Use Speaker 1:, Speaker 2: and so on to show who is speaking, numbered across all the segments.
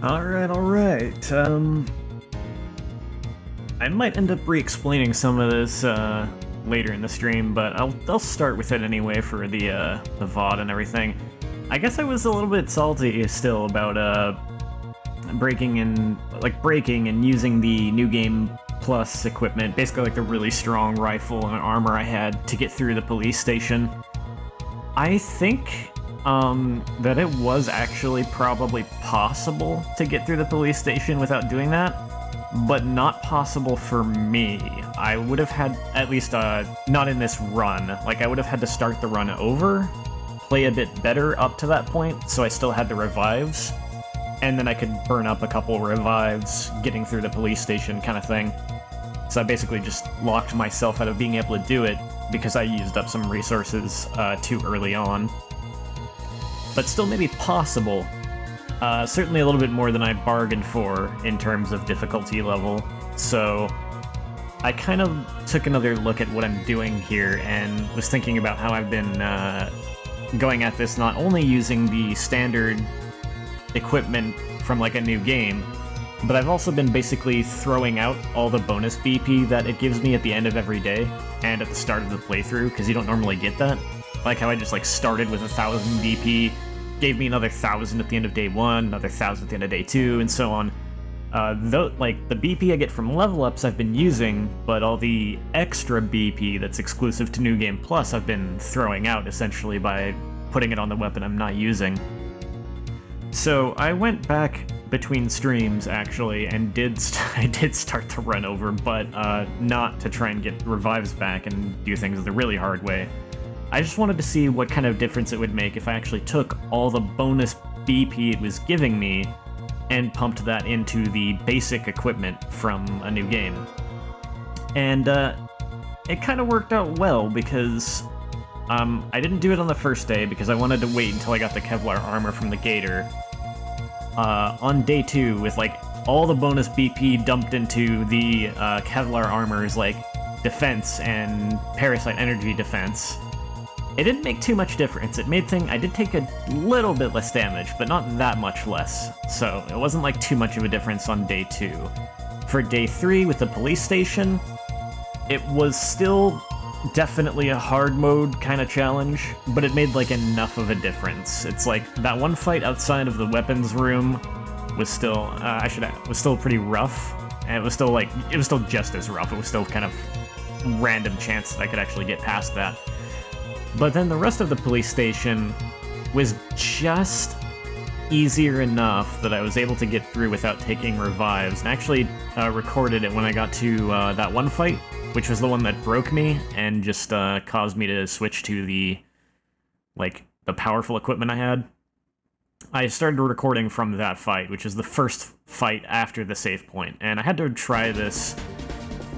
Speaker 1: Alright. I might end up re-explaining some of this, later in the stream, but I'll start with it anyway for the VOD and everything. I guess I was a little bit salty still about, breaking and using the New Game Plus equipment, basically like the really strong rifle and armor I had to get through the police station. I think that it was actually probably possible to get through the police station without doing that, but not possible for me. I would have had, at least not in this run, like I would have had to start the run over, play a bit better up to that point, so I still had the revives, and then I could burn up a couple revives getting through the police station kind of thing. So I basically just locked myself out of being able to do it because I used up some resources too early on. But still maybe possible. Certainly a little bit more than I bargained for in terms of difficulty level. So I kind of took another look at what I'm doing here and was thinking about how I've been going at this not only using the standard equipment from like a new game, but I've also been basically throwing out all the bonus BP that it gives me at the end of every day and at the start of the playthrough, because you don't normally get that. Like how I just like started with 1,000 BP, gave me another 1,000 at the end of day 1, another 1,000 at the end of day 2, and so on. Like the BP I get from level ups I've been using, but all the extra BP that's exclusive to New Game Plus I've been throwing out essentially by putting it on the weapon I'm not using. So I went back between streams actually and I did start the run over, but not to try and get revives back and do things the really hard way. I just wanted to see what kind of difference it would make if I actually took all the bonus BP it was giving me and pumped that into the basic equipment from a new game. And it kind of worked out well because I didn't do it on the first day because I wanted to wait until I got the Kevlar armor from the Gator. On day 2, with like all the bonus BP dumped into the Kevlar armor's like defense and Parasite energy defense, it didn't make too much difference. I did take a little bit less damage, but not that much less. So it wasn't like too much of a difference on day 2. For day 3 with the police station, it was still definitely a hard mode kind of challenge, but it made like enough of a difference. It's like that one fight outside of the weapons room was still, was still pretty rough, and it was still just as rough. It was still kind of random chance that I could actually get past that. But then the rest of the police station was just easier enough that I was able to get through without taking revives, and actually recorded it when I got to that one fight, which was the one that broke me and just caused me to switch to the powerful equipment I had. I started recording from that fight, which is the first fight after the save point, and I had to try this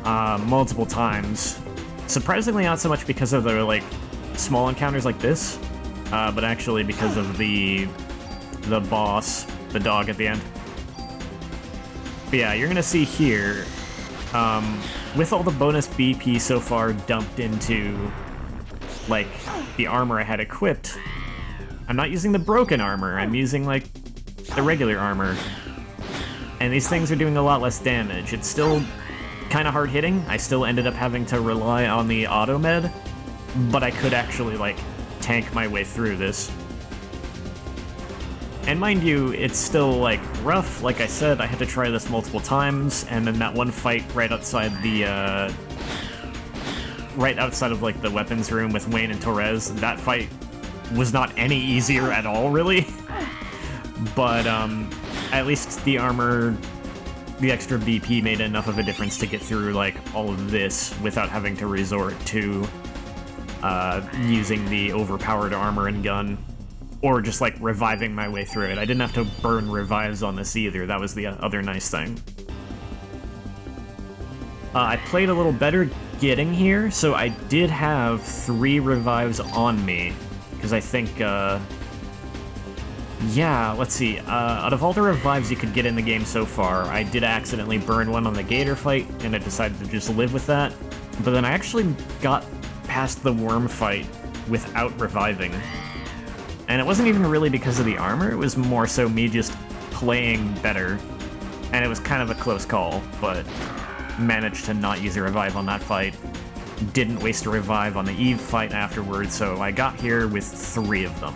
Speaker 1: multiple times. Surprisingly, not so much because of the small encounters like this, but actually because of the boss, the dog at the end. But yeah, you're gonna see here, with all the bonus BP so far dumped into, the armor I had equipped, I'm not using the broken armor, I'm using, the regular armor. And these things are doing a lot less damage. It's still kind of hard hitting. I still ended up having to rely on the auto med, but I could actually, tank my way through this. And mind you, it's still, rough. Like I said, I had to try this multiple times, and then that one fight right outside the, the weapons room with Wayne and Torres, that fight was not any easier at all, really. But, at least the armor, the extra BP made enough of a difference to get through, all of this without having to resort to using the overpowered armor and gun, or just reviving my way through it. I didn't have to burn revives on this either. That was the other nice thing. I played a little better getting here, so I did have 3 revives on me, because I think, yeah, let's see, out of all the revives you could get in the game so far, I did accidentally burn one on the Gator fight, and I decided to just live with that, but then I actually got past the worm fight without reviving. And it wasn't even really because of the armor, it was more so me just playing better, and it was kind of a close call, but managed to not use a revive on that fight. Didn't waste a revive on the Eve fight afterwards, so I got here with 3 of them.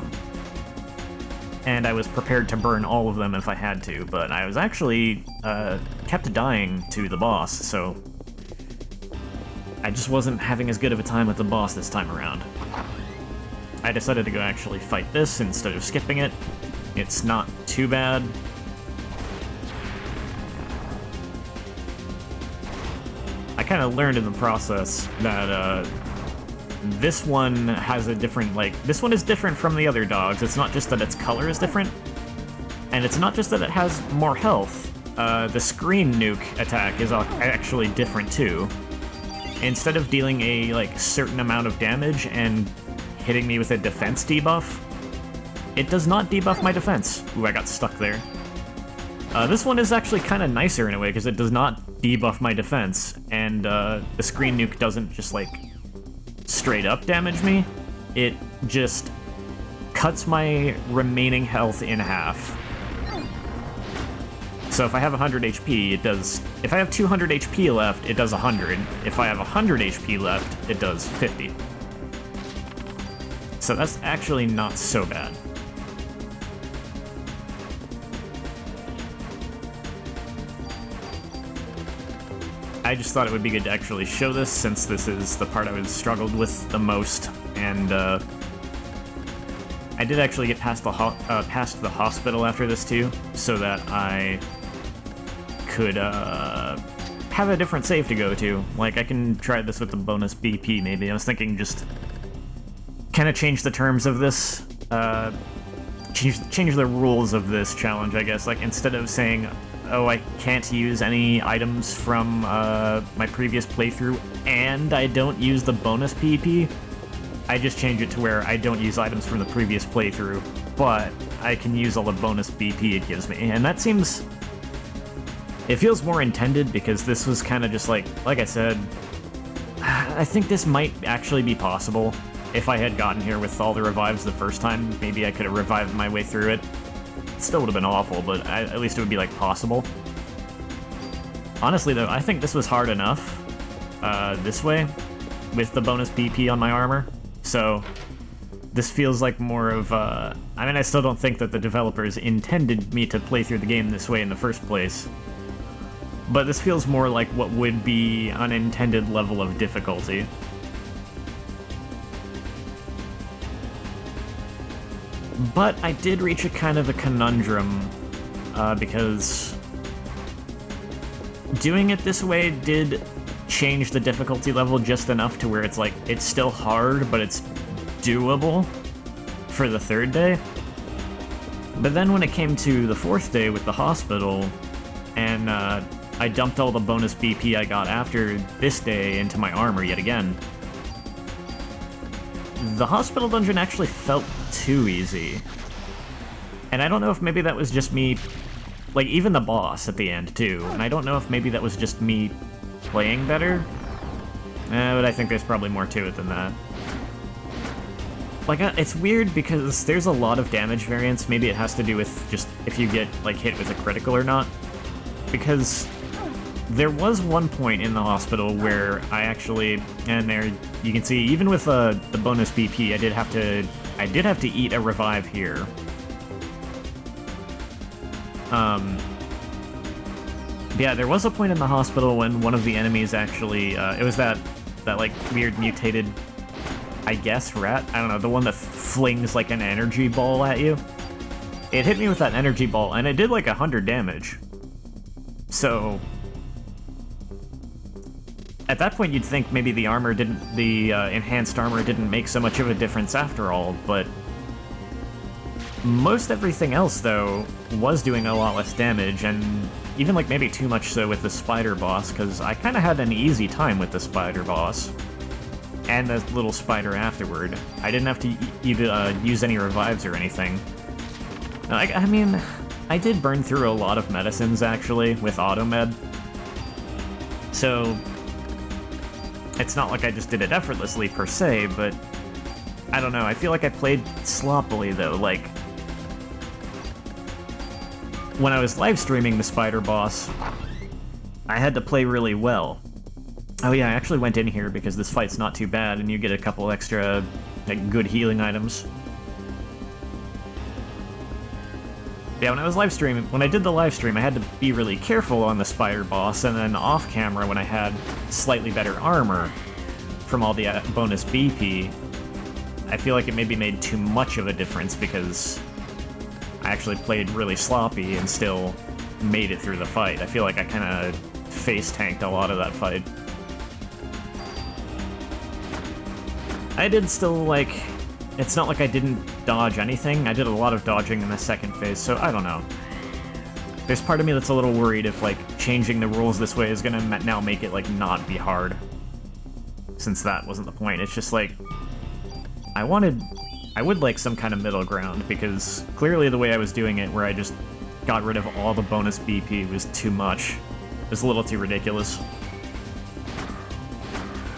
Speaker 1: And I was prepared to burn all of them if I had to, but I was actually kept dying to the boss, so I just wasn't having as good of a time with the boss this time around. I decided to go actually fight this instead of skipping it. It's not too bad. I kind of learned in the process that this one has a different, this one is different from the other dogs. It's not just that its color is different, and it's not just that it has more health. The screen nuke attack is actually different too. Instead of dealing a, certain amount of damage and hitting me with a defense debuff, it does not debuff my defense. Ooh, I got stuck there. This one is actually kind of nicer in a way, because it does not debuff my defense, and the screen nuke doesn't just, straight up damage me. It just cuts my remaining health in half. So if I have 100 HP, it does... If I have 200 HP left, it does 100. If I have 100 HP left, it does 50. So that's actually not so bad. I just thought it would be good to actually show this, since this is the part I was struggled with the most, and I did actually get past the hospital after this too, so that I could have a different save to go to. I can try this with the bonus BP maybe. I was thinking just kind of change the terms of this, change the rules of this challenge, I guess. Instead of saying, oh, I can't use any items from my previous playthrough, and I don't use the bonus PP, I just change it to where I don't use items from the previous playthrough, but I can use all the bonus BP it gives me. And that seems... It feels more intended, because this was kind of just like I said, I think this might actually be possible. If I had gotten here with all the revives the first time, maybe I could have revived my way through it. It still would have been awful, but at least it would be, possible. Honestly, though, I think this was hard enough, this way, with the bonus BP on my armor. So, this feels like more of, I mean, I still don't think that the developers intended me to play through the game this way in the first place. But this feels more like what would be an intended level of difficulty. But I did reach a kind of a conundrum, because doing it this way did change the difficulty level just enough to where it's still hard, but it's doable for the 3rd day. But then when it came to the 4th day with the hospital, and I dumped all the bonus BP I got after this day into my armor yet again, the hospital dungeon actually felt too easy. And I don't know if maybe that was just me, even the boss at the end too, and I don't know if maybe that was just me playing better, but I think there's probably more to it than that. It's weird because there's a lot of damage variance. Maybe it has to do with just if you get, hit with a critical or not. Because there was one point in the hospital where I actually, and there you can see, even with the bonus BP, I did have to eat a revive here. Yeah, there was a point in the hospital when one of the enemies actually, it was that weird mutated, I guess, rat? I don't know, the one that flings an energy ball at you. It hit me with that energy ball, and it did 100 damage. So, at that point you'd think maybe the enhanced armor didn't make so much of a difference after all, but most everything else, though, was doing a lot less damage, and even maybe too much so with the spider boss, because I kind of had an easy time with the spider boss, and the little spider afterward. I didn't have to use any revives or anything. I mean, I did burn through a lot of medicines, actually, with Automed. So, it's not like I just did it effortlessly, per se, but I don't know, I feel like I played sloppily, though. when I was live streaming the spider boss, I had to play really well. Oh yeah, I actually went in here because this fight's not too bad, and you get a couple extra, like, good healing items. Yeah, when I did the live stream, I had to be really careful on the spider boss, and then off camera, when I had slightly better armor from all the bonus BP, I feel like it maybe made too much of a difference because I actually played really sloppy and still made it through the fight. I feel like I kind of face tanked a lot of that fight. I did still, like, it's not like I didn't dodge anything. I did a lot of dodging in the second phase, so I don't know. There's part of me that's a little worried if, like, changing the rules this way is gonna now make it, like, not be hard. Since that wasn't the point. It's just, like, I would like some kind of middle ground, because clearly the way I was doing it, where I just got rid of all the bonus BP, was too much. It was a little too ridiculous.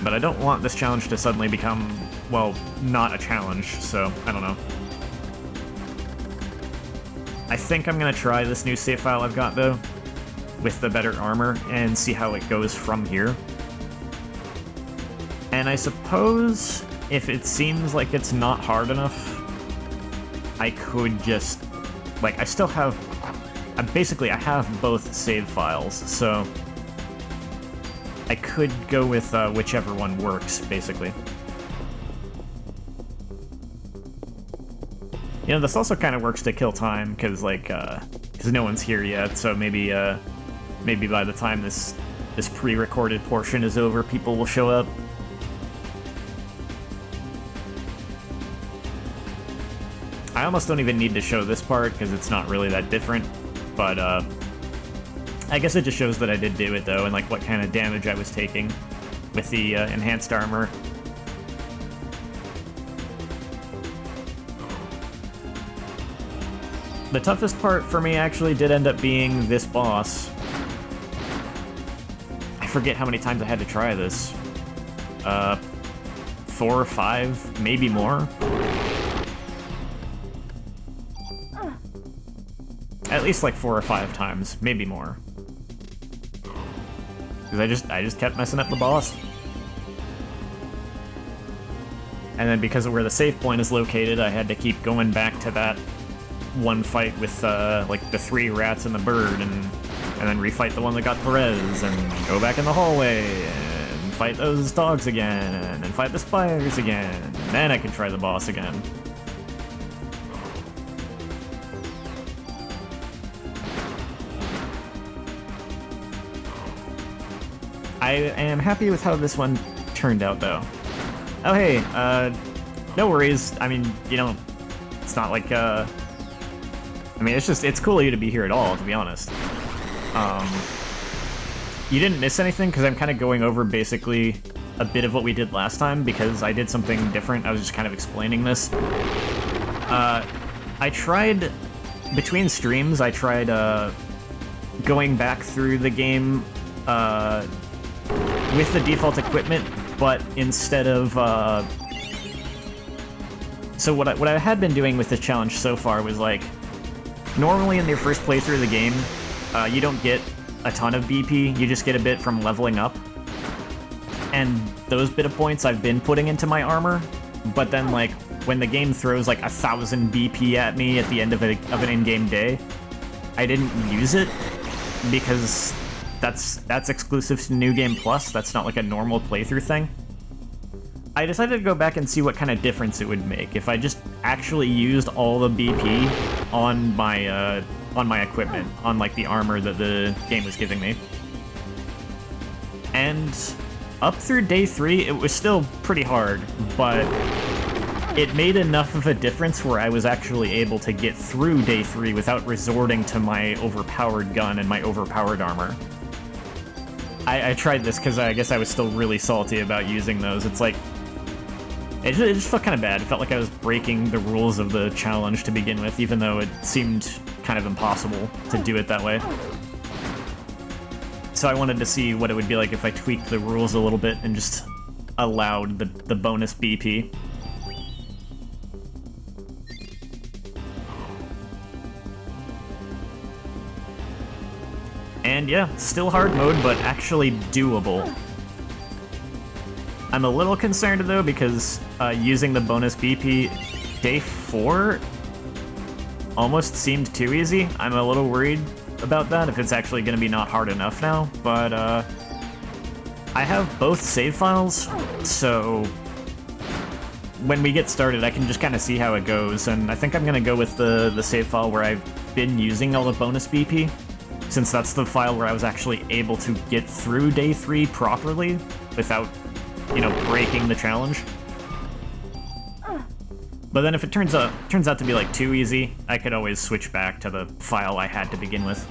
Speaker 1: But I don't want this challenge to suddenly become, well, not a challenge, so I don't know. I think I'm gonna try this new save file I've got, though, with the better armor, and see how it goes from here. And I suppose if it seems like it's not hard enough, I could just, like, I still have, basically I have both save files, so I could go with whichever one works, basically. You know, this also kind of works to kill time, because, like, because no one's here yet, so maybe, maybe by the time this pre-recorded portion is over, people will show up. I almost don't even need to show this part, because it's not really that different, but, I guess it just shows that I did do it, though, and, like, what kind of damage I was taking with the enhanced armor. The toughest part for me actually did end up being this boss. I forget how many times I had to try this. 4 or 5, maybe more. At least like 4 or 5 times, maybe more. Because I just kept messing up the boss. And then because of where the save point is located, I had to keep going back to that one fight with like the 3 rats and the bird, and then refight the one that got Perez, and go back in the hallway, and fight those dogs again, and then fight the spiders again, and then I can try the boss again. I am happy with how this one turned out, though. Oh hey, no worries. I mean, you know, it's not like, I mean, it's cool of you to be here at all, to be honest. You didn't miss anything, because I'm kind of going over basically a bit of what we did last time, because I did something different. I was just kind of explaining this. I tried, between streams, I tried, going back through the game, with the default equipment, but instead of, so what I had been doing with this challenge so far was, like, normally in your first playthrough of the game, you don't get a ton of BP, you just get a bit from leveling up. And those bit of points I've been putting into my armor, but then, like, when the game throws, like, 1,000 BP at me at the end of an in-game day, I didn't use it, because that's exclusive to New Game Plus, that's not like a normal playthrough thing. I decided to go back and see what kind of difference it would make if I just actually used all the BP on my equipment, on, like, the armor that the game was giving me. And up through day 3, it was still pretty hard, but it made enough of a difference where I was actually able to get through day 3 without resorting to my overpowered gun and my overpowered armor. I tried this because I guess I was still really salty about using those. It's like, it just felt kind of bad. It felt like I was breaking the rules of the challenge to begin with, even though it seemed kind of impossible to do it that way. So I wanted to see what it would be like if I tweaked the rules a little bit and just allowed the bonus BP. And yeah, still hard mode, but actually doable. I'm a little concerned though because using the bonus BP day 4 almost seemed too easy. I'm a little worried about that, if it's actually going to be not hard enough now, but I have both save files, so when we get started I can just kind of see how it goes, and I think I'm going to go with the save file where I've been using all the bonus BP, since that's the file where I was actually able to get through day 3 properly without, you know, breaking the challenge. But then if it turns out to be like too easy, I could always switch back to the file I had to begin with.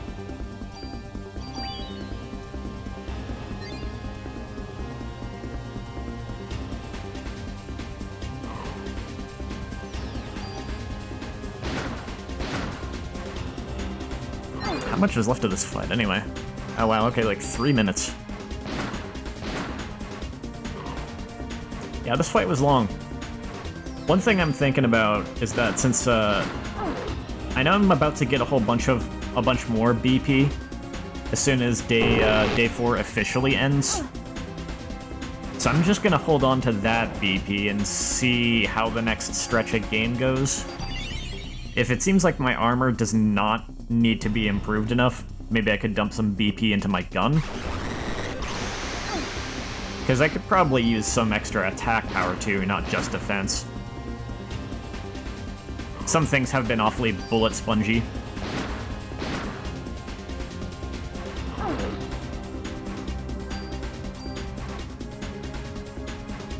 Speaker 1: How much is left of this fight anyway? Oh wow, okay, like 3 minutes. Yeah, this fight was long. One thing I'm thinking about is that since I know I'm about to get a bunch more BP as soon as day 4 officially ends, so I'm just gonna hold on to that BP and see how the next stretch of game goes. If it seems like my armor does not need to be improved enough, maybe I could dump some BP into my gun. Because I could probably use some extra attack power too, not just defense. Some things have been awfully bullet spongy.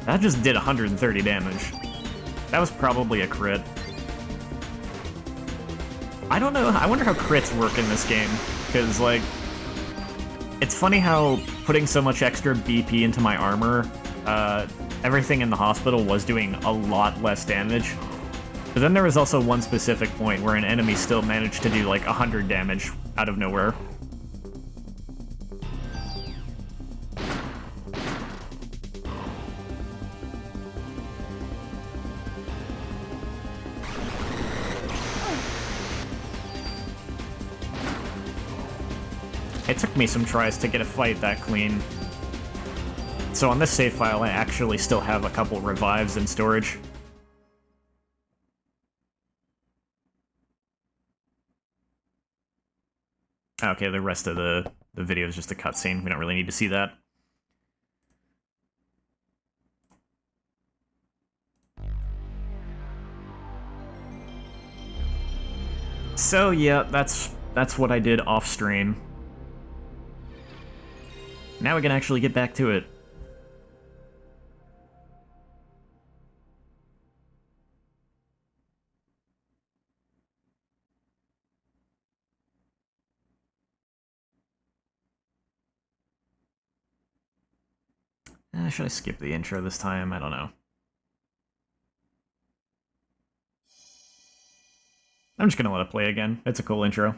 Speaker 1: That just did 130 damage. That was probably a crit. I don't know, I wonder how crits work in this game, because, like, it's funny how putting so much extra BP into my armor, everything in the hospital was doing a lot less damage. But then there was also one specific point where an enemy still managed to do like 100 damage out of nowhere. It took me some tries to get a fight that clean. So on this save file, I actually still have a couple revives in storage. Okay, the rest of the video is just a cutscene. We don't really need to see that. So yeah, that's what I did off stream. Now we can actually get back to it. Should I skip the intro this time? I don't know. I'm just gonna let it play again. It's a cool intro.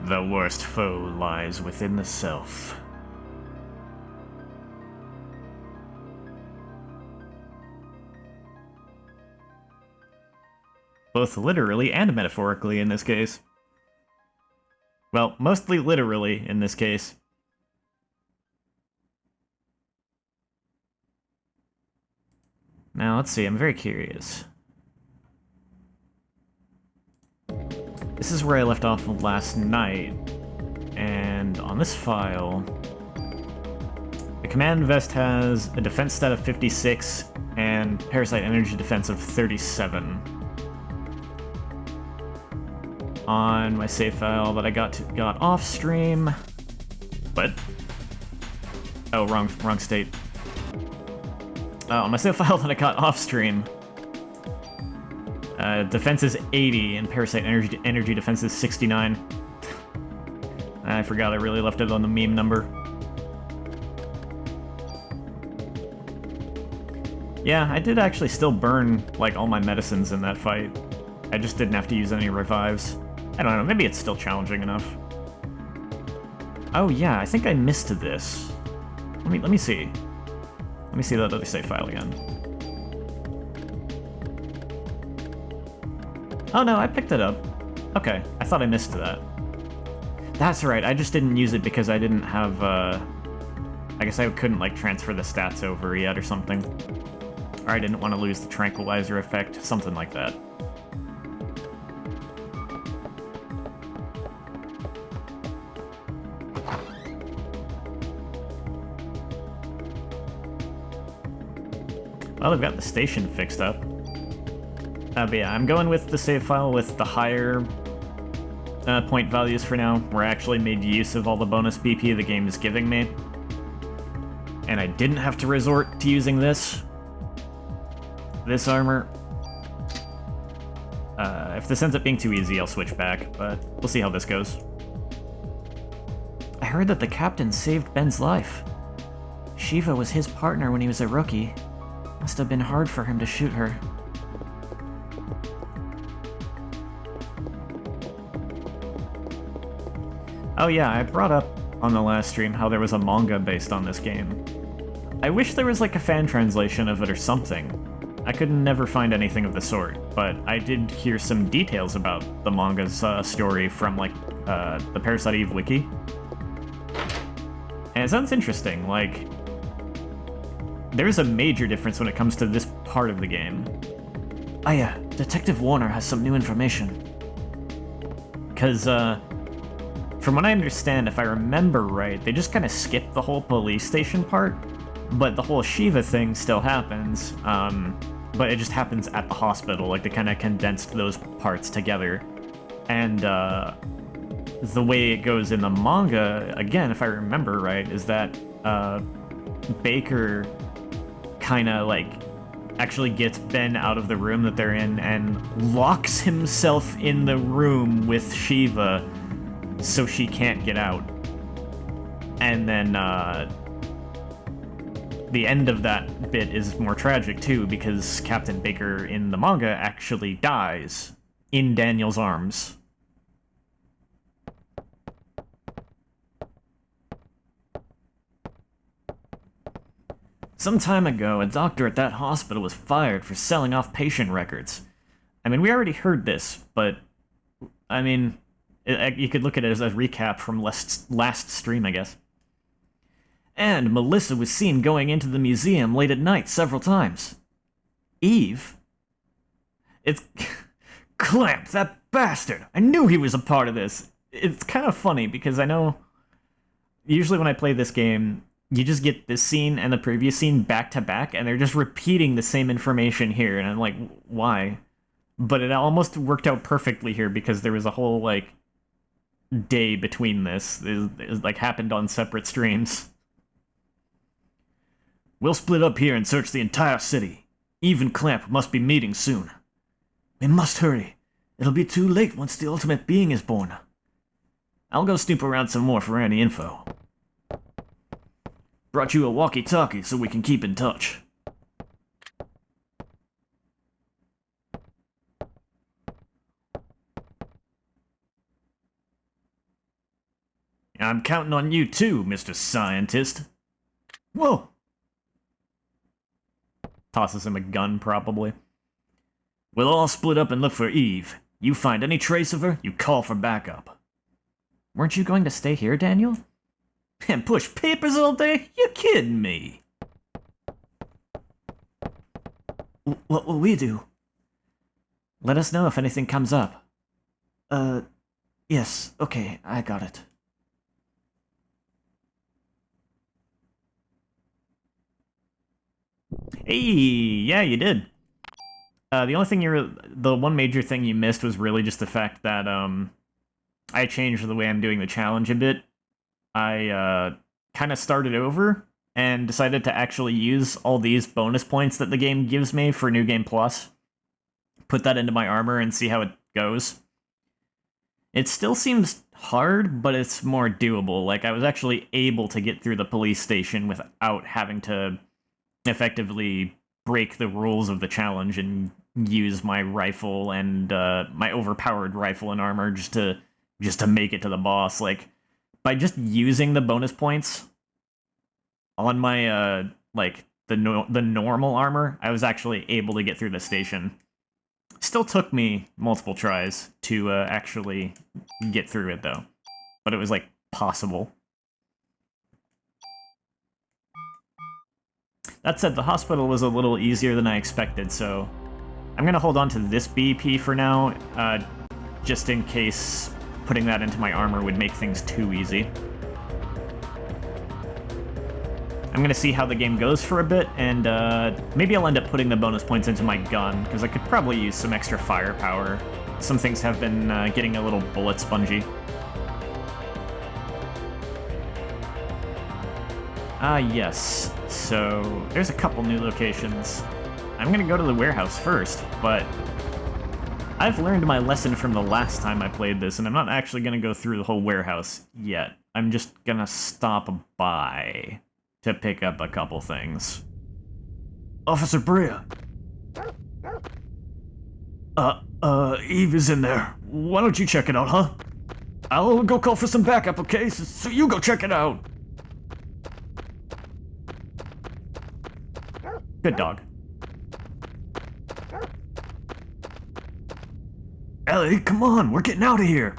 Speaker 1: The worst foe lies within the self. Both literally and metaphorically in this case. Well, mostly literally in this case. Now, let's see, I'm very curious. This is where I left off last night, and on this file, the command vest has a defense stat of 56 and Parasite energy defense of 37. On my save file that I got off stream. What? Oh, wrong state. On my save file that I got off stream, defense is 80 and Parasite energy defense is 69. I forgot I really left it on the meme number. Yeah, I did actually still burn, like, all my medicines in that fight. I just didn't have to use any revives. I don't know, maybe it's still challenging enough. Oh yeah, I think I missed this. Let me see. Let me see that other save file again. Oh no, I picked it up. Okay, I thought I missed that. That's right, I just didn't use it because I didn't have, I guess I couldn't, like, transfer the stats over yet or something. Or I didn't want to lose the tranquilizer effect, something like that. Well, they've got the station fixed up. But yeah, I'm going with the save file with the higher point values for now, where I actually made use of all the bonus BP the game is giving me. And I didn't have to resort to using this armor. If this ends up being too easy, I'll switch back, but we'll see how this goes. I heard that the captain saved Ben's life. Shiva was his partner when he was a rookie. Must have been hard for him to shoot her. Oh yeah, I brought up on the last stream how there was a manga based on this game. I wish there was like a fan translation of it or something. I could never find anything of the sort, but I did hear some details about the manga's story from like the Parasite Eve wiki. And it sounds interesting, like, there's a major difference when it comes to this part of the game. Ah yeah, Detective Warner has some new information. Because, from what I understand, if I remember right, they just kind of skipped the whole police station part, but the whole Shiva thing still happens, but it just happens at the hospital, like they kind of condensed those parts together. And, the way it goes in the manga, again, if I remember right, is that, Baker kind of, like, actually gets Ben out of the room that they're in and locks himself in the room with Shiva so she can't get out. And then, the end of that bit is more tragic, too, because Captain Baker in the manga actually dies in Daniel's arms. Some time ago, a doctor at that hospital was fired for selling off patient records. I mean, we already heard this, but, I mean, you could look at it as a recap from last stream, I guess. And Melissa was seen going into the museum late at night several times. Eve? It's... Clamp, that bastard! I knew he was a part of this! It's kind of funny, because I know... Usually when I play this game, you just get this scene and the previous scene back to back, and they're just repeating the same information here, and I'm like, why? But it almost worked out perfectly here, because there was a whole, like, day between this. It like, happened on separate streams. We'll split up here and search the entire city. Eve and Clamp must be meeting soon. We must hurry. It'll be too late once the ultimate being is born. I'll go snoop around some more for any info. Brought you a walkie-talkie so we can keep in touch. I'm counting on you too, Mr. Scientist. Whoa! Tosses him a gun, probably. We'll all split up and look for Eve. You find any trace of her, you call for backup. Weren't you going to stay here, Daniel? And push papers all day? You kidding me? What will we do? Let us know if anything comes up. Yes, okay, I got it. Hey, yeah, you did. The one major thing you missed was really just the fact that, I changed the way I'm doing the challenge a bit. I, kind of started over and decided to actually use all these bonus points that the game gives me for New Game Plus. Put that into my armor and see how it goes. It still seems hard, but it's more doable. Like, I was actually able to get through the police station without having to effectively break the rules of the challenge and use my rifle and my overpowered rifle and armor just to make it to the boss. Like, by just using the bonus points on my like the normal armor, I was actually able to get through the station. Still took me multiple tries to actually get through it though, but it was like possible. That said, the hospital was a little easier than I expected, so I'm gonna hold on to this BP for now, just in case putting that into my armor would make things too easy. I'm gonna see how the game goes for a bit, and maybe I'll end up putting the bonus points into my gun, because I could probably use some extra firepower. Some things have been getting a little bullet spongy. Yes. So, there's a couple new locations. I'm gonna go to the warehouse first, but I've learned my lesson from the last time I played this, and I'm not actually gonna go through the whole warehouse yet. I'm just gonna stop by to pick up a couple things. Officer Bria. Eve is in there. Why don't you check it out, huh? I'll go call for some backup, okay? So you go check it out. Good dog. Ellie, come on, we're getting out of here.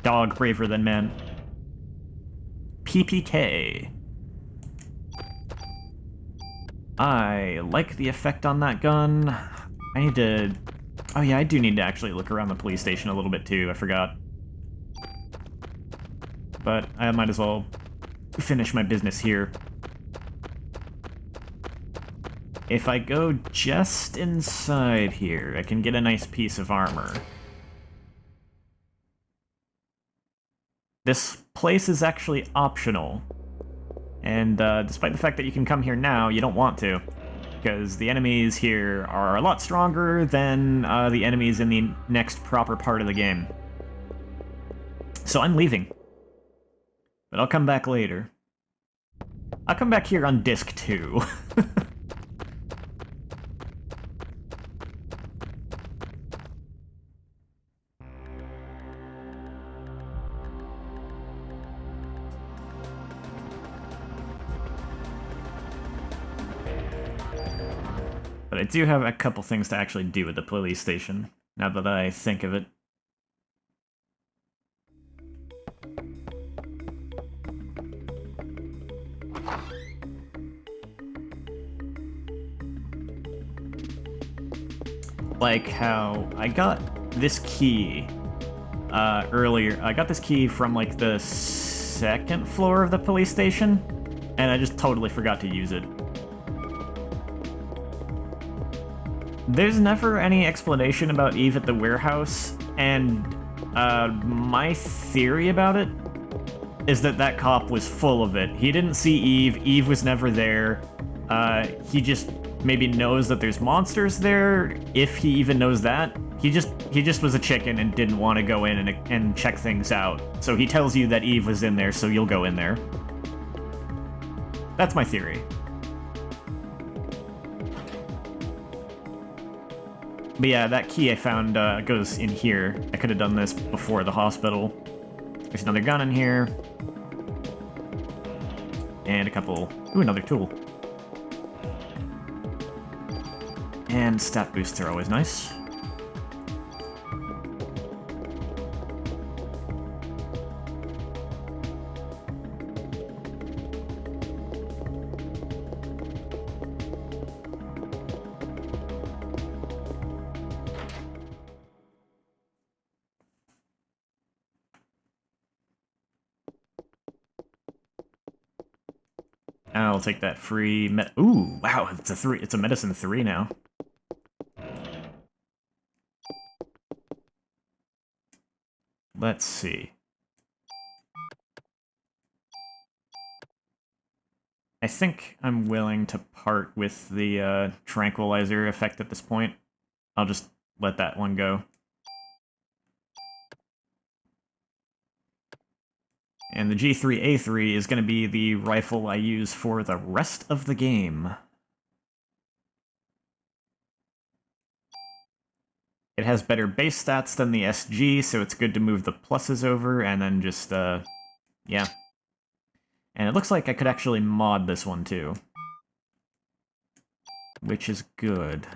Speaker 1: Dog braver than man. PPK. I like the effect on that gun. I need to... Oh yeah, I do need to actually look around the police station a little bit too, I forgot. But I might as well finish my business here. If I go just inside here, I can get a nice piece of armor. This place is actually optional. And despite the fact that you can come here now, you don't want to. Because the enemies here are a lot stronger than the enemies in the next proper part of the game. So I'm leaving. But I'll come back later. I'll come back here on disc 2. But I do have a couple things to actually do at the police station, now that I think of it. Like how I got this key earlier. I got this key from like the second floor of the police station, and I just totally forgot to use it. There's never any explanation about Eve at the warehouse, and my theory about it is that that cop was full of it. He didn't see Eve. Eve was never there. He just maybe knows that there's monsters there, if he even knows that. He just was a chicken and didn't want to go in and check things out. So he tells you that Eve was in there, so you'll go in there. That's my theory. But yeah, that key I found goes in here. I could have done this before the hospital. There's another gun in here. And a couple... Ooh, another tool. And stat boosts are always nice. I'll take that free ooh, wow, it's a 3. It's a medicine 3 now. Let's see. I think I'm willing to part with the tranquilizer effect at this point. I'll just let that one go. And the G3A3 is going to be the rifle I use for the rest of the game. It has better base stats than the SG, so it's good to move the pluses over, and then just, yeah. And it looks like I could actually mod this one, too. Which is good.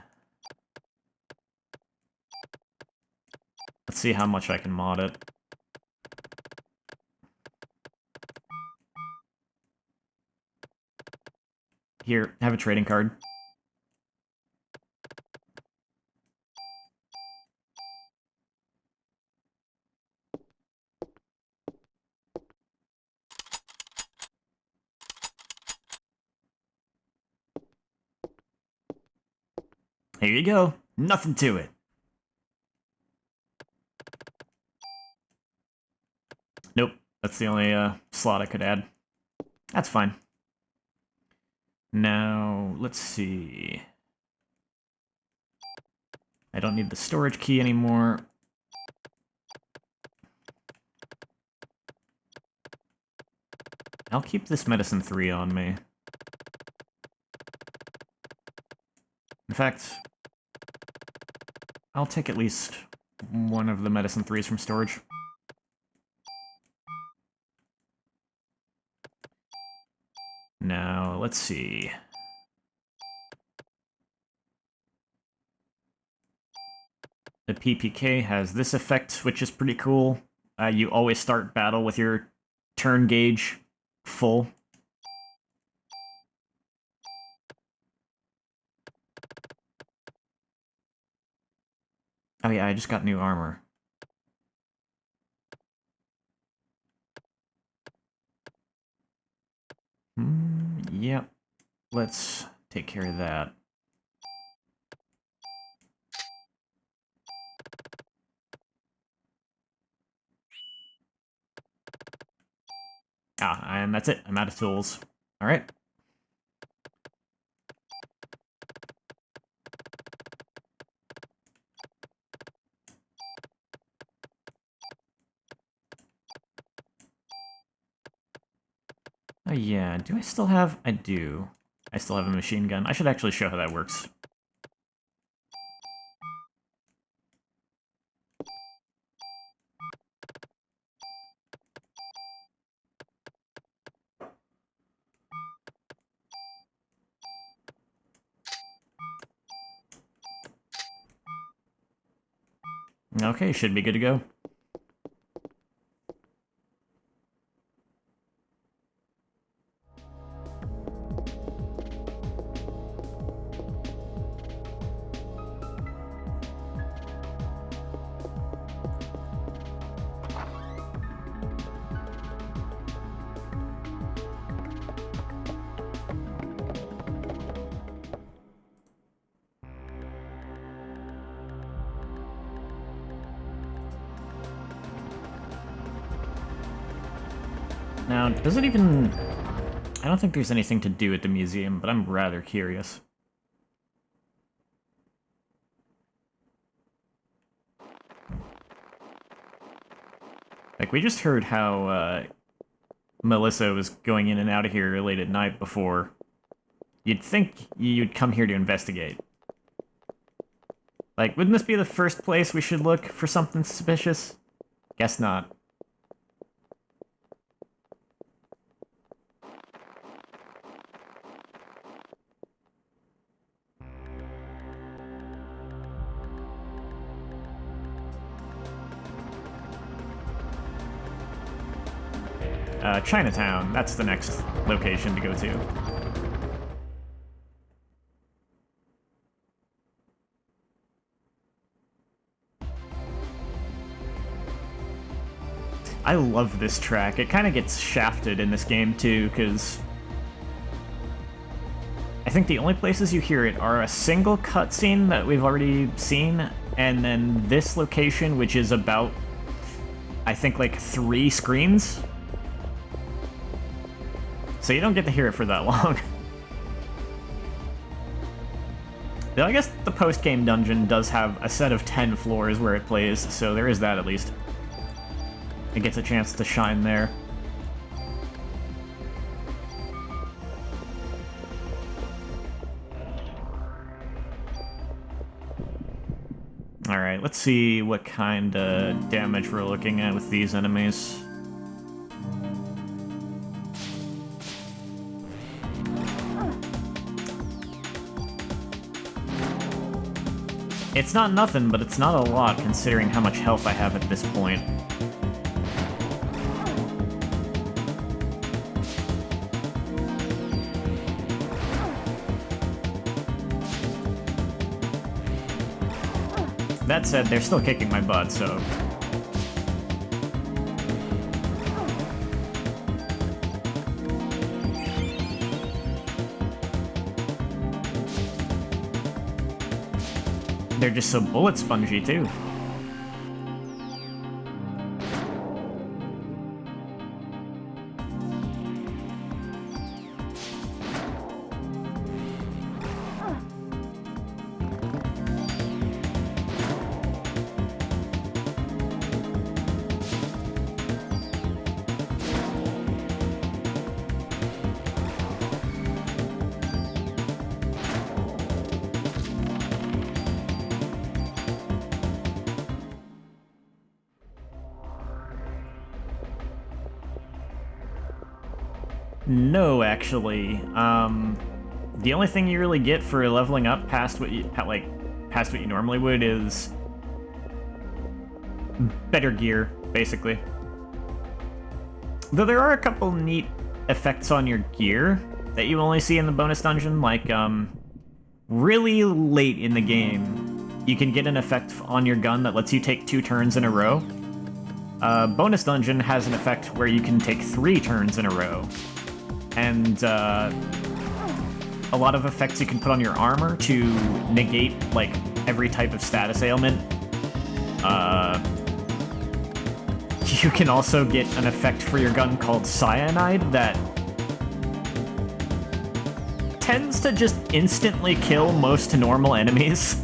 Speaker 1: Let's see how much I can mod it. Here, have a trading card. Here you go. Nothing to it. Nope. That's the only slot I could add. That's fine. Now, let's see. I don't need the storage key anymore. I'll keep this medicine 3 on me. In fact, I'll take at least one of the medicine 3s from storage. Now, let's see. The PPK has this effect, which is pretty cool. You always start battle with your turn gauge full. Oh yeah, I just got new armor. Yep. Let's take care of that. Ah, and that's it. I'm out of tools. Alright. Oh yeah, do I still have... I do. I still have a machine gun. I should actually show how that works. Okay, should be good to go. Now, does it even... I don't think there's anything to do at the museum, but I'm rather curious. Like, we just heard how, Melissa was going in and out of here late at night before. You'd think you'd come here to investigate. Like, wouldn't this be the first place we should look for something suspicious? Guess not. Chinatown. That's the next location to go to. I love this track. It kind of gets shafted in this game, too, because I think the only places you hear it are a single cutscene that we've already seen, and then this location, which is about, I think, like 3 screens. So you don't get to hear it for that long. Though I guess the post-game dungeon does have a set of 10 floors where it plays, so there is that at least. It gets a chance to shine there. Alright, let's see what kind of damage we're looking at with these enemies. It's not nothing, but it's not a lot considering how much health I have at this point. That said, they're still kicking my butt, so... They're just so bullet spongy, too. No, actually. The only thing you really get for leveling up past what you normally would is better gear, basically. Though there are a couple neat effects on your gear that you only see in the bonus dungeon, like really late in the game, you can get an effect on your gun that lets you take 2 turns in a row. Bonus dungeon has an effect where you can take 3 turns in a row. And a lot of effects you can put on your armor to negate, like, every type of status ailment. You can also get an effect for your gun called Cyanide that tends to just instantly kill most normal enemies.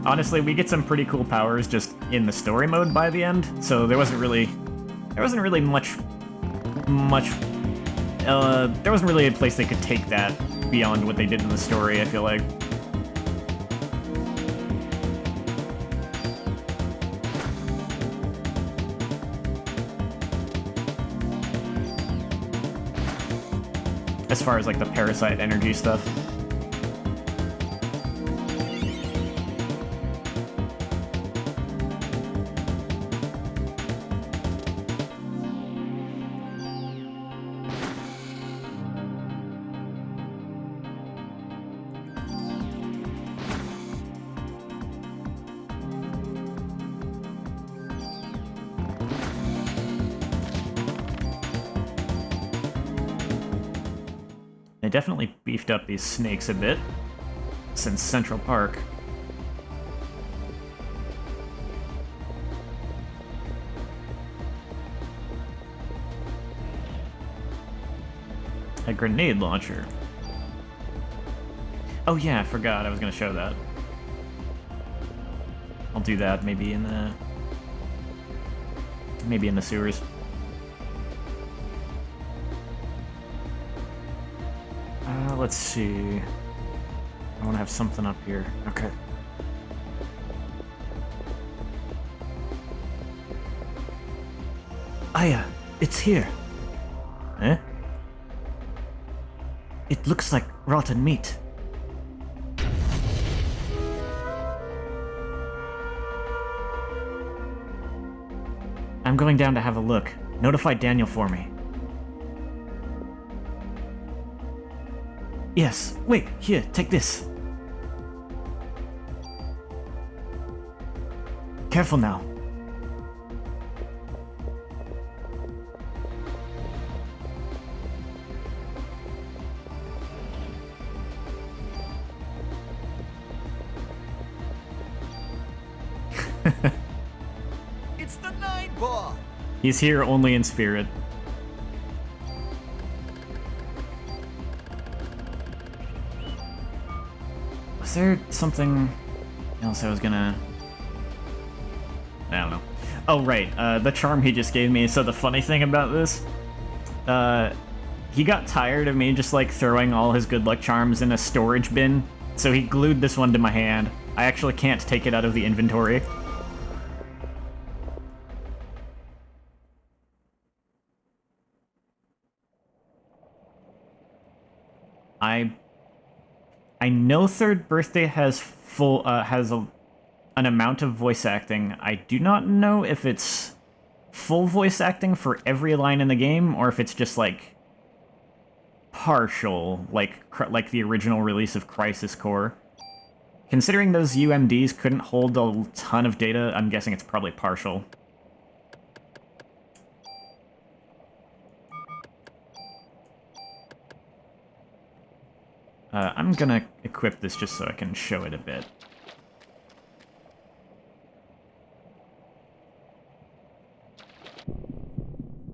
Speaker 1: Honestly, we get some pretty cool powers just in the story mode by the end, so there wasn't really much, there wasn't really a place they could take that beyond what they did in the story, I feel like. As far as, like, the Parasite energy stuff. They definitely beefed up these snakes a bit since Central Park. A grenade launcher. Oh yeah, I forgot I was gonna show that. I'll do that maybe in the sewers. Let's see. I want to have something up here. Okay.
Speaker 2: Aya, it's here.
Speaker 1: Eh?
Speaker 2: It looks like rotten meat.
Speaker 1: I'm going down to have a look. Notify Daniel for me.
Speaker 2: Yes, wait, here, take this. Careful now.
Speaker 3: It's the Night Ball!
Speaker 1: He's here only in spirit. Was there something else I was gonna... I don't know. Oh, right, the charm he just gave me. So the funny thing about this, he got tired of me just, like, throwing all his good luck charms in a storage bin, so he glued this one to my hand. I actually can't take it out of the inventory. I know Third Birthday has an amount of voice acting. I do not know if it's full voice acting for every line in the game, or if it's just, like, partial, like the original release of Crisis Core. Considering those UMDs couldn't hold a ton of data, I'm guessing it's probably partial. I'm gonna equip this just so I can show it a bit.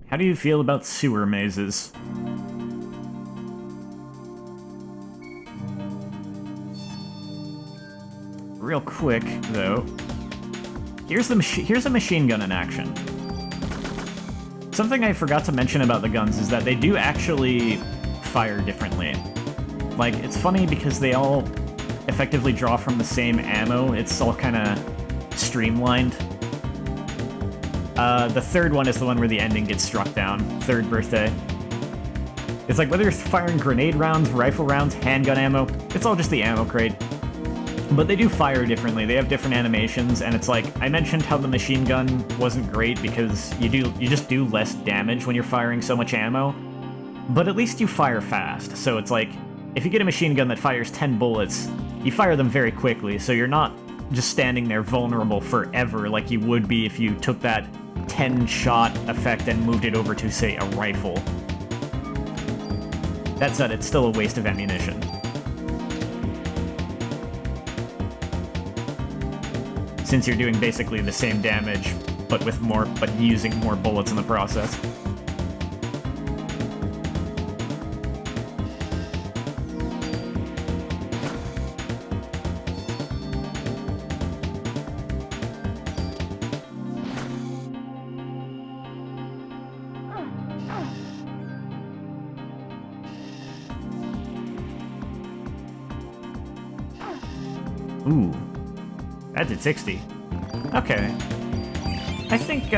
Speaker 1: How do you feel about sewer mazes? Real quick, though, here's a machine gun in action. Something I forgot to mention about the guns is that they do actually fire differently. Like, it's funny because they all effectively draw from the same ammo. It's all kind of streamlined. The third one is the one where the ending gets struck down. Third Birthday. It's like, whether you're firing grenade rounds, rifle rounds, handgun ammo, it's all just the ammo crate. But they do fire differently. They have different animations, and it's like, I mentioned how the machine gun wasn't great because you just do less damage when you're firing so much ammo. But at least you fire fast, so it's like, if you get a machine gun that fires 10 bullets, you fire them very quickly, so you're not just standing there vulnerable forever like you would be if you took that 10-shot effect and moved it over to, say, a rifle. That said, it's still a waste of ammunition. Since you're doing basically the same damage, but using more bullets in the process. Ooh. That's at 60. Okay. I think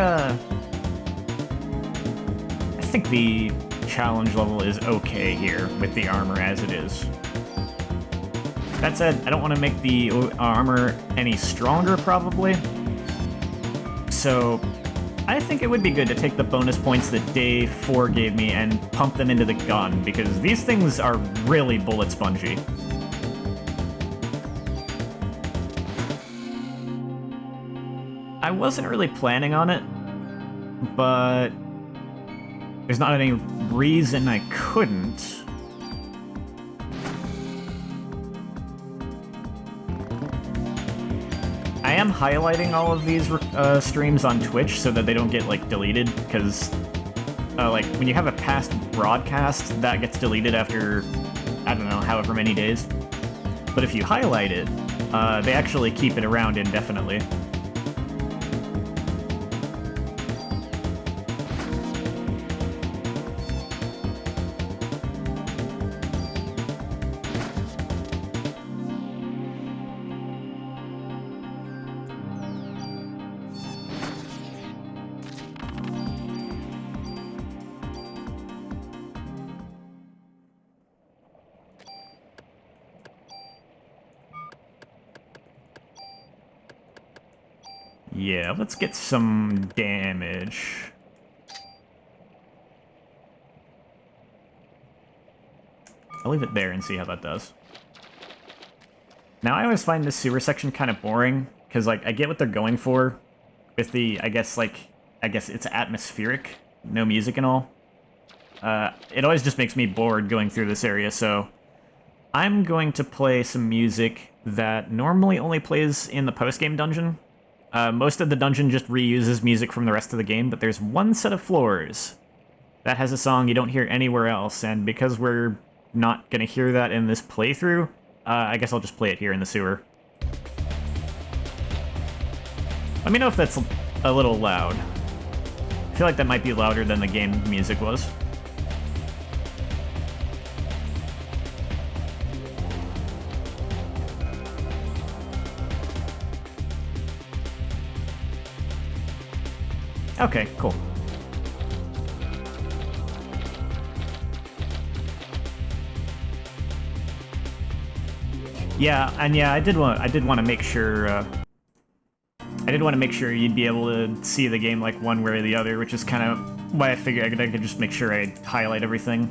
Speaker 1: the challenge level is okay here with the armor as it is. That said, I don't want to make the armor any stronger, probably. So, I think it would be good to take the bonus points that Day 4 gave me and pump them into the gun, because these things are really bullet spongy. I wasn't really planning on it, but there's not any reason I couldn't. I am highlighting all of these streams on Twitch so that they don't get, like, deleted, because, like, when you have a past broadcast, that gets deleted after, I don't know, however many days. But if you highlight it, they actually keep it around indefinitely. Yeah, let's get some damage. I'll leave it there and see how that does. Now, I always find this sewer section kind of boring, because, like, I get what they're going for with the, I guess it's atmospheric, no music and all. It always just makes me bored going through this area, so I'm going to play some music that normally only plays in the post-game dungeon. Most of the dungeon just reuses music from the rest of the game, but there's one set of floors that has a song you don't hear anywhere else, and because we're not going to hear that in this playthrough, I guess I'll just play it here in the sewer. Let me know if that's a little loud. I feel like that might be louder than the game music was. Okay, cool. Yeah, and yeah, I did want to make sure. I did want to make sure you'd be able to see the game like one way or the other, which is kind of why I figured I could just make sure I highlight everything.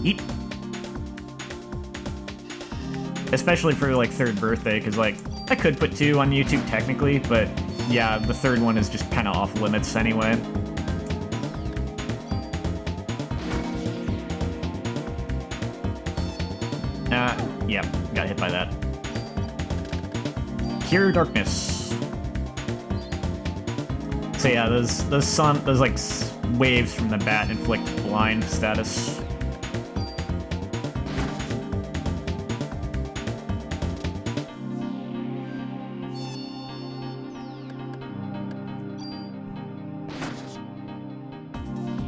Speaker 1: Eat. Especially for like third birthday, because like I could put 2 on YouTube technically, but yeah, the third one is just kind of off limits anyway. Yeah, got hit by that. Cure darkness. So yeah, those like waves from the bat inflict blind status.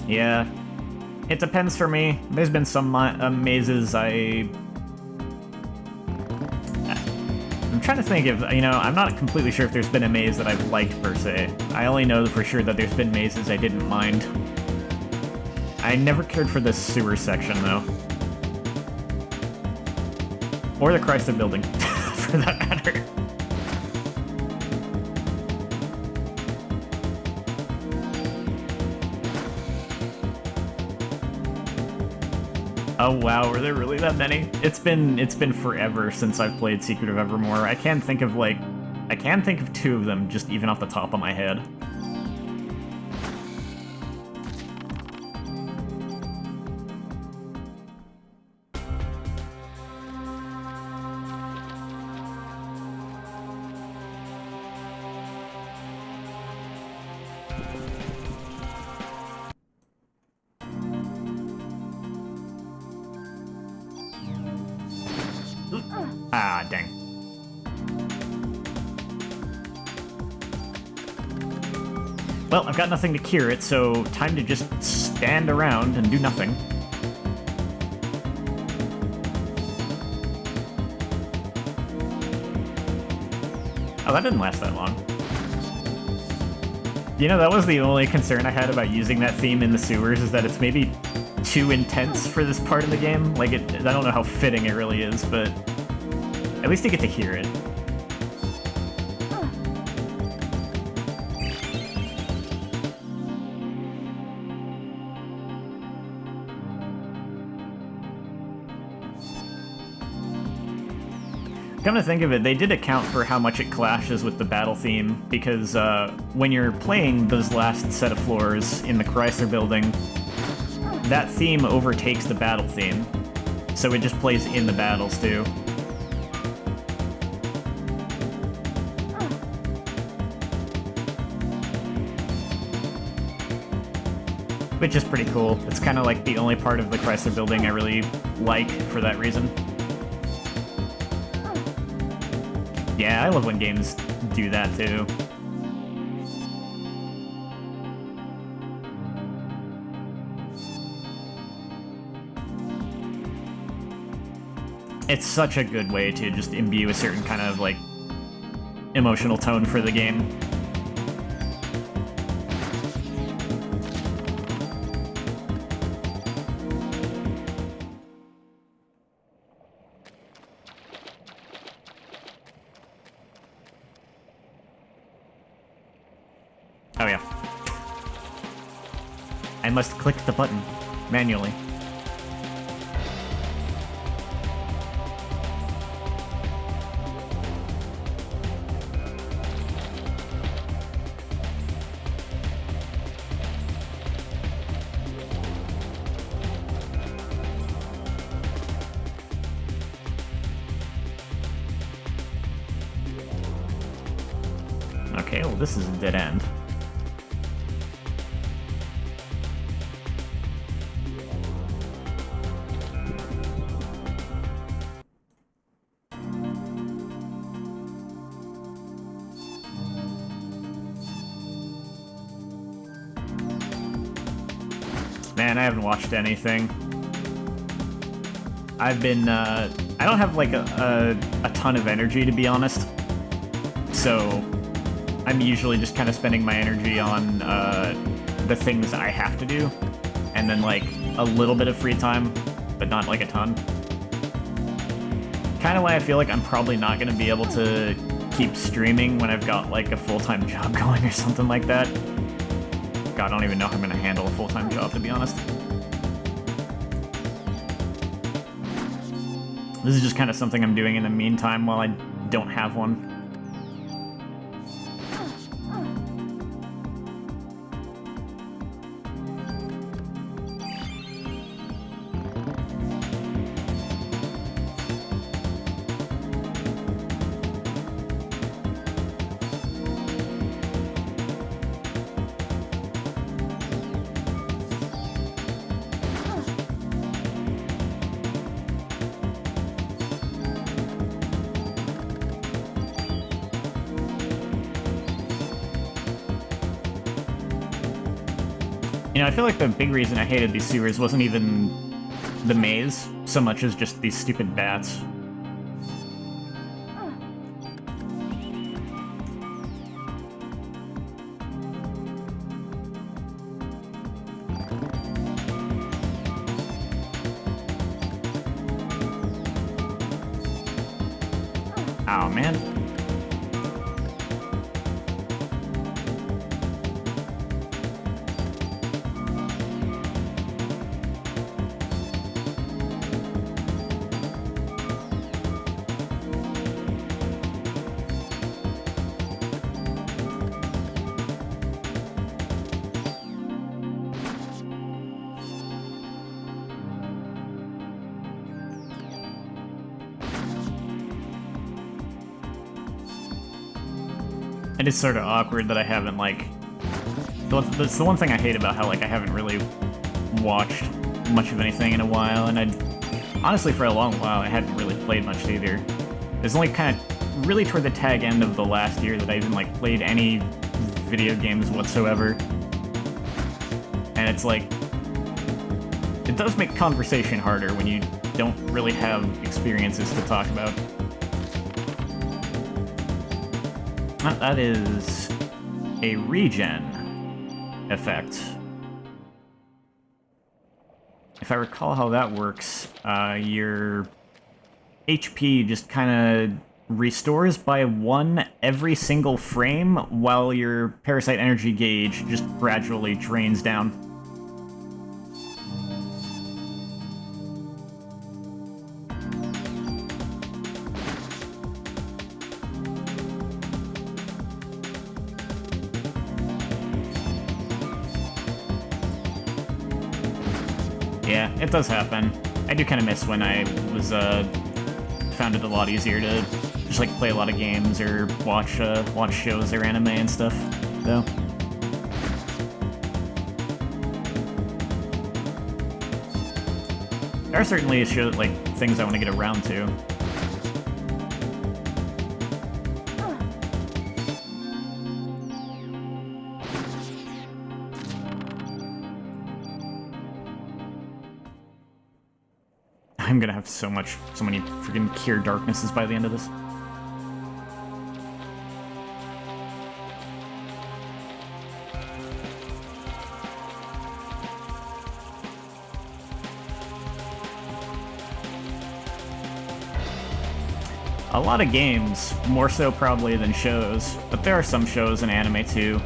Speaker 1: Yeah, it depends for me. There's been some mazes I'm trying to think if, I'm not completely sure if there's been a maze that I've liked per se. I only know for sure that there's been mazes I didn't mind. I never cared for the sewer section though. Or the Chrysler building, for that matter. Oh wow, were there really that many? It's been forever since I've played Secret of Evermore. I can think of 2 of them just even off the top of my head. Ah, dang. Well, I've got nothing to cure it, so time to just stand around and do nothing. Oh, that didn't last that long. That was the only concern I had about using that theme in the sewers, is that it's maybe too intense for this part of the game. Like, I don't know how fitting it really is, but at least you get to hear it. Come to think of it, they did account for how much it clashes with the battle theme, because when you're playing those last set of floors in the Chrysler building, that theme overtakes the battle theme, so it just plays in the battles too. Which is pretty cool. It's kind of like the only part of the Chrysler building I really like for that reason. Yeah, I love when games do that too. It's such a good way to just imbue a certain kind of, like, emotional tone for the game. I must click the button manually. Okay, well this is a dead end. Man, I haven't watched anything. I've been, I don't have like a ton of energy, to be honest. So I'm usually just kind of spending my energy on the things I have to do, and then like a little bit of free time, but not like a ton. Kind of why I feel like I'm probably not going to be able to keep streaming when I've got like a full-time job going or something like that. God, I don't even know how I'm going to handle a full-time job, to be honest. This is just kind of something I'm doing in the meantime while I don't have one. You know, I feel like the big reason I hated these sewers wasn't even the maze, so much as just these stupid bats. Oh, man. And it's sort of awkward that I haven't, like... That's the one thing I hate about how, like, I haven't really watched much of anything in a while, and honestly, for a long while, I hadn't really played much either. It was only kind of really toward the tag end of the last year that I even, like, played any video games whatsoever. And it's like... It does make conversation harder when you don't really have experiences to talk about. That is a regen effect. If I recall how that works, your HP just kind of restores by 1 every single frame, while your Parasite energy gauge just gradually drains down. Yeah, it does happen. I do kind of miss when I was, found it a lot easier to just, like, play a lot of games or watch shows or anime and stuff, though. There are certainly things I want to get around to. I'm gonna have so many freaking Cure Darknesses by the end of this. A lot of games, more so probably than shows, but there are some shows and anime too.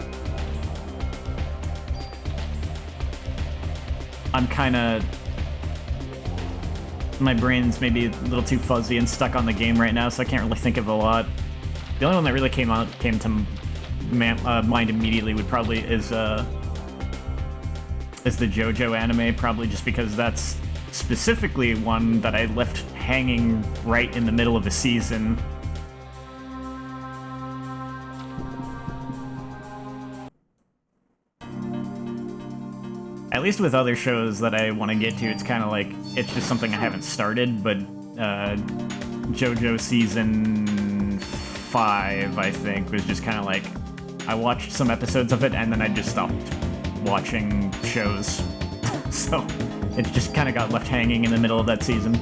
Speaker 1: I'm kind of... My brain's maybe a little too fuzzy and stuck on the game right now, so I can't really think of a lot. The only one that really came to mind immediately would probably is the JoJo anime, probably just because that's specifically one that I left hanging right in the middle of a season. At least with other shows that I want to get to, it's kind of like, it's just something I haven't started, but JoJo Season 5, I think, was just kind of like, I watched some episodes of it, and then I just stopped watching shows. So, it just kind of got left hanging in the middle of that season.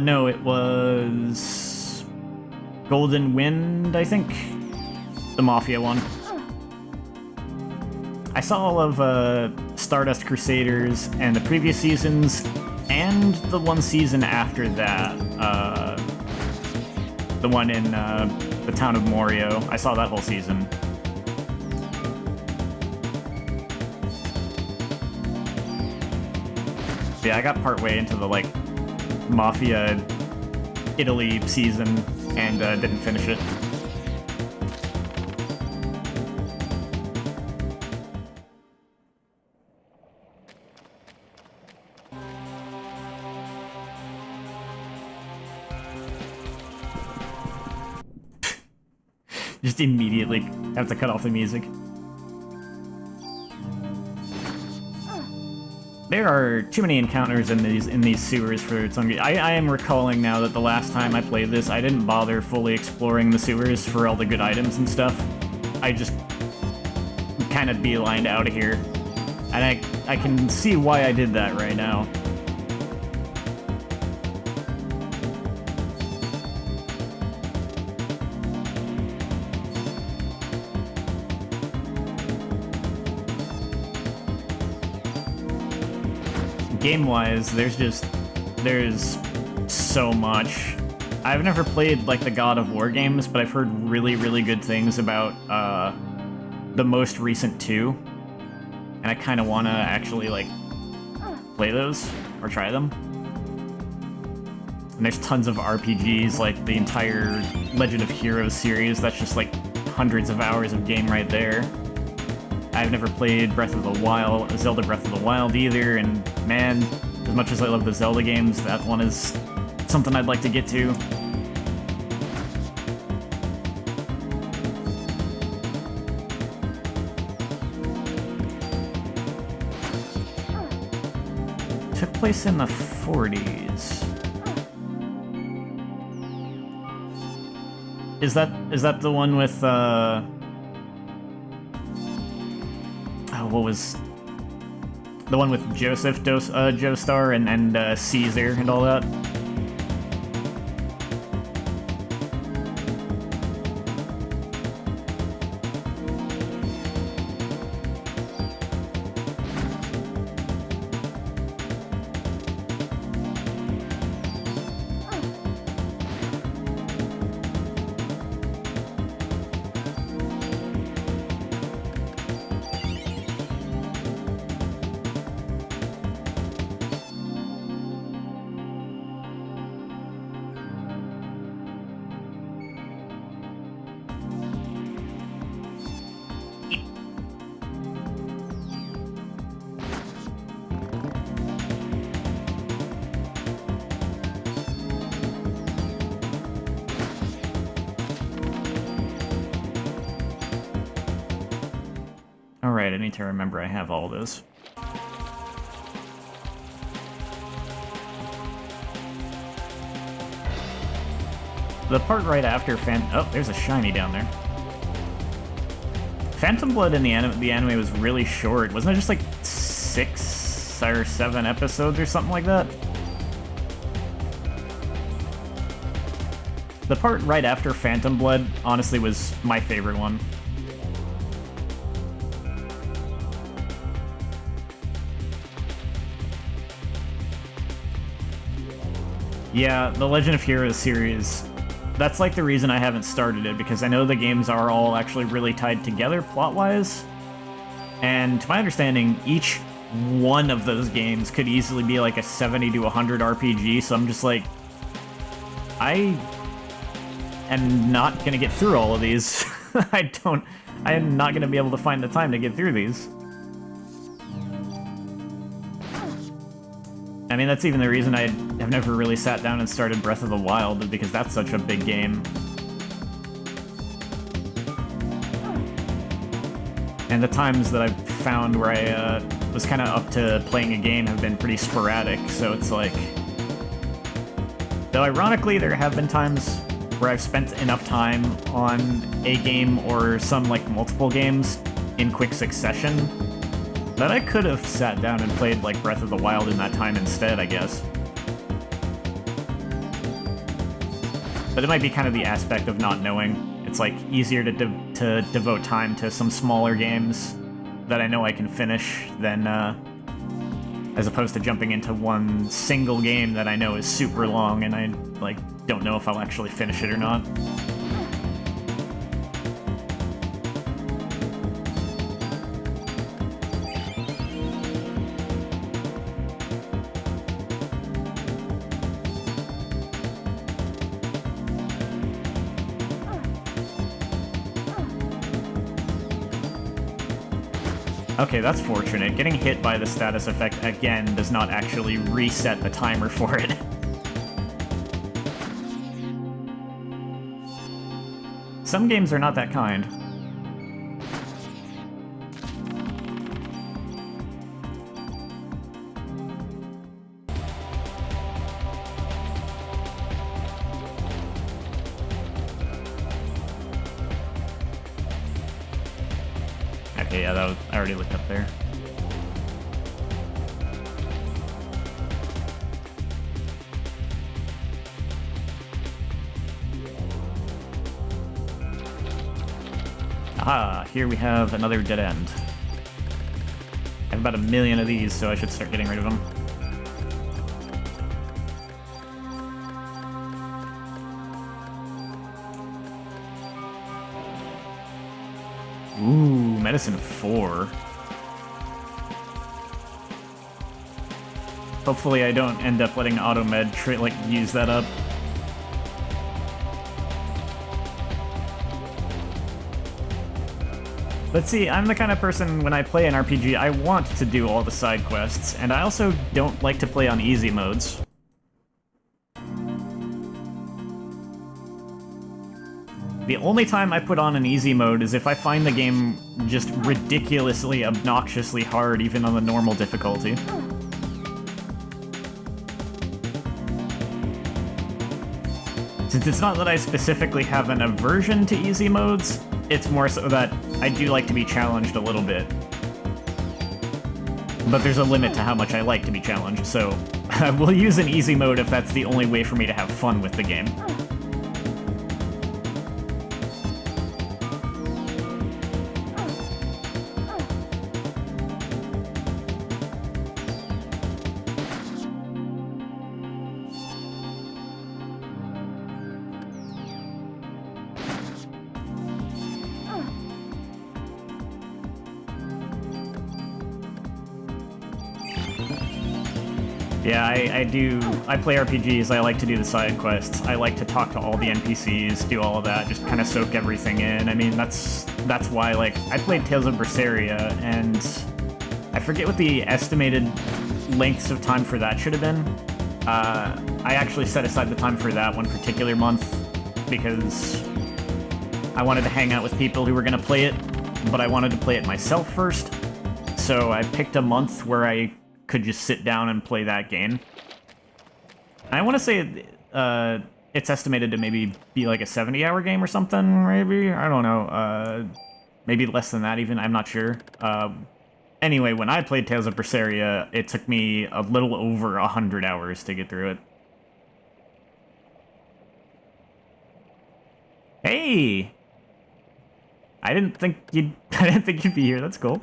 Speaker 1: No, it was Golden Wind, I think. The Mafia one. I saw all of Stardust Crusaders and the previous seasons, and the one season after that. The one in the town of Morio. I saw that whole season. Yeah, I got partway into the, like, Mafia Italy season and didn't finish it. Just immediately have to cut off the music. There are too many encounters in these sewers for some. I am recalling now that the last time I played this, I didn't bother fully exploring the sewers for all the good items and stuff. I just kind of beelined out of here, and I can see why I did that right now. Game-wise, there's so much. I've never played, like, the God of War games, but I've heard really, really good things about the most recent two. And I kind of want to actually, like, play those, or try them. And there's tons of RPGs, like the entire Legend of Heroes series, that's just, like, hundreds of hours of game right there. I've never played Zelda Breath of the Wild either, and man, as much as I love the Zelda games, that one is something I'd like to get to. Took place in the 40s. Is that the one with, what was the one with Joseph Joestar and Caesar and all that? Alright, I need to remember I have all those. The part right after oh, there's a shiny down there. Phantom Blood in the anime was really short. Wasn't it just like 6 or 7 episodes or something like that? The part right after Phantom Blood, honestly, was my favorite one. Yeah, the Legend of Heroes series, that's like the reason I haven't started it, because I know the games are all actually really tied together plot-wise. And to my understanding, each one of those games could easily be like a 70 to 100 RPG, so I'm just like, I am not going to get through all of these. I am not going to be able to find the time to get through these. I mean, that's even the reason I have never really sat down and started Breath of the Wild, because that's such a big game. And the times that I've found where I was kind of up to playing a game have been pretty sporadic, so it's like... Though ironically, there have been times where I've spent enough time on a game or some, like, multiple games in quick succession that I could have sat down and played, like, Breath of the Wild in that time instead, I guess. But it might be kind of the aspect of not knowing. It's, like, easier to devote time to some smaller games that I know I can finish than, as opposed to jumping into one single game that I know is super long and I, like, don't know if I'll actually finish it or not. Okay, that's fortunate. Getting hit by the status effect again does not actually reset the timer for it. Some games are not that kind. Okay, yeah, I already looked up there. Aha, here we have another dead end. I have about 1 million of these, so I should start getting rid of them. Ooh, medicine 4. Hopefully I don't end up letting Automed use that up. But see, I'm the kind of person, when I play an RPG, I want to do all the side quests, and I also don't like to play on easy modes. The only time I put on an easy mode is if I find the game just ridiculously, obnoxiously hard, even on the normal difficulty. Since it's not that I specifically have an aversion to easy modes, it's more so that I do like to be challenged a little bit. But there's a limit to how much I like to be challenged, so I will use an easy mode if that's the only way for me to have fun with the game. Yeah, I play RPGs, I like to do the side quests, I like to talk to all the NPCs, do all of that, just kind of soak everything in. I mean, that's why, like, I played Tales of Berseria, and I forget what the estimated lengths of time for that should have been. I actually set aside the time for that one particular month, because I wanted to hang out with people who were going to play it, but I wanted to play it myself first, so I picked a month where I could just sit down and play that game. I want to say it's estimated to maybe be like a 70-hour game or something, maybe? I don't know. Maybe less than that even, I'm not sure. Anyway, when I played Tales of Berseria, it took me a little over 100 hours to get through it. Hey! I didn't think you'd I didn't think you'd be here. That's cool.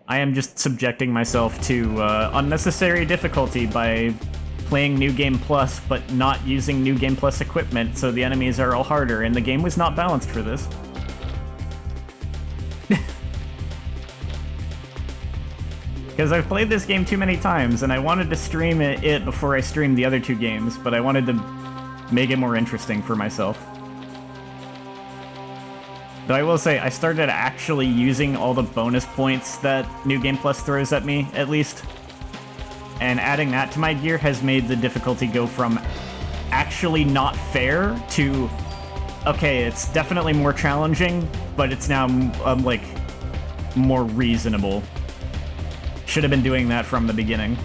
Speaker 1: I am just subjecting myself to unnecessary difficulty by playing New Game Plus, but not using New Game Plus equipment, so the enemies are all harder, and the game was not balanced for this. Because I've played this game too many times, and I wanted to stream it before I streamed the other two games, but I wanted to make it more interesting for myself. Though I will say, I started actually using all the bonus points that New Game Plus throws at me, at least. And adding that to my gear has made the difficulty go from actually not fair to, okay, it's definitely more challenging, but it's now, like, more reasonable. Should have been doing that from the beginning.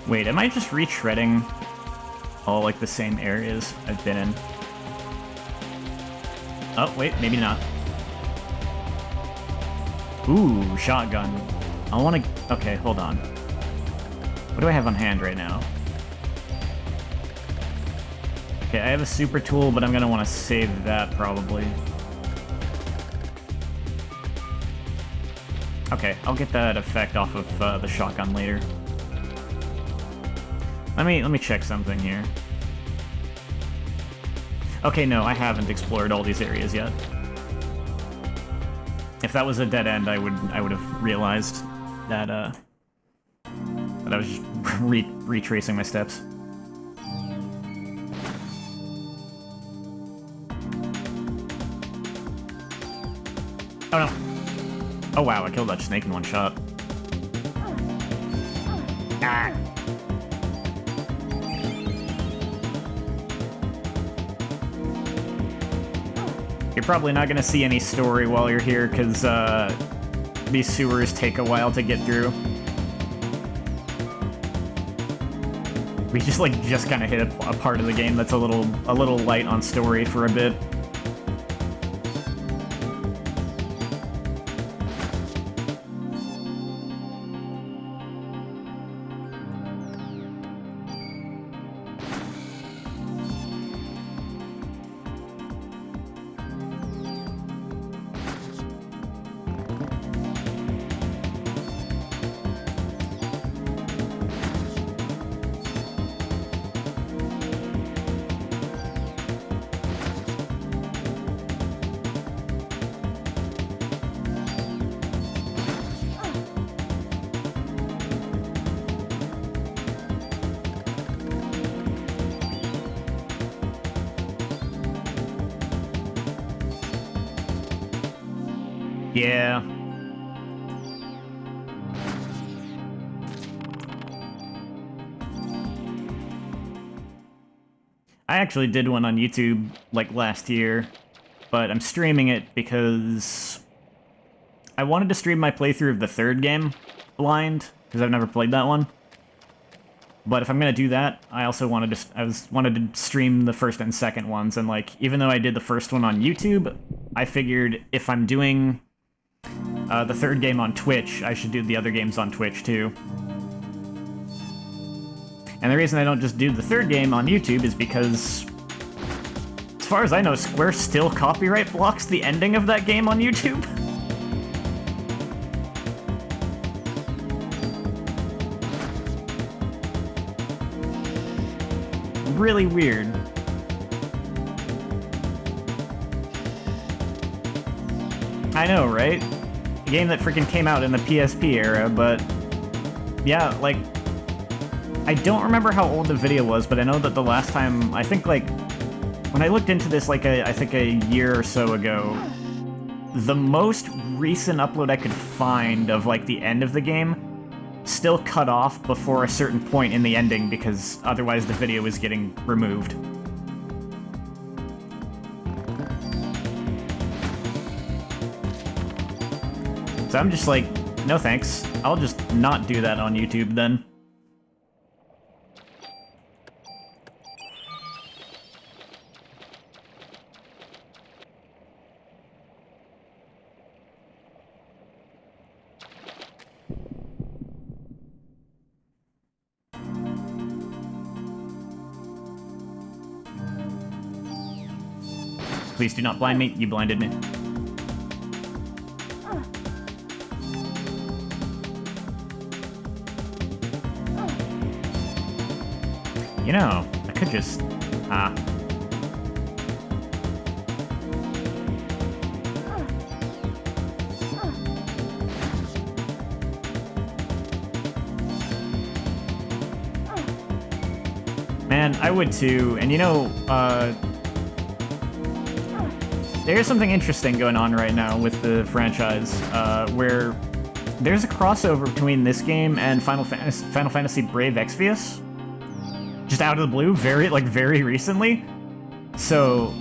Speaker 1: Wait, am I just retreading all, like, the same areas I've been in? Oh, wait, maybe not. Ooh, shotgun. I wanna... Okay, hold on. What do I have on hand right now? Okay, I have a super tool, but I'm gonna want to save that, probably. Okay, I'll get that effect off of the shotgun later. Let me check something here. Okay, no, I haven't explored all these areas yet. If that was a dead end, I would have realized that that I was just retracing my steps. Oh no. Oh wow, I killed that snake in one shot. Ah. You're probably not gonna see any story while you're here, because these sewers take a while to get through. We just kind of hit a part of the game that's a little light on story for a bit. Yeah. I actually did one on YouTube, like, last year, but I'm streaming it because I wanted to stream my playthrough of the third game blind, because I've never played that one. But if I'm gonna do that, I also wanted to stream the first and second ones, and, like, even though I did the first one on YouTube, I figured if I'm doing the third game on Twitch, I should do the other games on Twitch too. And the reason I don't just do the third game on YouTube is because, as far as I know, Square still copyright blocks the ending of that game on YouTube. Really weird. I know, right? A game that freaking came out in the PSP era, but yeah, like, I don't remember how old the video was, but I know that the last time, I think, like, when I looked into this, like, I think a year or so ago, the most recent upload I could find of, like, the end of the game still cut off before a certain point in the ending because otherwise the video is getting removed. So I'm just like, no thanks. I'll just not do that on YouTube then. Please do not blind me. You blinded me. You know, I could just... Man, I would too. And you know, there's something interesting going on right now with the franchise, where there's a crossover between this game and Final Fantasy Brave Exvius. Just out of the blue, very recently. So,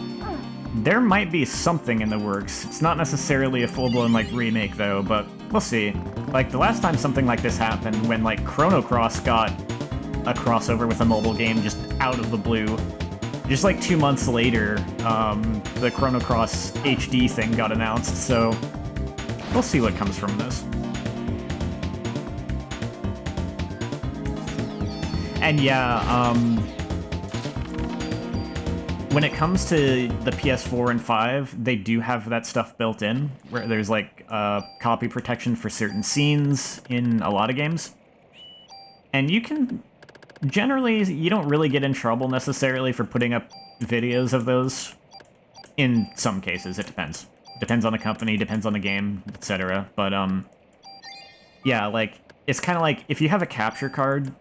Speaker 1: there might be something in the works. It's not necessarily a full-blown, like, remake, though, but we'll see. Like, the last time something like this happened, when, like, Chrono Cross got a crossover with a mobile game just out of the blue, just like 2 months later, the Chrono Cross HD thing got announced, so we'll see what comes from this. And yeah, when it comes to the PS4 and 5, they do have that stuff built in, where there's like copy protection for certain scenes in a lot of games. And you can... Generally, you don't really get in trouble necessarily for putting up videos of those. In some cases, it depends. Depends on the company, depends on the game, etc. But, yeah, like, it's kind of like, if you have a capture card,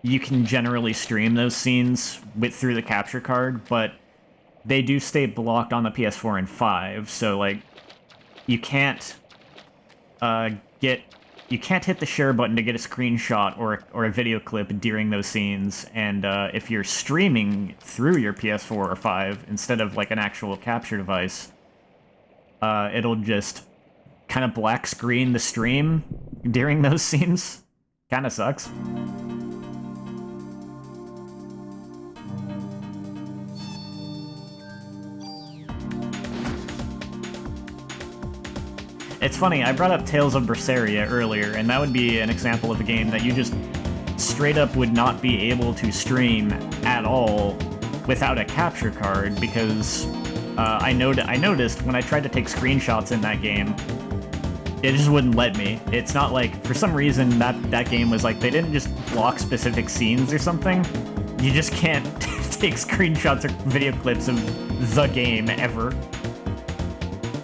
Speaker 1: you can generally stream those scenes through the capture card, but they do stay blocked on the PS4 and 5, so, like, you can't, you can't hit the share button to get a screenshot or a video clip during those scenes, and if you're streaming through your PS4 or 5 instead of like an actual capture device, it'll just kind of black screen the stream during those scenes. Kind of sucks. It's funny, I brought up Tales of Berseria earlier, and that would be an example of a game that you just straight up would not be able to stream at all without a capture card, because I noticed when I tried to take screenshots in that game, it just wouldn't let me. It's not like, for some reason, that game was like, they didn't just block specific scenes or something. You just can't take screenshots or video clips of the game ever.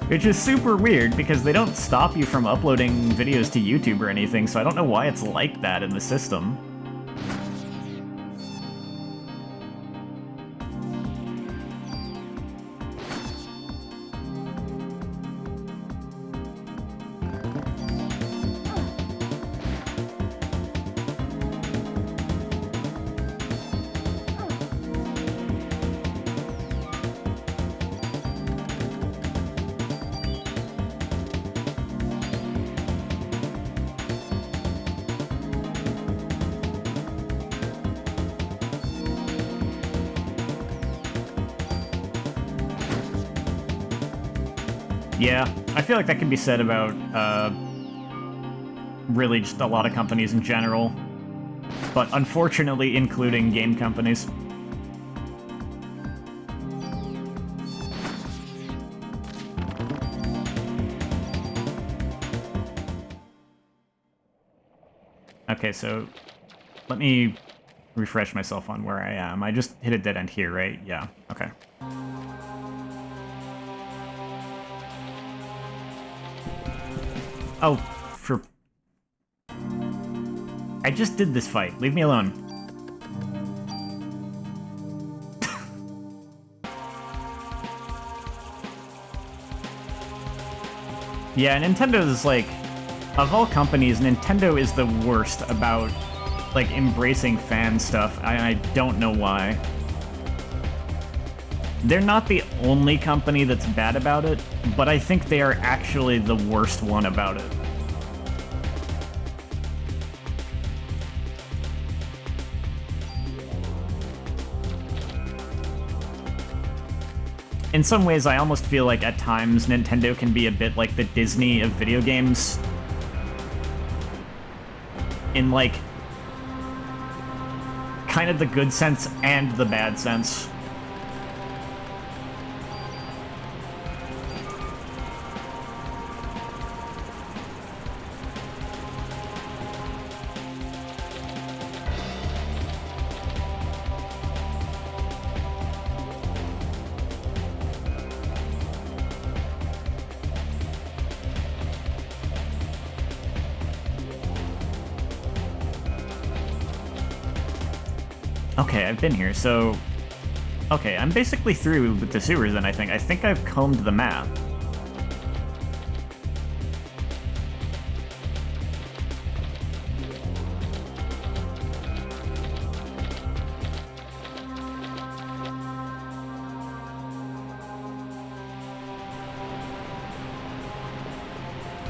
Speaker 1: Which is super weird, because they don't stop you from uploading videos to YouTube or anything, so I don't know why it's like that in the system. Yeah, I feel like that can be said about, really just a lot of companies in general. But unfortunately, including game companies. Okay, so let me refresh myself on where I am. I just hit a dead end here, right? Yeah, okay. Oh, I just did this fight. Leave me alone. Yeah, Nintendo's, like, Of all companies, Nintendo is the worst about, like, embracing fan stuff. I don't know why. They're not the only company that's bad about it, but I think they are actually the worst one about it. In some ways, I almost feel like at times Nintendo can be a bit like the Disney of video games. In, like, kind of the good sense and the bad sense. Okay, I've been here, so... Okay, I'm basically through with the sewers then, I think. I think I've combed the map.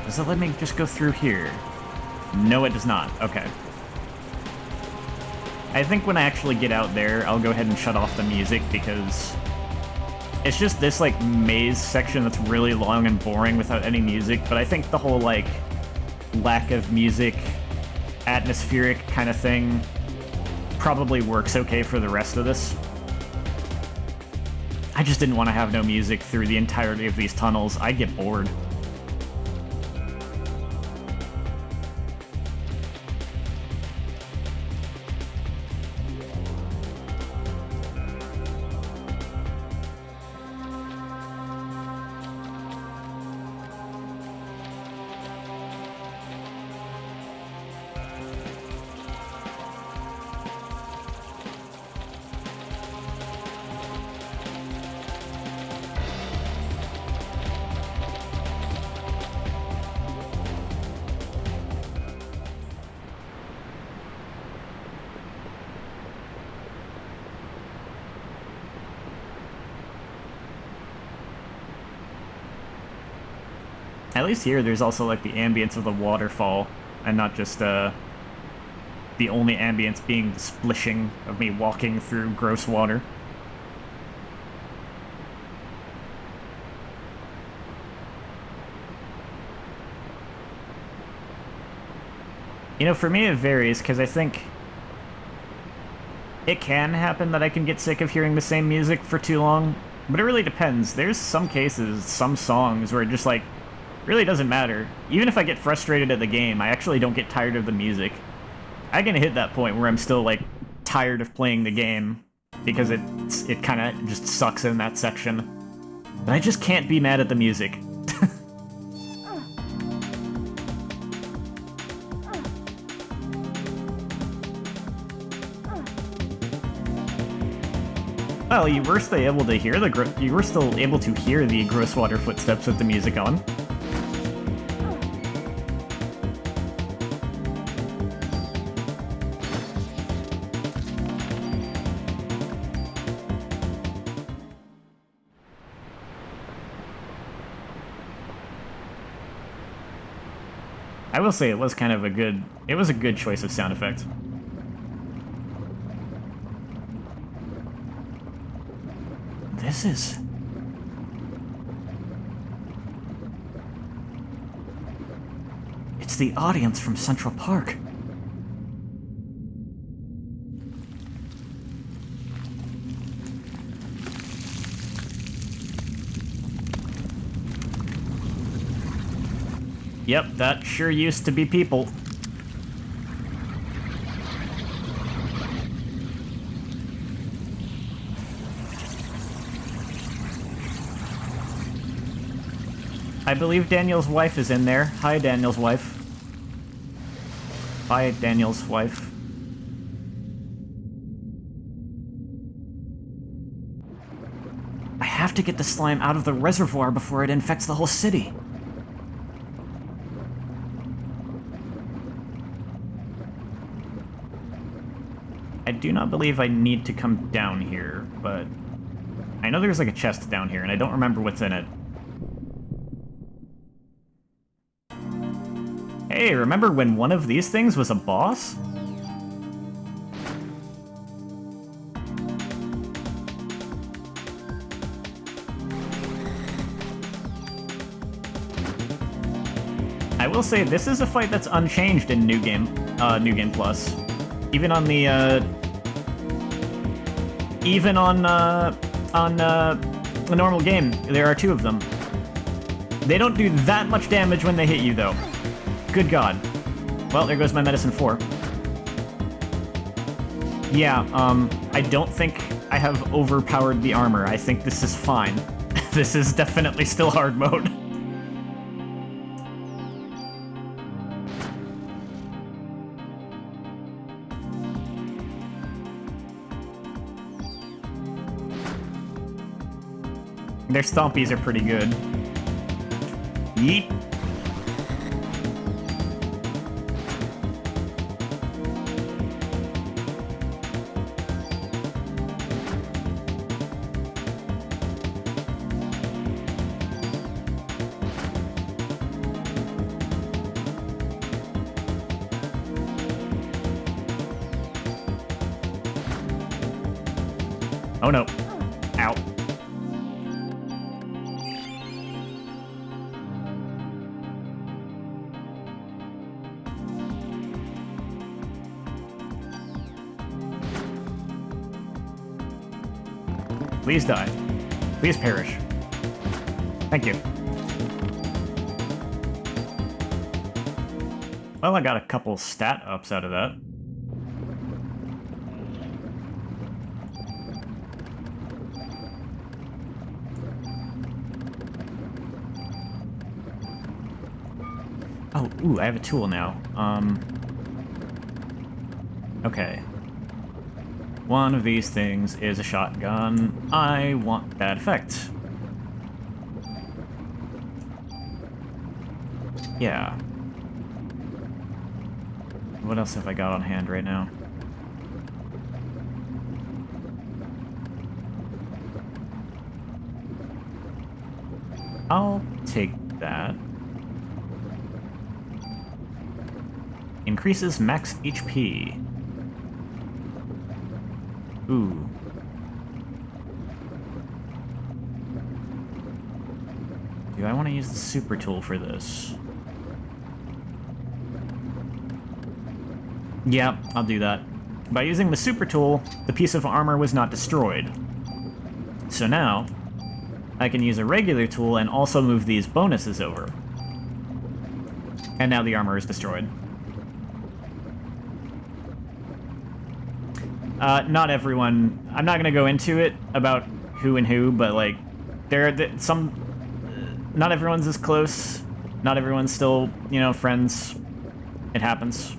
Speaker 1: Does it let me just go through here? No, it does not. Okay. I think when I actually get out there, I'll go ahead and shut off the music because it's just this, like, maze section that's really long and boring without any music, but I think the whole, like, lack of music, atmospheric kind of thing probably works okay for the rest of this. I just didn't want to have no music through the entirety of these tunnels. I'd get bored. At least here, there's also, like, the ambience of the waterfall, and not just, the only ambience being the splishing of me walking through gross water. You know, for me it varies, because I think it can happen that I can get sick of hearing the same music for too long, but it really depends. There's some cases, some songs, where it just, like, really doesn't matter. Even if I get frustrated at the game, I actually don't get tired of the music. I can hit that point where I'm still, like, tired of playing the game, because it kind of just sucks in that section. But I just can't be mad at the music. Well, you were still able to hear the gross water footsteps with the music on. I will say it was kind of a good choice of sound effect.
Speaker 2: This is... It's the audience from Central Park.
Speaker 1: Yep, that sure used to be people. I believe Daniel's wife is in there. Hi, Daniel's wife. Hi, Daniel's wife.
Speaker 2: I have to get the slime out of the reservoir before it infects the whole city.
Speaker 1: do not believe I need to come down here, but I know there's like a chest down here, and I don't remember what's in it. Hey, remember when one of these things was a boss? I will say this is a fight that's unchanged in New Game Plus. Even on the the normal game, there are two of them. They don't do that much damage when they hit you, though. Good God. Well, there goes my medicine 4. Yeah, I don't think I have overpowered the armor. I think this is fine. This is definitely still hard mode. Their stompies are pretty good. Yeet. Oh no. Ow. Please die. Please perish. Thank you. Well, I got a couple stat ups out of that. Oh, ooh, I have a tool now. Okay. One of these things is a shotgun. I want that effect. Yeah. What else have I got on hand right now? I'll take that. Increases max HP. Ooh. Do I want to use the super tool for this? Yeah, I'll do that. By using the super tool, the piece of armor was not destroyed. So now, I can use a regular tool and also move these bonuses over. And now the armor is destroyed. Not everyone. I'm not gonna go into it about who and who, but like, some. Not everyone's as close. Not everyone's still, you know, friends. It happens.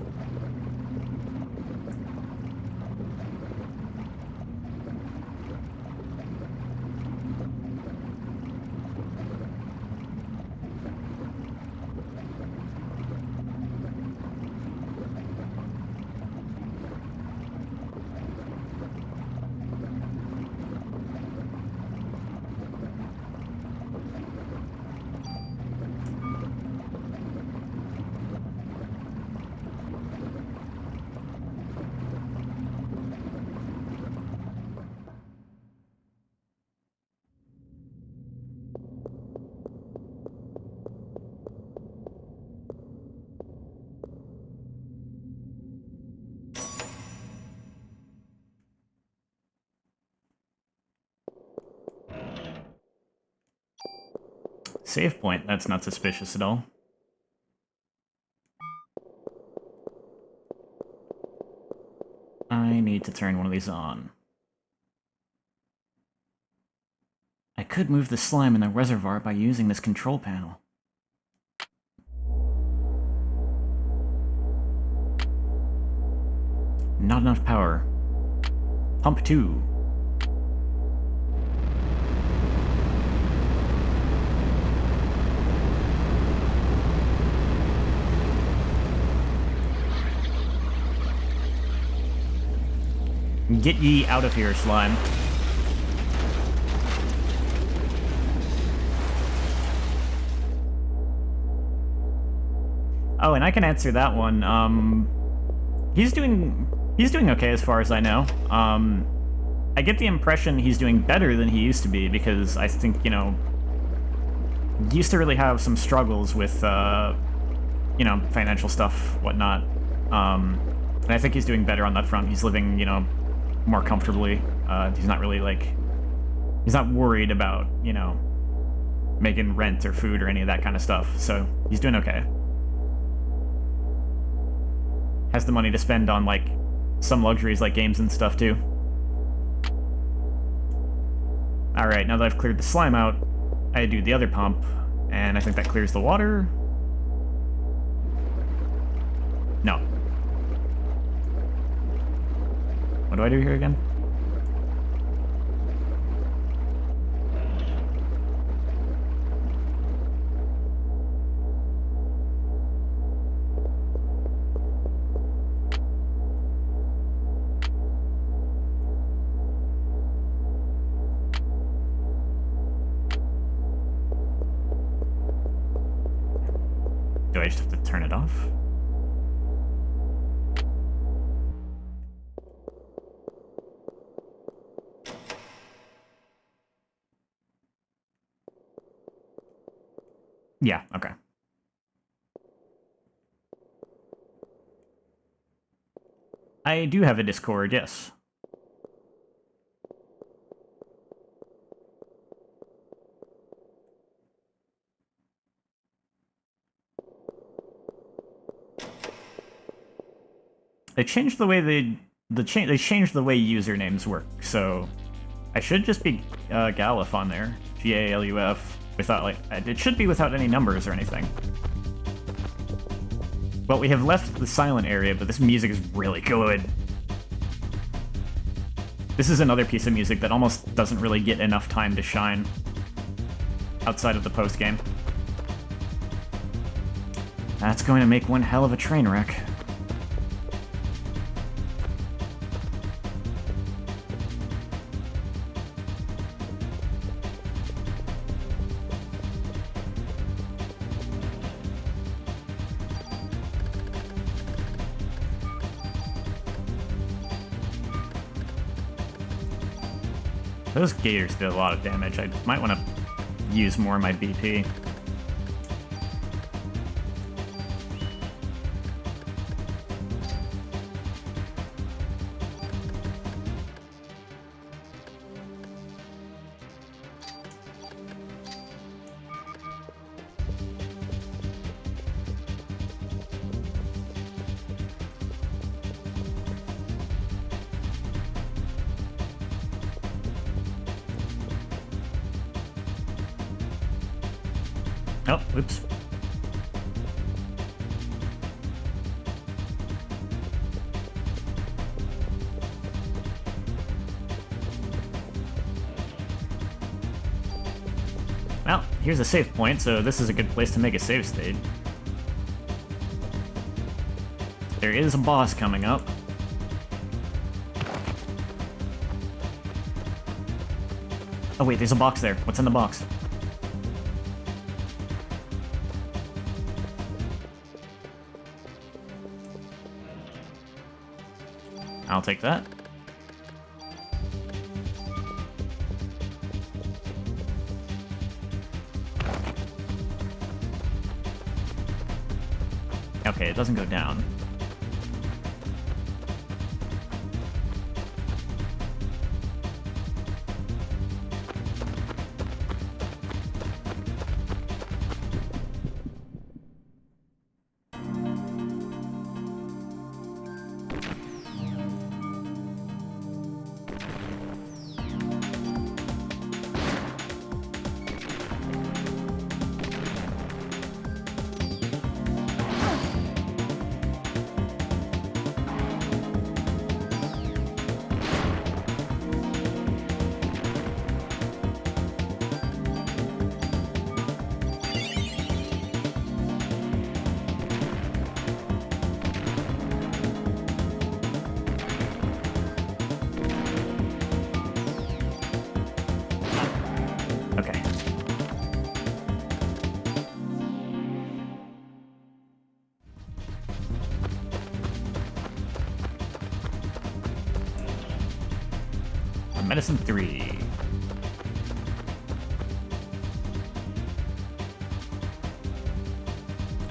Speaker 1: Save point, that's not suspicious at all. I need to turn one of these on. I could move the slime in the reservoir by using this control panel. Not enough power. Pump 2. Get ye out of here, slime. Oh, and I can answer that one. He's doing okay as far as I know. I get the impression he's doing better than he used to be because I think, you know, he used to really have some struggles with, you know, financial stuff, whatnot. And I think he's doing better on that front. He's living, you know, more comfortably. He's not really, like, he's not worried about, you know, making rent or food or any of that kind of stuff. So he's doing okay. Has the money to spend on, like, some luxuries like games and stuff, too. Alright, now that I've cleared the slime out, I do the other pump, and I think that clears the water. No. What do I do here again? Do I just have to turn it off? Yeah, okay. I do have a Discord, yes. They changed the way they changed the way usernames work, so I should just be Galuf on there, Galuf, without like it should be without any numbers or anything. Well, we have left the silent area, but this music is really good. This is another piece of music that almost doesn't really get enough time to shine outside of the post game. That's going to make one hell of a train wreck. Those gators did a lot of damage. I might want to use more of my BP. Oh, oops. Well, here's a save point, so this is a good place to make a save state. There is a boss coming up. Oh wait, there's a box there. What's in the box? I'll take that. Okay, it doesn't go down. medicine 3.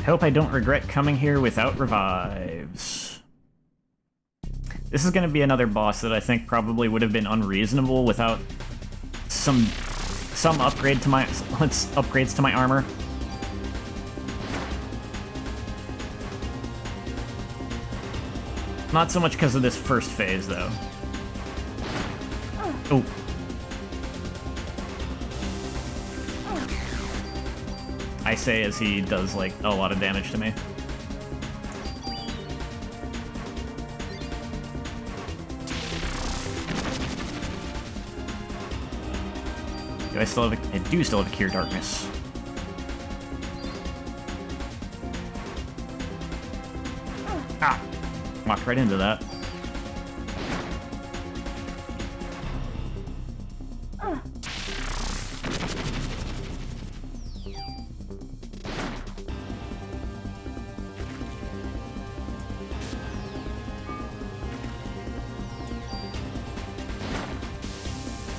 Speaker 1: Hope I don't regret coming here without revives. This is going to be another boss that I think probably would have been unreasonable without some upgrades to my armor. Not so much because of this first phase, though. Oh. I say as he does, like, a lot of damage to me. I do still have a Cure Darkness. Ah! Walked right into that.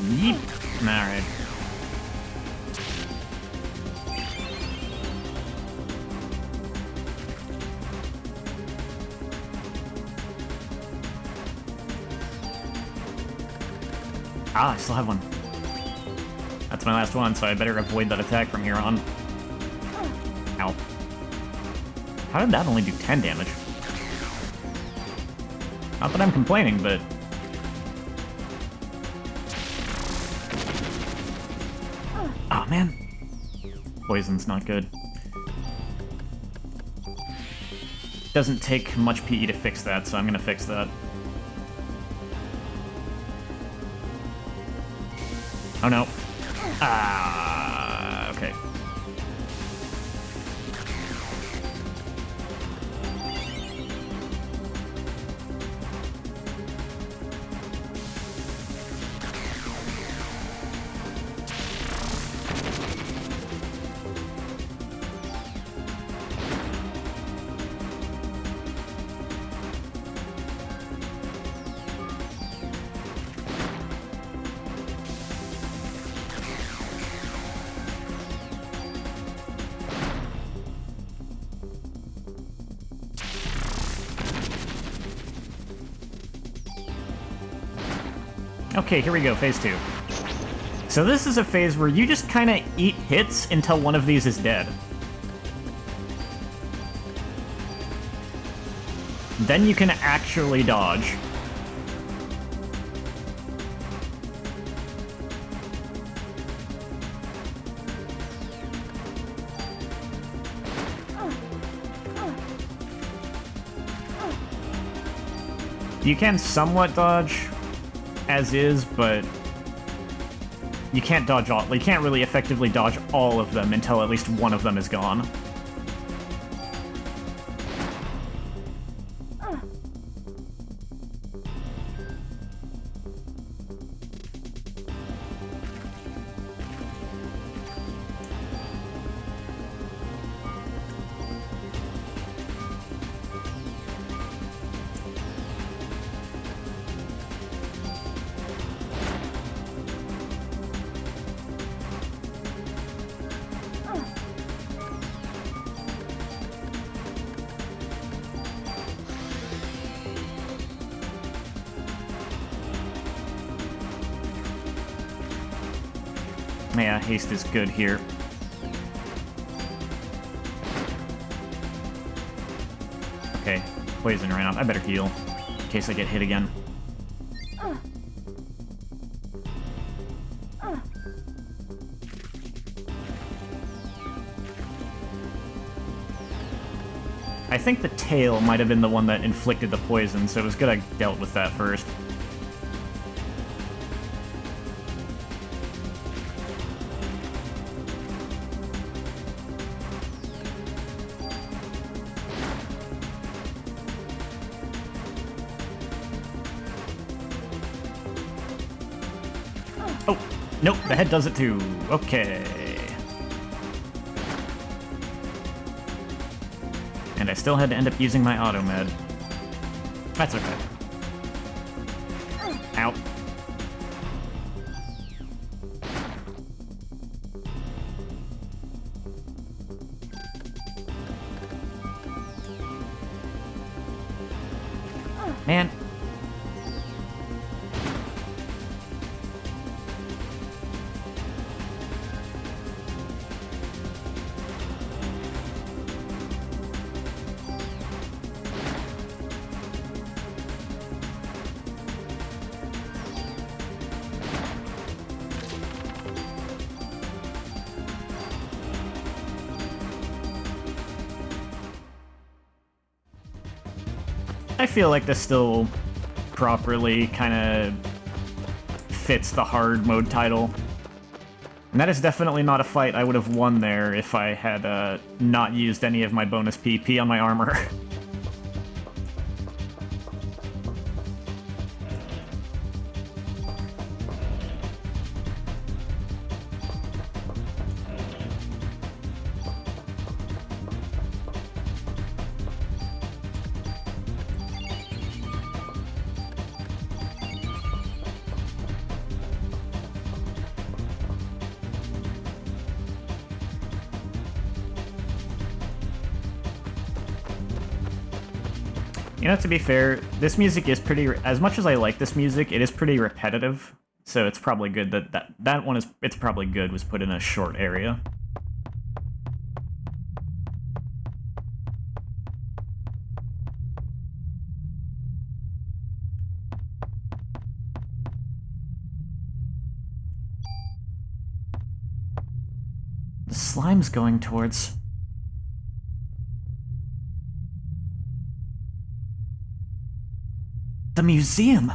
Speaker 1: Yeep. Alright. Ah, I still have one. That's my last one, so I better avoid that attack from here on. Ow. How did that only do 10 damage? Not that I'm complaining, but... Oh, man. Poison's not good. Doesn't take much PE to fix that, so I'm gonna fix that. Oh no. Ah, okay. Okay, here we go, phase 2. So this is a phase where you just kind of eat hits until one of these is dead. Then you can actually dodge. You can somewhat dodge as is, but you can't dodge all. You can't really effectively dodge all of them until at least one of them is gone. Yeah, haste is good here. Okay, poison ran off. I better heal in case I get hit again. I think the tail might have been the one that inflicted the poison, so it was good I dealt with that first. Oh, nope, the head does it too. Okay. And I still had to end up using my auto med. That's okay. Ow.
Speaker 2: Man.
Speaker 1: I feel like this still properly kind of fits the hard mode title. And that is definitely not a fight I would have won there if I had not used any of my bonus PP on my armor. You know, to be fair, this music is pretty... As much as I like this music, it is pretty repetitive. So it's probably good that one is... It's probably good was put in a short area.
Speaker 2: The slime's going towards... the museum!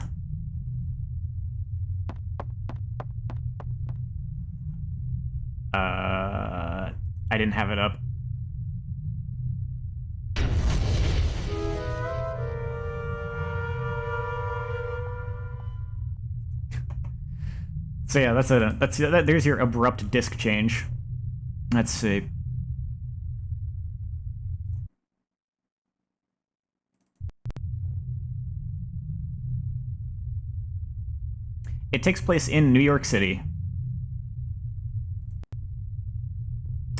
Speaker 1: I didn't have it up. So yeah, there's your abrupt disc change. Let's see. It takes place in New York City.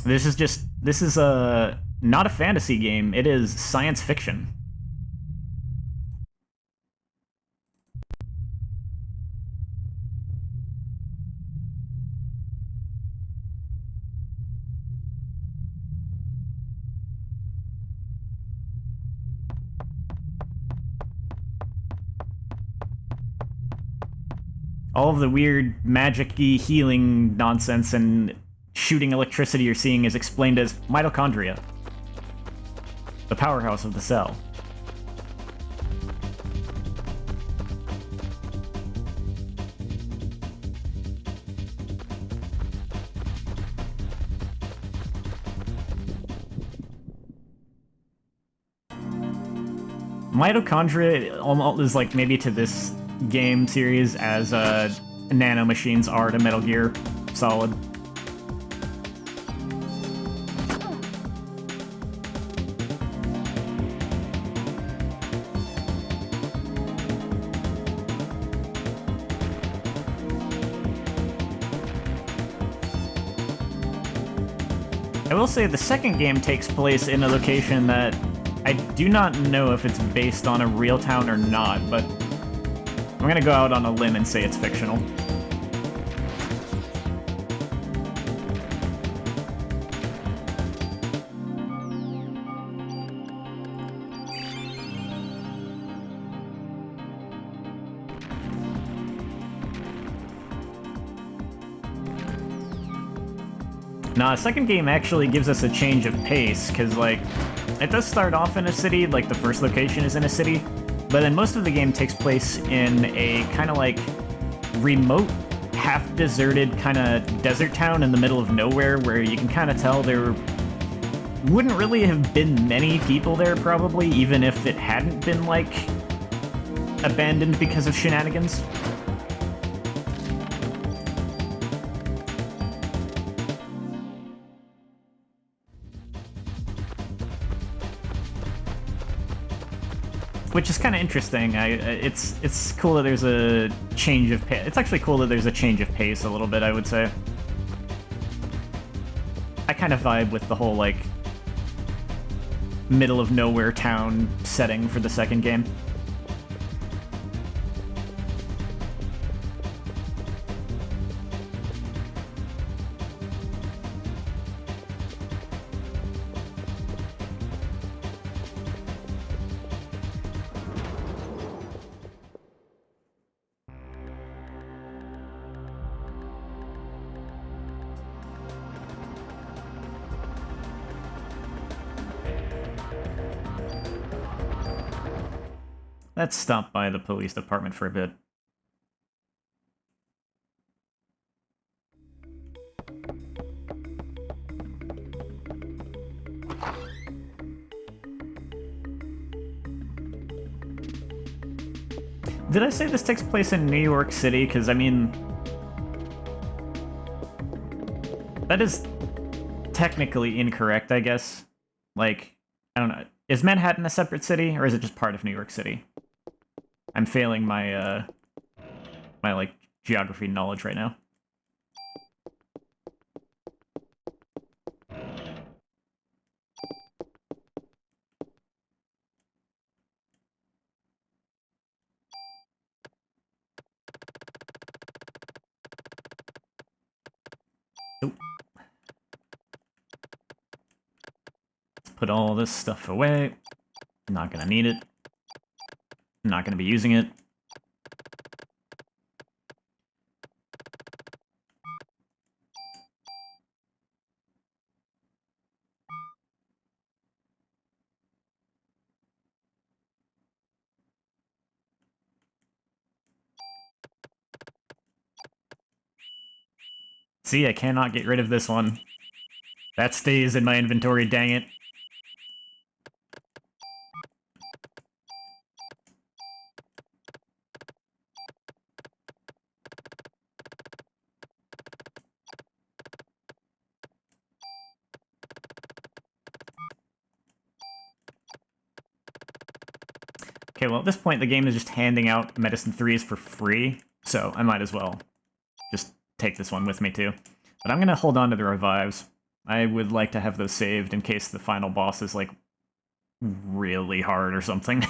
Speaker 1: This is not a fantasy game, it is science fiction. All of the weird magic-y healing nonsense and shooting electricity you're seeing is explained as mitochondria, the powerhouse of the cell. Mitochondria almost is like maybe to this game series as nanomachines are to Metal Gear Solid. I will say the second game takes place in a location that I do not know if it's based on a real town or not, but I'm gonna go out on a limb and say it's fictional. Nah, second game actually gives us a change of pace, because, like, it does start off in a city, like the first location is in a city, but then most of the game takes place in a kind of like remote, half-deserted kind of desert town in the middle of nowhere where you can kind of tell there wouldn't really have been many people there probably, even if it hadn't been, like, abandoned because of shenanigans. Which is kind of interesting. It's cool that there's a change of pace. It's actually cool that there's a change of pace a little bit, I would say. I kind of vibe with the whole, like, middle of nowhere town setting for the second game. let's stop by the police department for a bit. Did I say this takes place in New York City? Because, I mean, that is technically incorrect, I guess. Like, I don't know. Is Manhattan a separate city, or is it just part of New York City? I'm failing my, like, geography knowledge right now. Nope. Let's put all this stuff away. I'm not gonna need it. I'm not gonna be using it. See, I cannot get rid of this one. That stays in my inventory, dang it. Okay, well, at this point, the game is just handing out Medicine 3s for free, so I might as well just take this one with me, too. But I'm gonna hold on to the revives. I would like to have those saved in case the final boss is, like, really hard or something.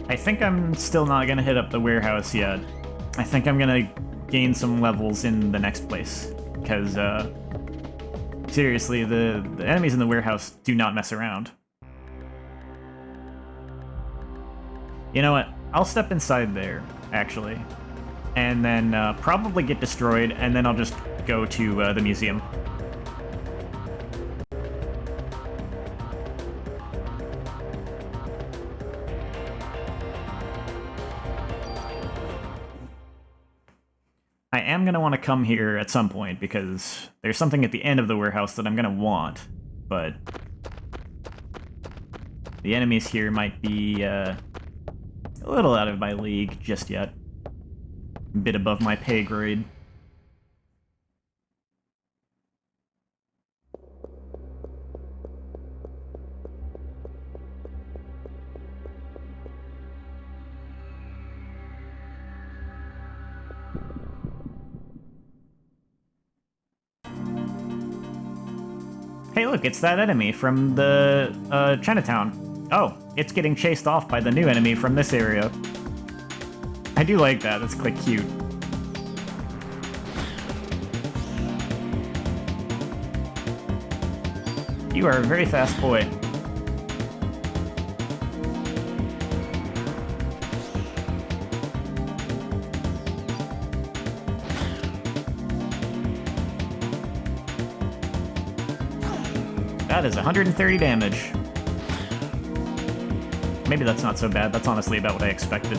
Speaker 1: I think I'm still not gonna hit up the warehouse yet. I think I'm gonna gain some levels in the next place. Because, seriously, the enemies in the warehouse do not mess around. You know what? I'll step inside there, actually. And then probably get destroyed, and then I'll just go to the museum. I am going to want to come here at some point, because there's something at the end of the warehouse that I'm going to want, but the enemies here might be a little out of my league just yet. A bit above my pay grade. Hey look, it's that enemy from the, Chinatown. Oh, it's getting chased off by the new enemy from this area. I do like that, that's quite cute. You are a very fast boy. That is 130 damage. Maybe that's not so bad. That's honestly about what I expected.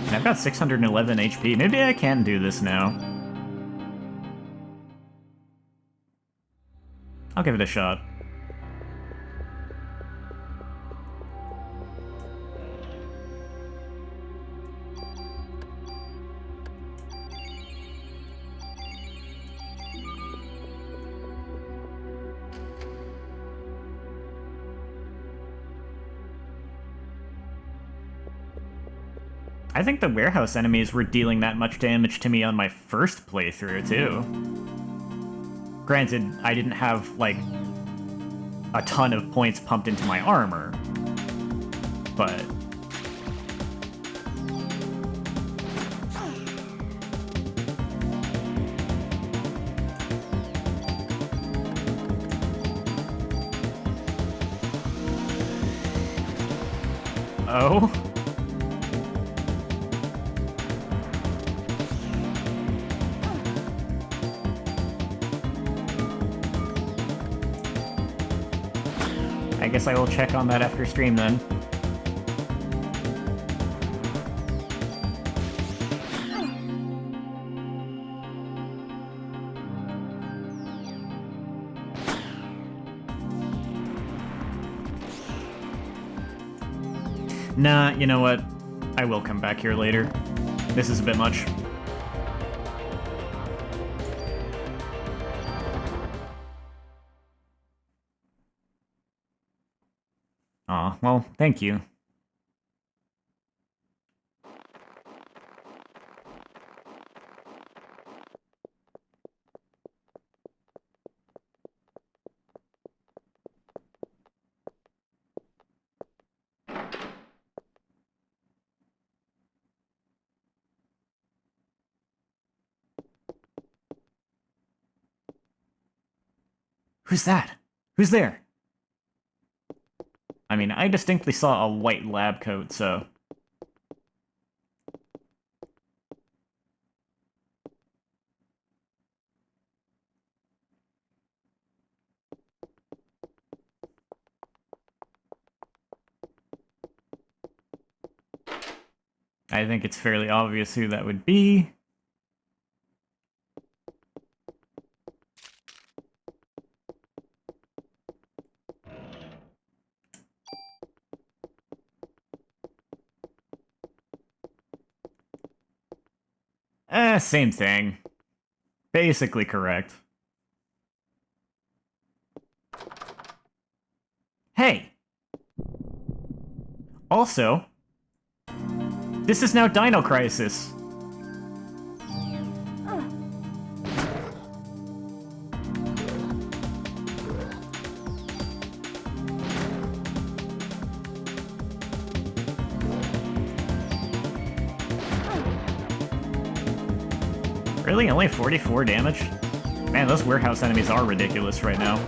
Speaker 1: And I've got 611 HP. Maybe I can do this now. I'll give it a shot. I think the warehouse enemies were dealing that much damage to me on my first playthrough, too. Granted, I didn't have, like, a ton of points pumped into my armor, but... Uh-oh. I guess I will check on that after stream then. Nah, you know what? I will come back here later. This is a bit much. Aw, well, thank you. Who's that? Who's there? I mean, I distinctly saw a white lab coat, so... I think it's fairly obvious who that would be. Same thing. Basically correct. Hey! Also, this is now Dino Crisis. Really? Only 44 damage? Man, those warehouse enemies are ridiculous right now.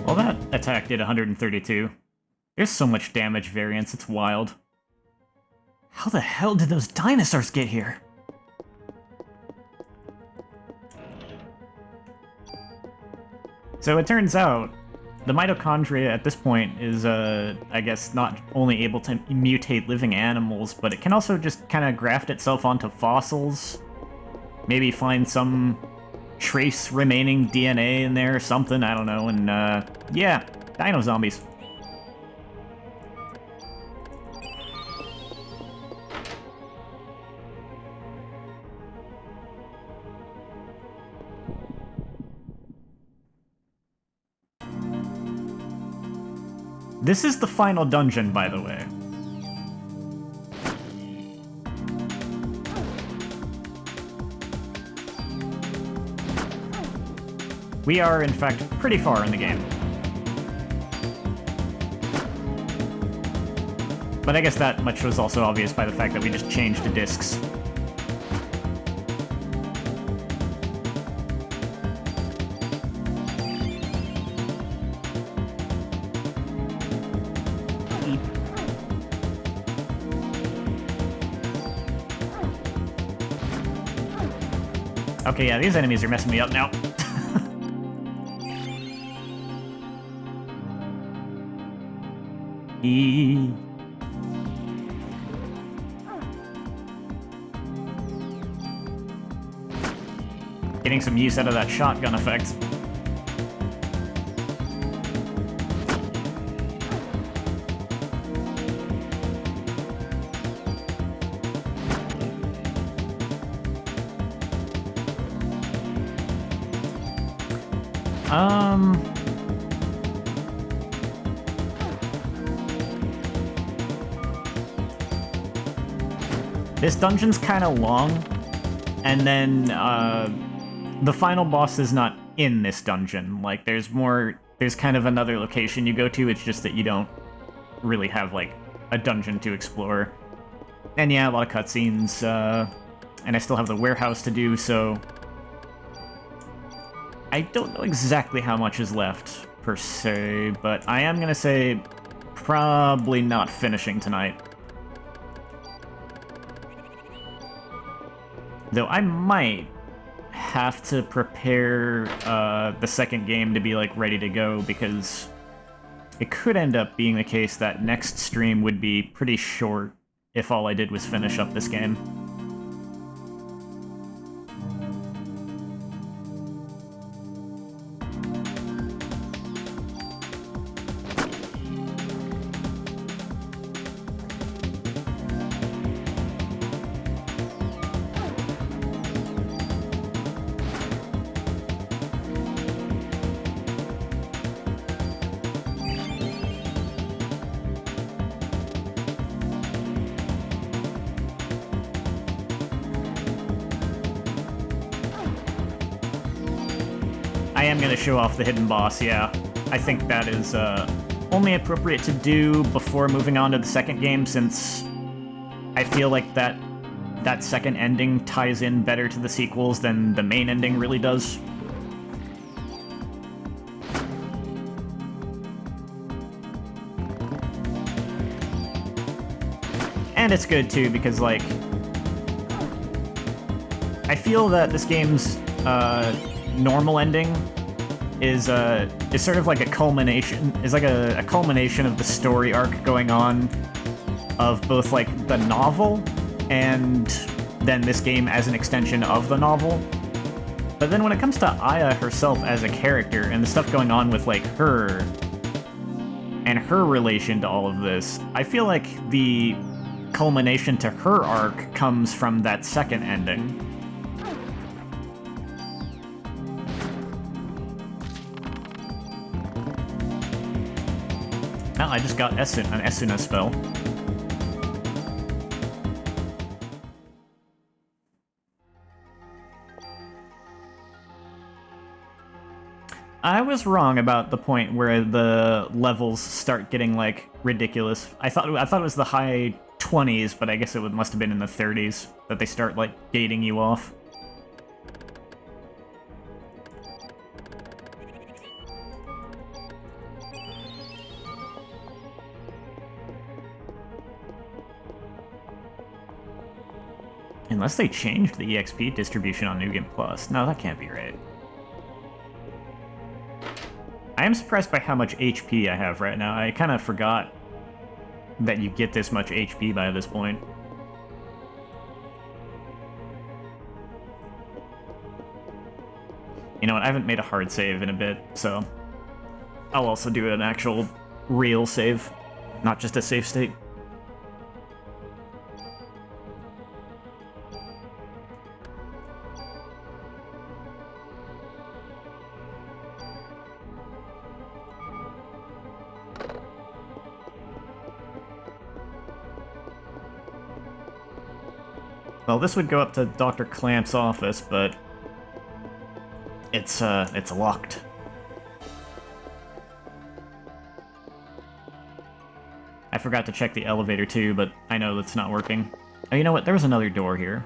Speaker 1: Well, that attack did 132. There's so much damage variance, it's wild. How the hell did those dinosaurs get here? So it turns out, the mitochondria at this point is, I guess, not only able to mutate living animals, but it can also just kind of graft itself onto fossils. Maybe find some trace remaining DNA in there or something, I don't know, and, yeah, dino zombies. This is the final dungeon, by the way. We are, in fact, pretty far in the game. But I guess that much was also obvious by the fact that we just changed the discs. Okay, yeah, these enemies are messing me up now. Getting some use out of that shotgun effect. Um... This dungeon's kind of long, and then, the final boss is not in this dungeon. Like, there's kind of another location you go to, it's just that you don't really have, like, a dungeon to explore. And yeah, a lot of cutscenes, and I still have the warehouse to do, so... I don't know exactly how much is left, per se, but I am gonna say probably not finishing tonight. Though I might have to prepare the second game to be, like, ready to go, because it could end up being the case that next stream would be pretty short if all I did was finish up this game. I am going to show off the hidden boss, yeah. I think that is only appropriate to do before moving on to the second game, since I feel like that second ending ties in better to the sequels than the main ending really does. And it's good, too, because, like, I feel that this game's normal ending is sort of like a culmination, a culmination of the story arc going on of both, like, the novel and then this game as an extension of the novel. But then when it comes to Aya herself as a character and the stuff going on with, like, her and her relation to all of this, I feel like the culmination to her arc comes from that second ending. Oh, I just got an Esuna spell. I was wrong about the point where the levels start getting, like, ridiculous. I thought it was the high 20s, but I guess it must have been in the 30s that they start, like, gating you off. Unless they changed the EXP distribution on New Game Plus. No, that can't be right. I am surprised by how much HP I have right now. I kind of forgot that you get this much HP by this point. You know what, I haven't made a hard save in a bit, so I'll also do an actual real save, not just a save state. Well, this would go up to Dr. Clamp's office, but it's locked. I forgot to check the elevator too, but I know that's not working. Oh, you know what? There was another door here.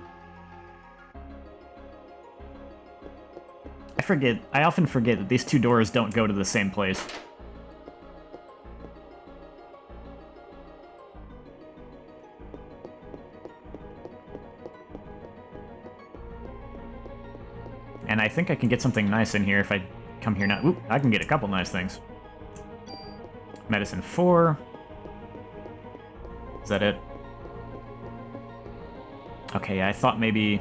Speaker 1: I often forget that these two doors don't go to the same place. And I think I can get something nice in here if I come here now. Oop, I can get a couple nice things. Medicine 4. Is that it? Okay, I thought maybe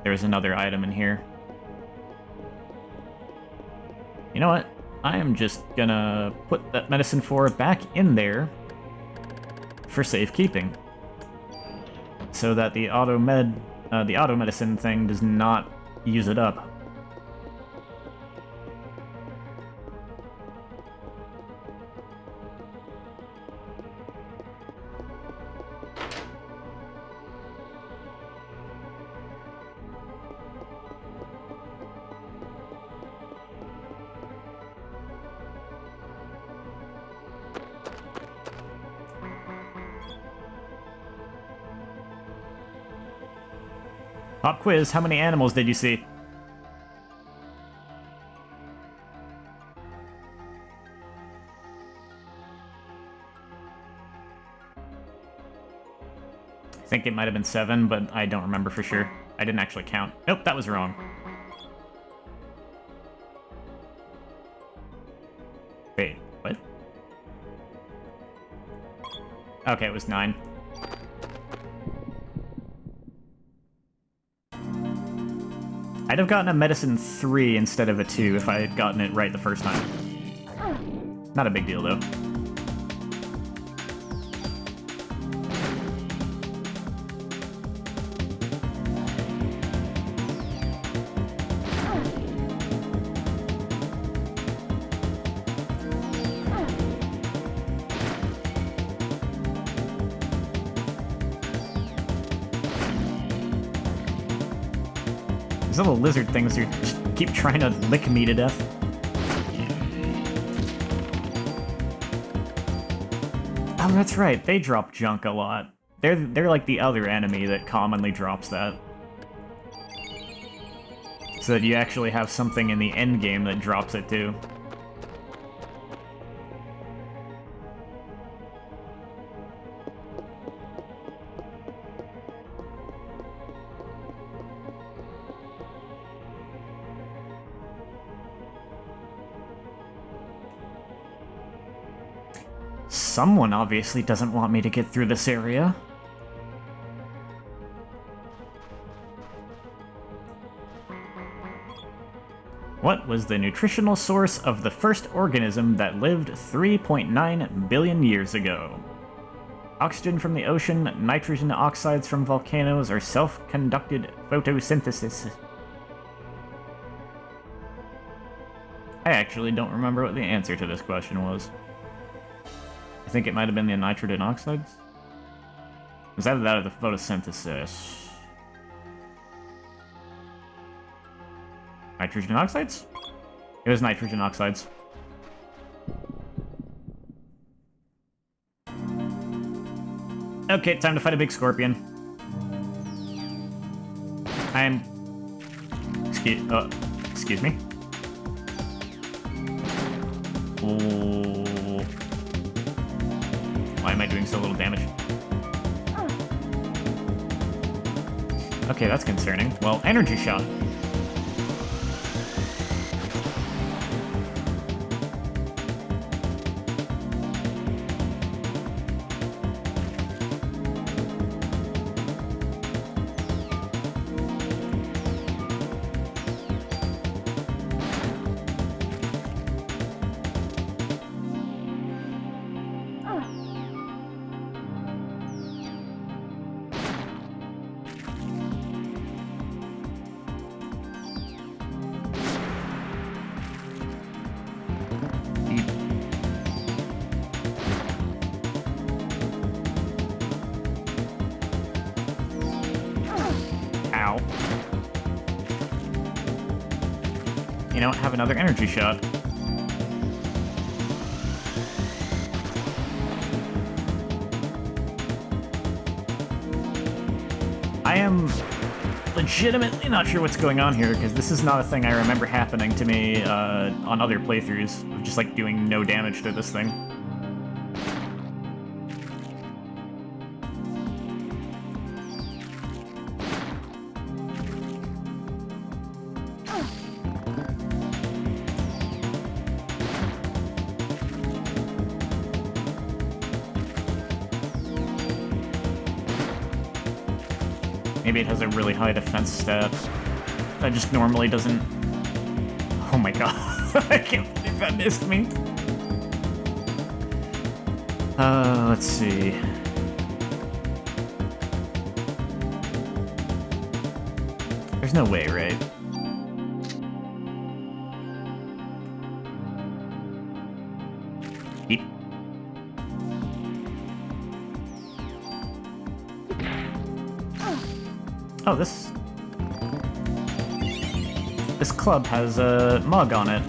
Speaker 1: there was another item in here. You know what? I am just gonna put that Medicine 4 back in there for safekeeping, so that the auto medicine thing does not use it up. Pop quiz, how many animals did you see? I think it might have been 7, but I don't remember for sure. I didn't actually count. Nope, that was wrong. Wait, what? Okay, it was 9. I'd have gotten a medicine 3 instead of a 2 if I had gotten it right the first time. Not a big deal, though. These little lizard things are just keep trying to lick me to death. Oh, that's right. They drop junk a lot. They're like the other enemy that commonly drops that. So that you actually have something in the end game that drops it too. Someone obviously doesn't want me to get through this area. What was the nutritional source of the first organism that lived 3.9 billion years ago? Oxygen from the ocean, nitrogen oxides from volcanoes, or self-conducted photosynthesis? I actually don't remember what the answer to this question was. I think it might have been the nitrogen oxides. It was either that or the photosynthesis. Nitrogen oxides? It was nitrogen oxides. Okay, time to fight a big scorpion. Excuse me? Oh. Why am I doing so little damage? Okay, that's concerning. Well, energy shot. Ow. You know, have another energy shot. I am legitimately not sure what's going on here, because this is not a thing I remember happening to me on other playthroughs, of just like doing no damage to this thing. Maybe it has a really high defense stat that just normally doesn't... Oh my god, I can't believe that missed me. Let's see. There's no way, right? Eat. Oh, this club has a mug on it.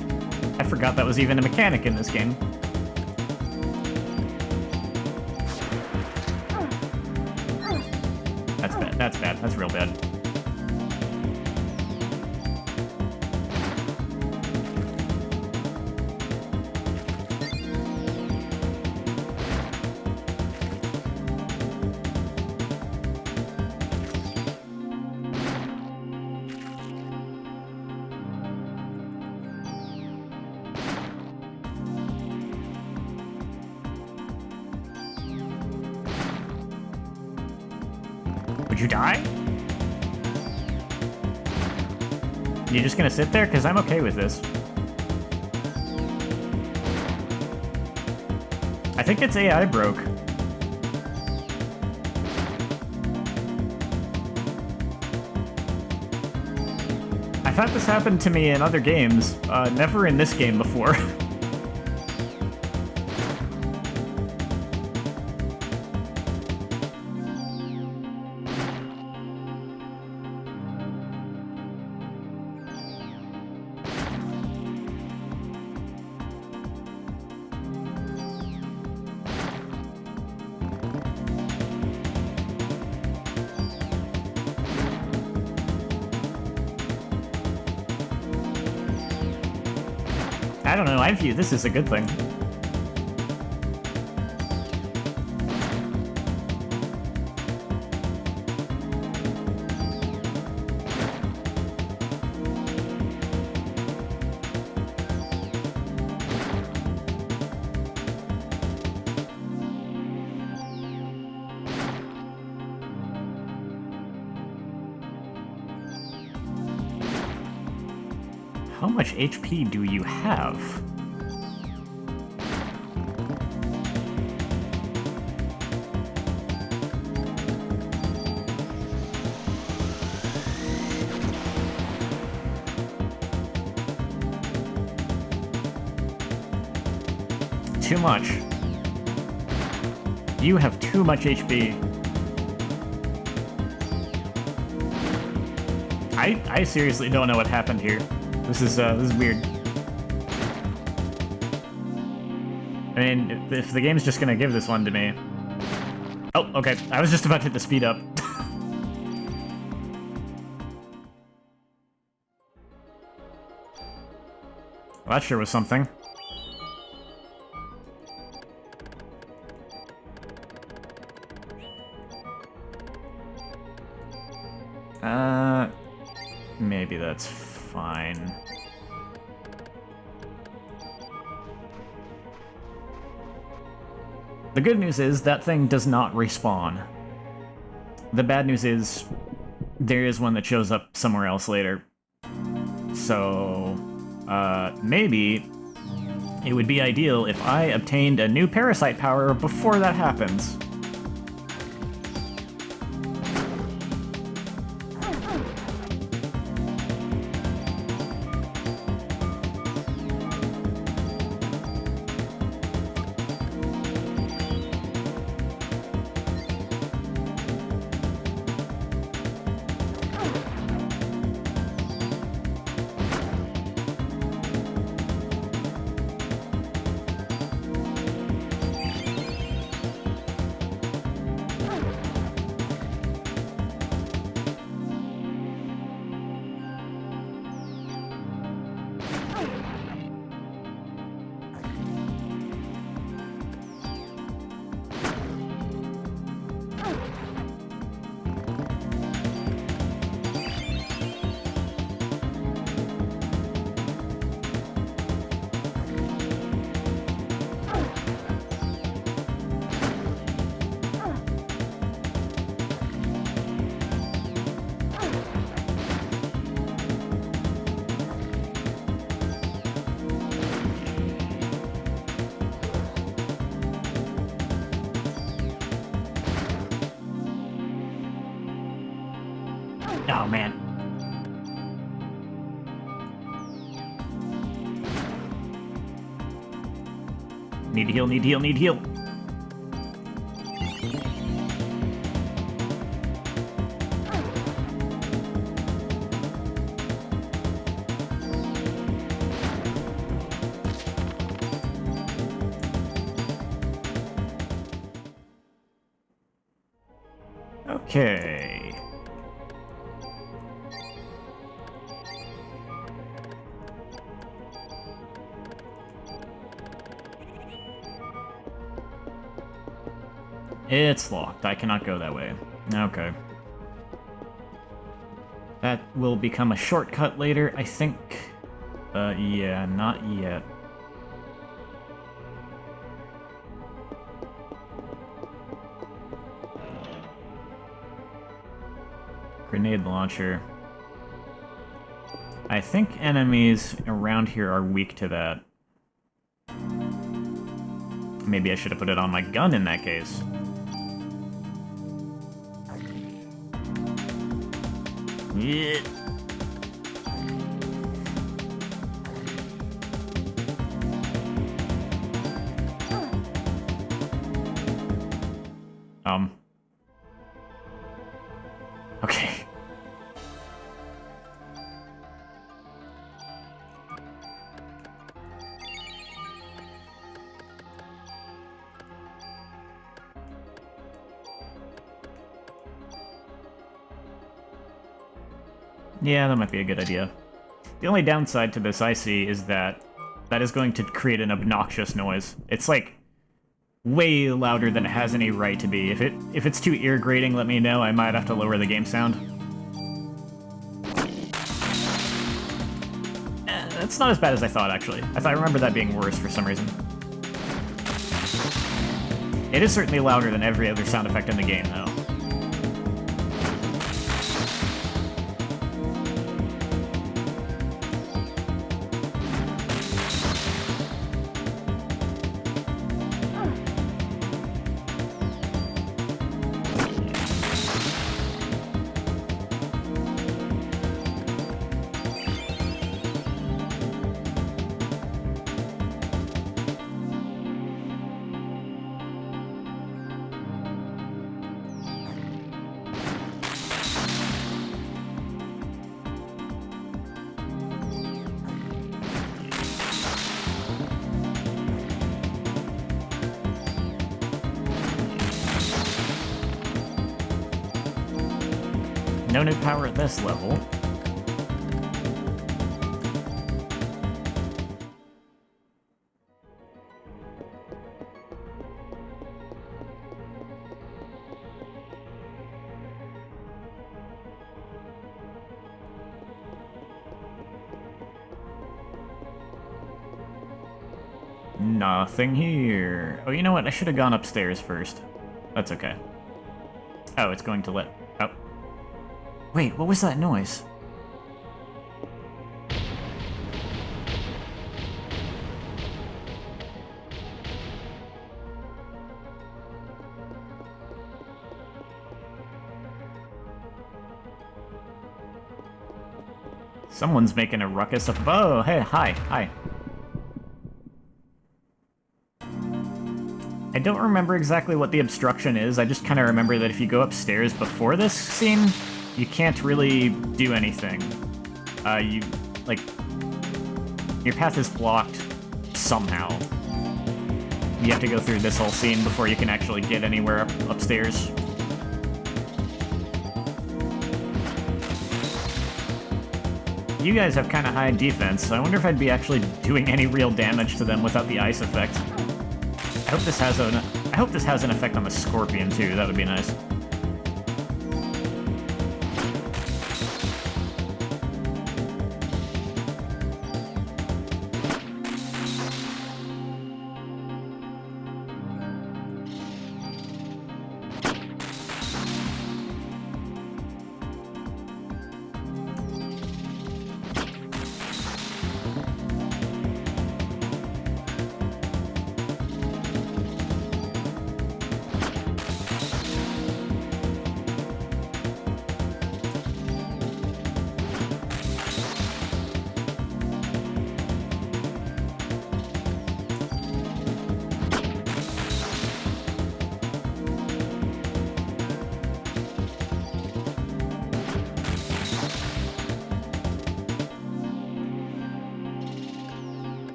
Speaker 1: I forgot that was even a mechanic in this game. That's bad. That's bad. That's real bad.
Speaker 2: you die?
Speaker 1: You just gonna sit there? Because I'm okay with this. I think its AI broke. I've had this happen to me in other games, never in this game before. I don't know, I view this as a good thing. How much HP do you have? Too much. You have too much HP. I seriously don't know what happened here. This is weird. I mean, if the game's just gonna give this one to me... Oh, okay. I was just about to hit the speed up. Well, that sure was something. Maybe that's fine. The good news is that thing does not respawn. The bad news is there is one that shows up somewhere else later. So, maybe it would be ideal if I obtained a new Parasite power before that happens. Oh, man. Need to heal, need to heal, need to heal. Okay. It's locked. I cannot go that way. Okay. That will become a shortcut later, I think. Yeah, not yet. Grenade launcher. I think enemies around here are weak to that. Maybe I should have put it on my gun in that case. Yeah. Okay. Yeah, that might be a good idea. The only downside to this I see is that is going to create an obnoxious noise. It's like way louder than it has any right to be. If it's too ear grating, let me know. I might have to lower the game sound. It's not as bad as I thought, actually. I remember that being worse for some reason. It is certainly louder than every other sound effect in the game, though. No new power at this level. Nothing here. Oh, you know what? I should have gone upstairs first. That's okay. Oh, it's going to let... Oh.
Speaker 2: Wait, what was that noise?
Speaker 1: Someone's making a ruckus up above. Oh, hey, hi. I don't remember exactly what the obstruction is. I just kind of remember that if you go upstairs before this scene, you can't really do anything. Your path is blocked somehow. You have to go through this whole scene before you can actually get anywhere upstairs. You guys have kind of high defense, so I wonder if I'd be actually doing any real damage to them without the ice effect. I hope this has an effect on the scorpion too. That would be nice.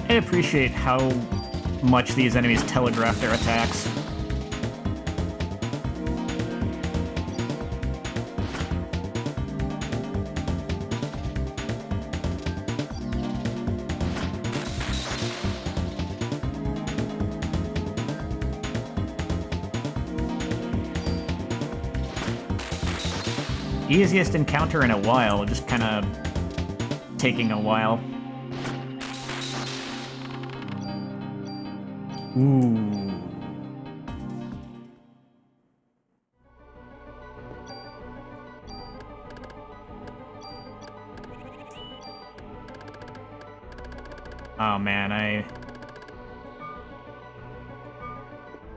Speaker 1: I appreciate how much these enemies telegraph their attacks. Easiest encounter in a while, just kind of taking a while. Ooh. Oh man, I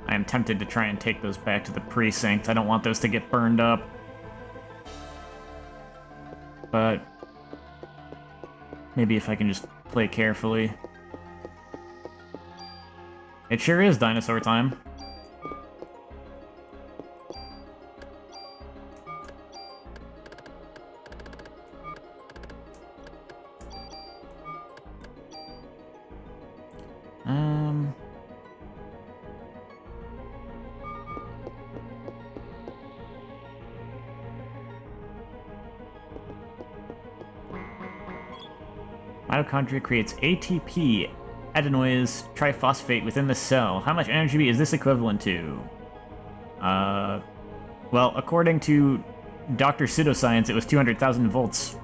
Speaker 1: am tempted to try and take those back to the precinct. I don't want those to get burned up. But maybe if I can just play carefully. It sure is dinosaur time. Mitochondria creates ATP, adenoids triphosphate within the cell. How much energy is this equivalent to? Well, according to Dr. Pseudoscience, it was 200,000 volts.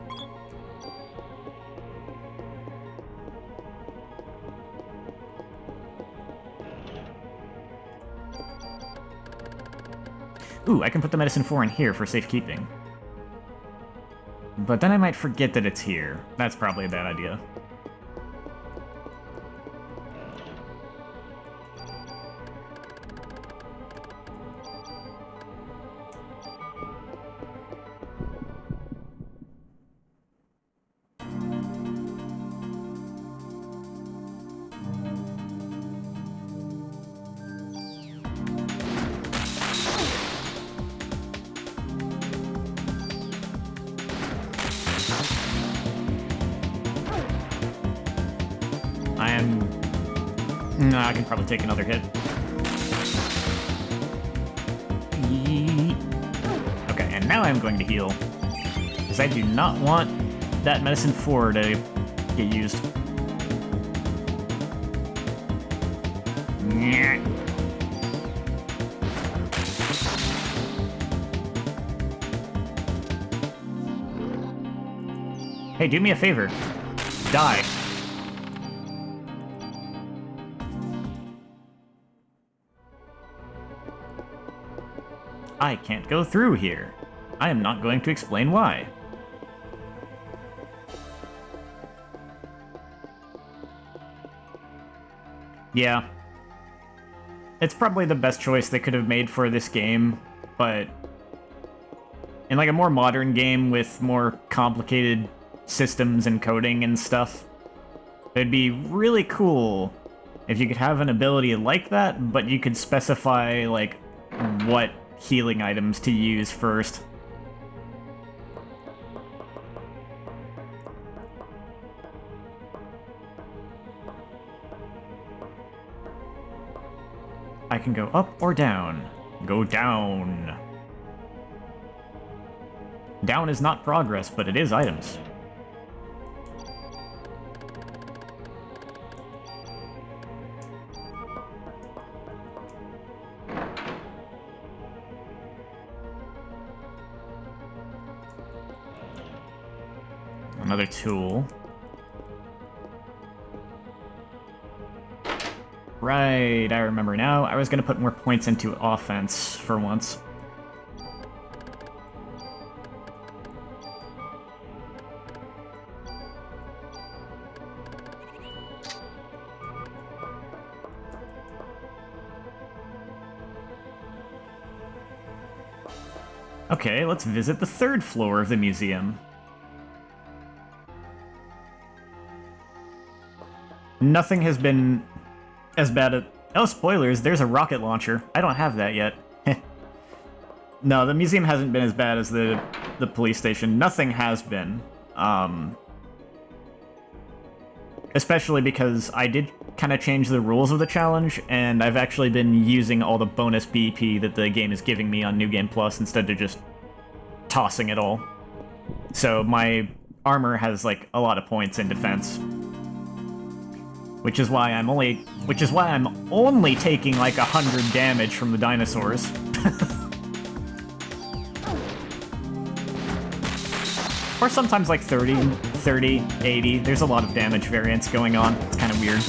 Speaker 1: Ooh, I can put the medicine 4 in here for safekeeping. But then I might forget that it's here. That's probably a bad idea. No, I can probably take another hit. Okay, and now I'm going to heal. Because I do not want that medicine 4 to get used. Hey, do me a favor. Die. I can't go through here. I am not going to explain why. Yeah. It's probably the best choice they could have made for this game, but in like a more modern game with more complicated systems and coding and stuff, it'd be really cool if you could have an ability like that, but you could specify like what healing items to use first. I can go up or down. Go down. Down is not progress, but it is items. Another tool. Right, I remember now. I was going to put more points into offense for once. Okay, let's visit the third floor of the museum. Nothing has been as bad as... Oh, spoilers, there's a rocket launcher. I don't have that yet. No, the museum hasn't been as bad as the police station. Nothing has been. Especially because I did kind of change the rules of the challenge, and I've actually been using all the bonus BP that the game is giving me on New Game Plus instead of just tossing it all. So my armor has, like, a lot of points in defense. Which is why I'm only taking like 100 damage from the dinosaurs. Or sometimes like 30, 30, 80. There's a lot of damage variance going on. It's kind of weird.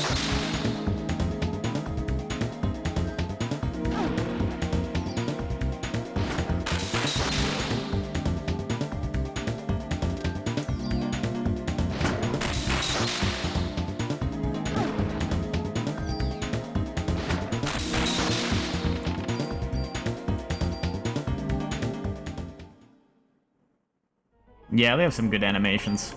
Speaker 1: Yeah, they have some good animations.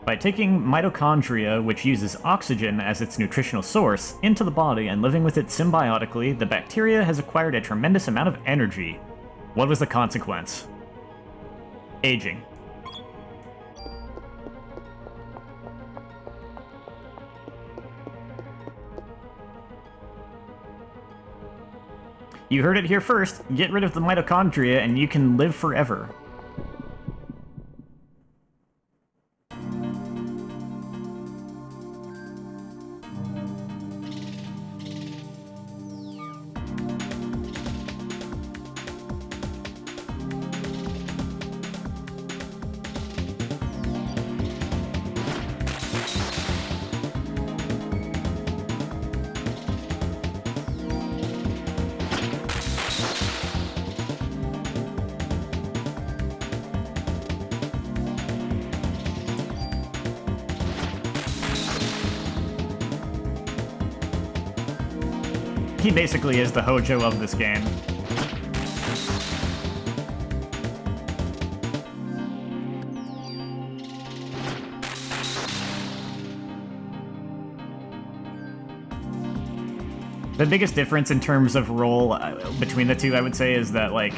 Speaker 1: By taking mitochondria, which uses oxygen as its nutritional source, into the body and living with it symbiotically, the bacteria has acquired a tremendous amount of energy. What was the consequence? Aging. You heard it here first. Get rid of the mitochondria and you can live forever. He basically is the Hojo of this game. The biggest difference in terms of role between the two, I would say, is that, like,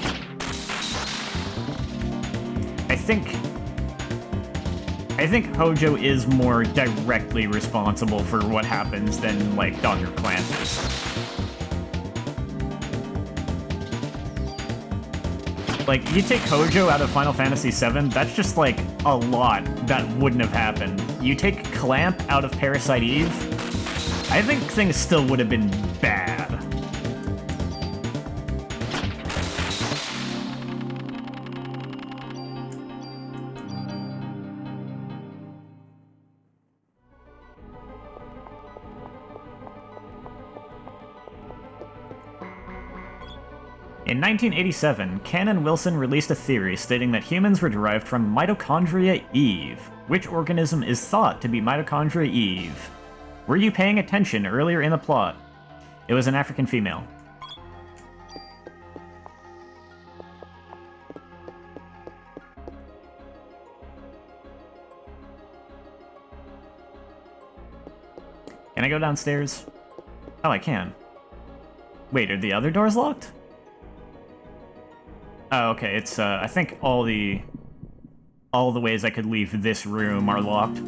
Speaker 1: I think Hojo is more directly responsible for what happens than, like, Dr. Plant is. Like, you take Hojo out of Final Fantasy VII, that's just, like, a lot that wouldn't have happened. You take Clamp out of Parasite Eve, I think things still would have been bad. In 1987, Ken and Wilson released a theory stating that humans were derived from Mitochondria Eve. Which organism is thought to be Mitochondria Eve? Were you paying attention earlier in the plot? It was an African female. Can I go downstairs? Oh, I can. Wait, are the other doors locked? Oh, okay, it's, I think all the ways I could leave this room are locked.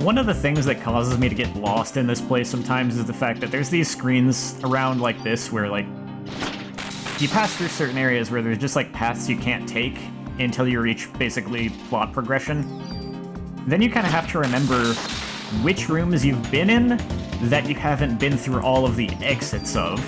Speaker 1: One of the things that causes me to get lost in this place sometimes is the fact that there's these screens around like this where, like, you pass through certain areas where there's just, like, paths you can't take until you reach, basically, plot progression. Then you kind of have to remember which rooms you've been in that you haven't been through all of the exits of.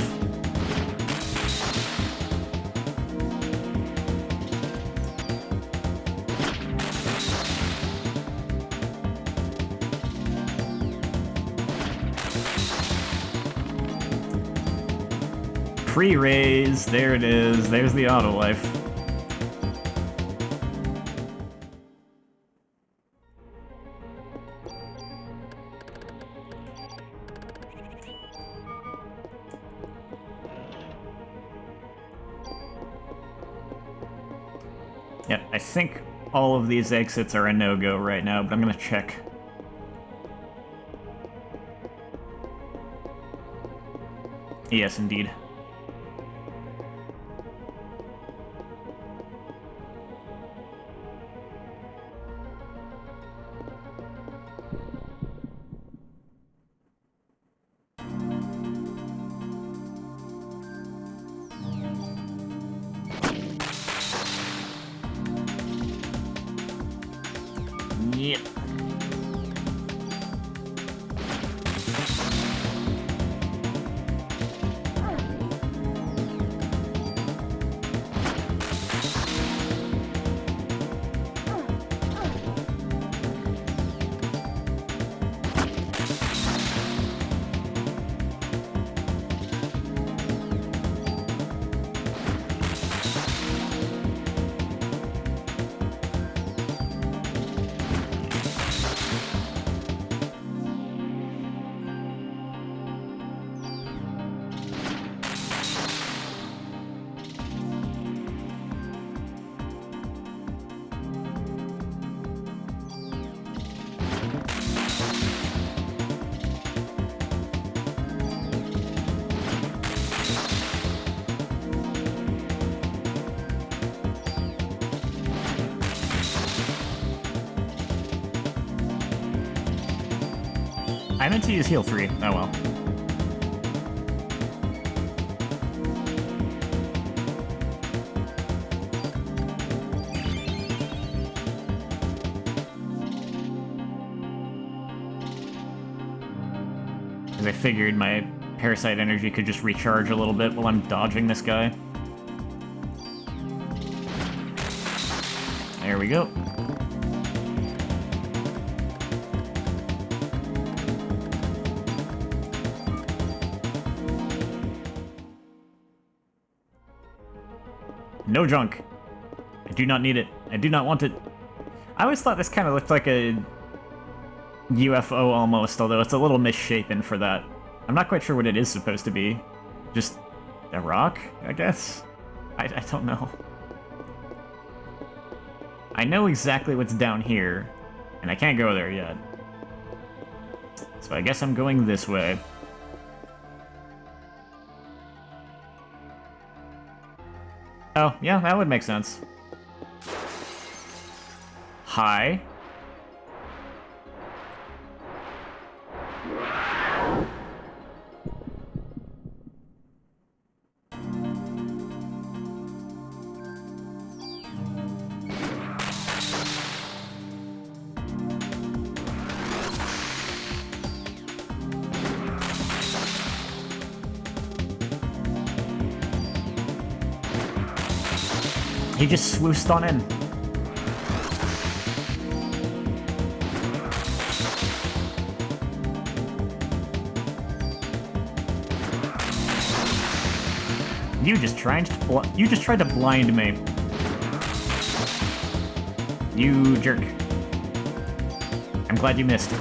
Speaker 1: Pre-raise, there it is, there's the auto life. Yeah, I think all of these exits are a no-go right now, but I'm gonna check. Yes, indeed. Yep. I meant to use heal 3. Oh well. Because I figured my Parasite energy could just recharge a little bit while I'm dodging this guy. There we go. No junk. I do not need it. I do not want it. I always thought this kind of looked like a UFO almost, although it's a little misshapen for that. I'm not quite sure what it is supposed to be. Just a rock, I guess? I don't know. I know exactly what's down here, and I can't go there yet. So I guess I'm going this way. Oh, yeah, that would make sense. Hi. He just swooshed on in. You just tried to blind me. You jerk. I'm glad you missed.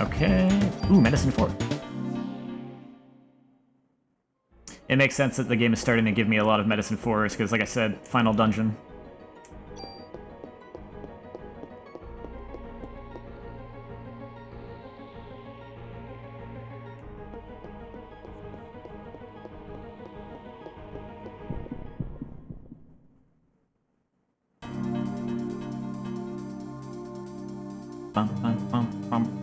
Speaker 1: Okay. Ooh, medicine 4. It makes sense that the game is starting to give me a lot of medicine 4s, because, like I said, final dungeon. Bum, bum, bum, bum.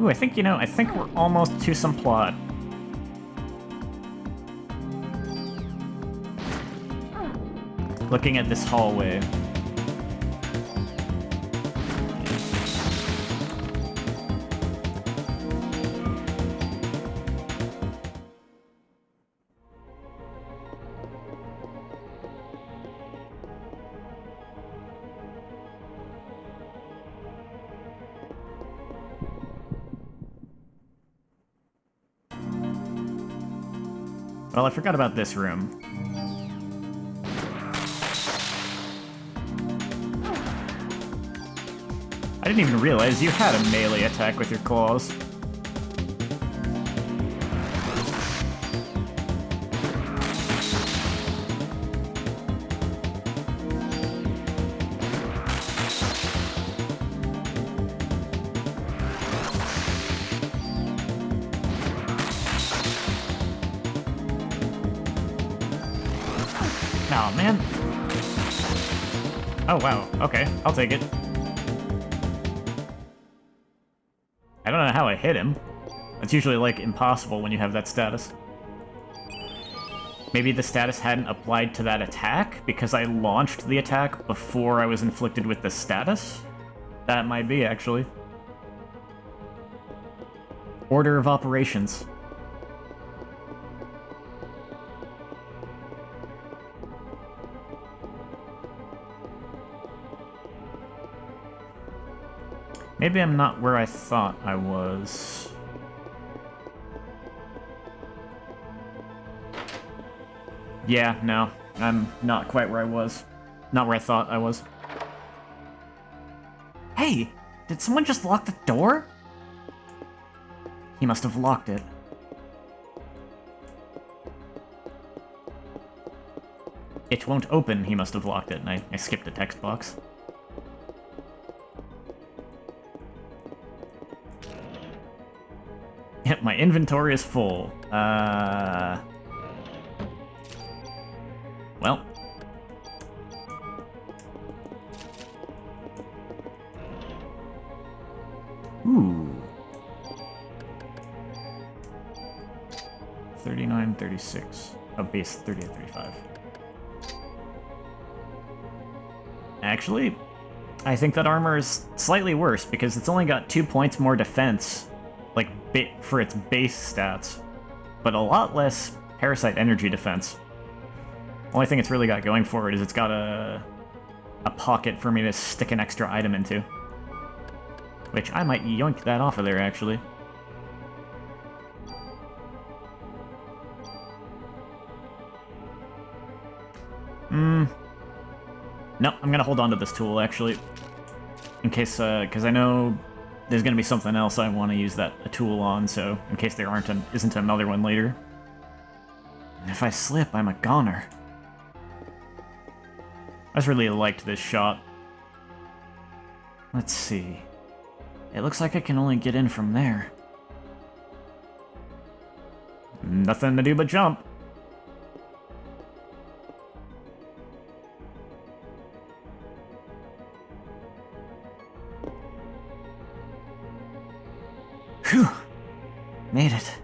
Speaker 1: Ooh, I think we're almost to some plot. Looking at this hallway. Well, I forgot about this room. I didn't even realize you had a melee attack with your claws. Oh, man. Oh, wow. Okay, I'll take it. I don't know how I hit him. It's usually, like, impossible when you have that status. Maybe the status hadn't applied to that attack because I launched the attack before I was inflicted with the status? That might be, actually. Order of operations. Maybe I'm not where I thought I was. Yeah, no. I'm not quite where I was. Not where I thought I was.
Speaker 2: Hey, did someone just lock the door? He must have locked it.
Speaker 1: It won't open, he must have locked it, and I skipped a text box. Yep, my inventory is full. Well. Ooh. 39, 36. Oh, base 30 and 35. Actually, I think that armor is slightly worse because it's only got 2 points more defense, like, for its base stats, but a lot less Parasite energy defense. Only thing it's really got going for it is it's got a pocket for me to stick an extra item into. Which I might yoink that off of there, actually. No, I'm gonna hold on to this tool, actually. In case, because I know there's gonna be something else I want to use a tool on, so in case there isn't another one later. And if I slip, I'm a goner. I just really liked this shot. Let's see. It looks like I can only get in from there. Nothing to do but jump.
Speaker 2: Phew. Made it.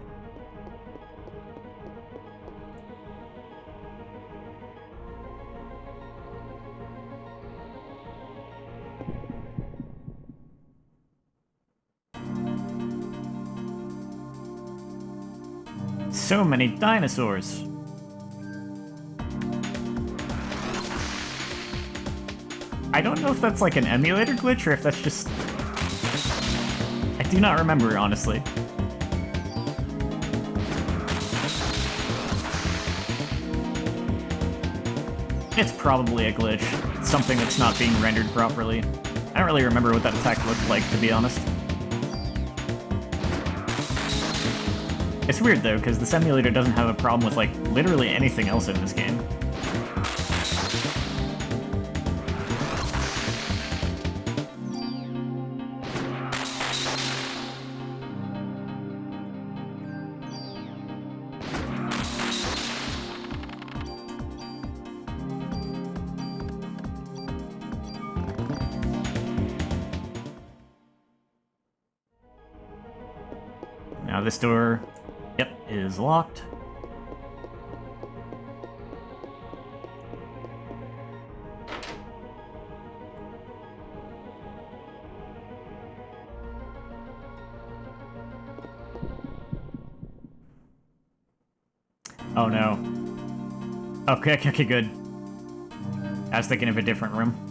Speaker 1: So many dinosaurs. I don't know if that's like an emulator glitch or if that's just... I do not remember, honestly. It's probably a glitch. It's something that's not being rendered properly. I don't really remember what that attack looked like, to be honest. It's weird, though, because the emulator doesn't have a problem with, like, literally anything else in this game. Now this door, yep, is locked. Oh no. Okay, okay, good. I was thinking of a different room.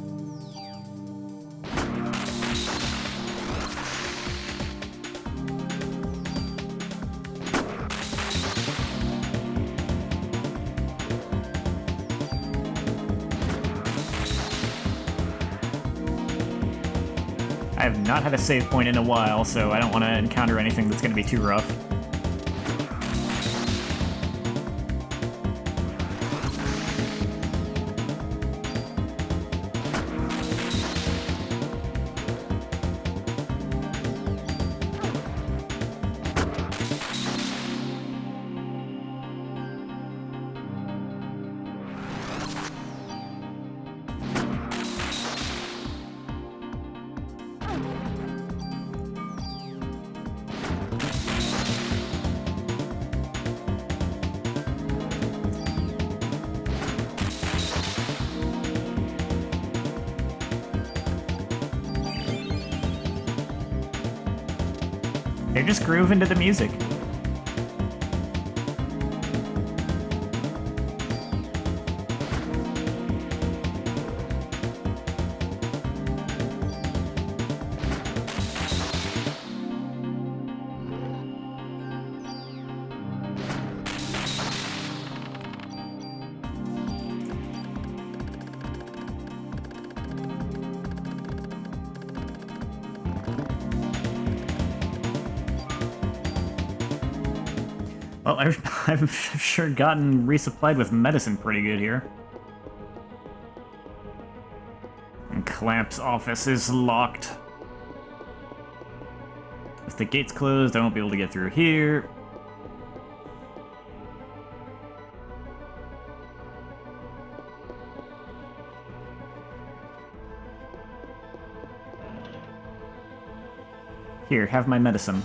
Speaker 1: I have not had a save point in a while, so I don't want to encounter anything that's going to be too rough. They just groove into the music. Well, I've sure gotten resupplied with medicine pretty good here. And Clamp's office is locked. If the gate's closed, I won't be able to get through here. Here, have my medicine.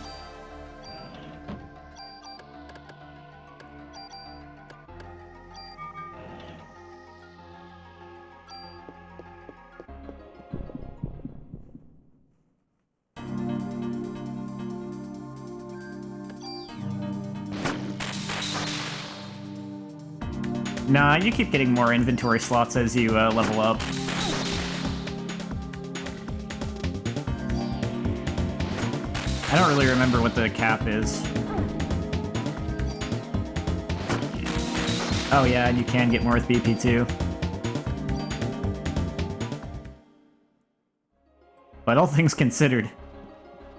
Speaker 1: Nah, you keep getting more inventory slots as you level up. I don't really remember what the cap is. Oh yeah, and you can get more with BP too. But all things considered,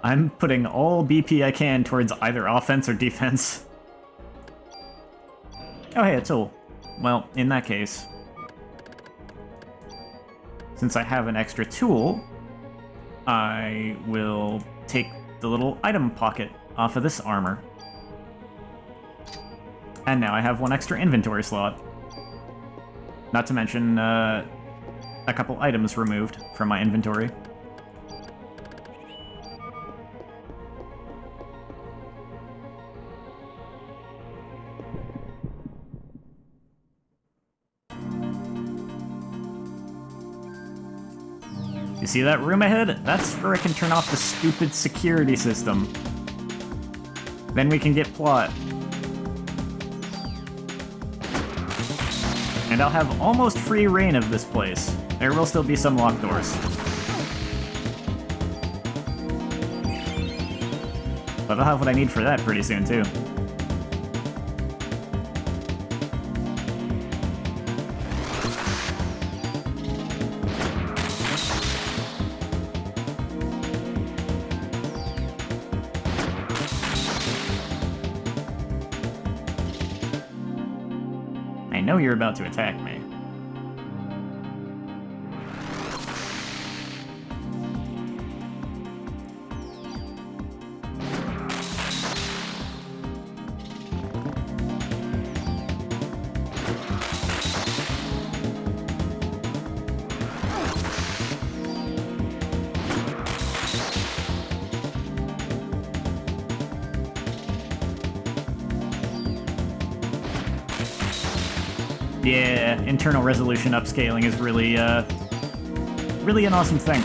Speaker 1: I'm putting all BP I can towards either offense or defense. Oh hey, a tool. Well, in that case, since I have an extra tool, I will take the little item pocket off of this armor. And now I have one extra inventory slot. Not to mention, a couple items removed from my inventory. You see that room ahead? That's where I can turn off the stupid security system. Then we can get plot. And I'll have almost free reign of this place. There will still be some locked doors. But I'll have what I need for that pretty soon, too. I know you're about to attack me. Yeah, internal resolution upscaling is really, really an awesome thing.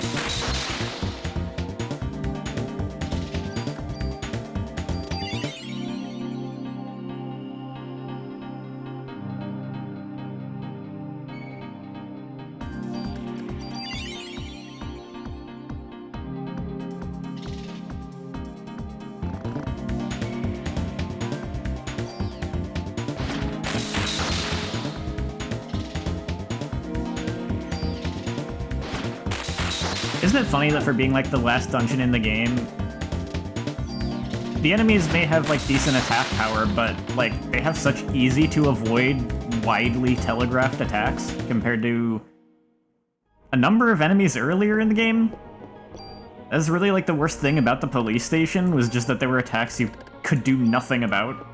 Speaker 1: Isn't it funny that for being like the last dungeon in the game, the enemies may have like decent attack power, but like they have such easy to avoid, widely telegraphed attacks compared to a number of enemies earlier in the game? That's really like the worst thing about the police station, was just that there were attacks you could do nothing about.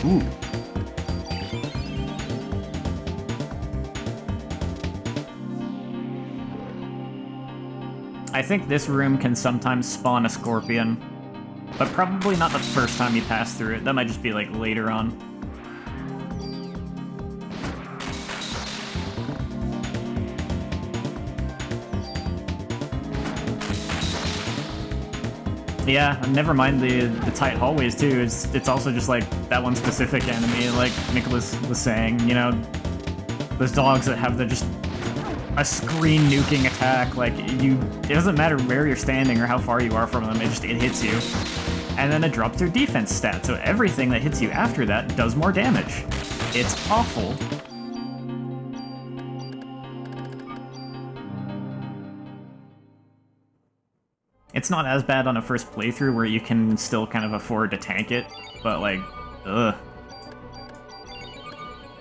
Speaker 1: Ooh. I think this room can sometimes spawn a scorpion, but probably not the first time you pass through it. That might just be like later on. Yeah, and never mind the tight hallways too. It's also just like that one specific enemy, like Nicholas was saying, you know, those dogs that have just a screen nuking attack. Like it doesn't matter where you're standing or how far you are from them, it hits you. And then it drops their defense stat, so everything that hits you after that does more damage. It's awful. It's not as bad on a first playthrough where you can still kind of afford to tank it, but like, ugh.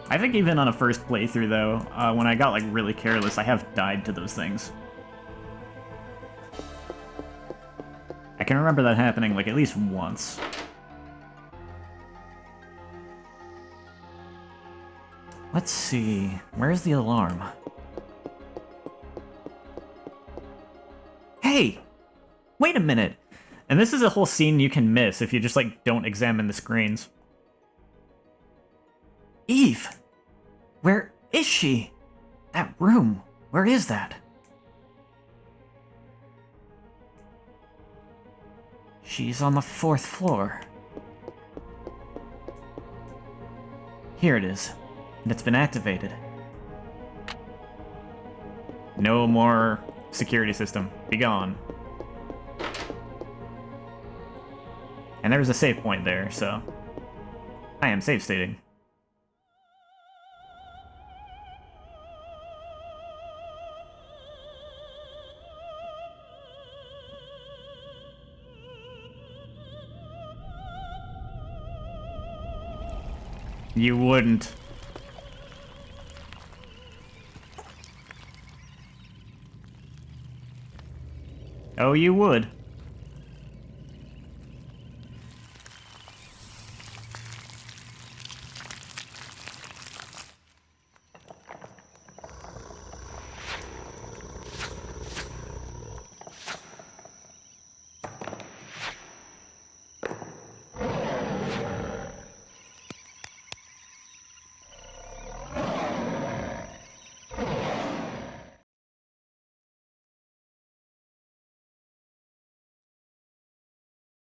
Speaker 1: I think even on a first playthrough though, when I got like really careless, I have died to those things. I can remember that happening like at least once. Let's see, where's the alarm? Hey! Wait a minute! And this is a whole scene you can miss if you just, like, don't examine the screens. Eve! Where is she? That room, where is that? She's on the 4th floor. Here it is, and it's been activated. No more security system. Be gone. And there's a save point there, so I am save stating. You wouldn't. Oh, you would.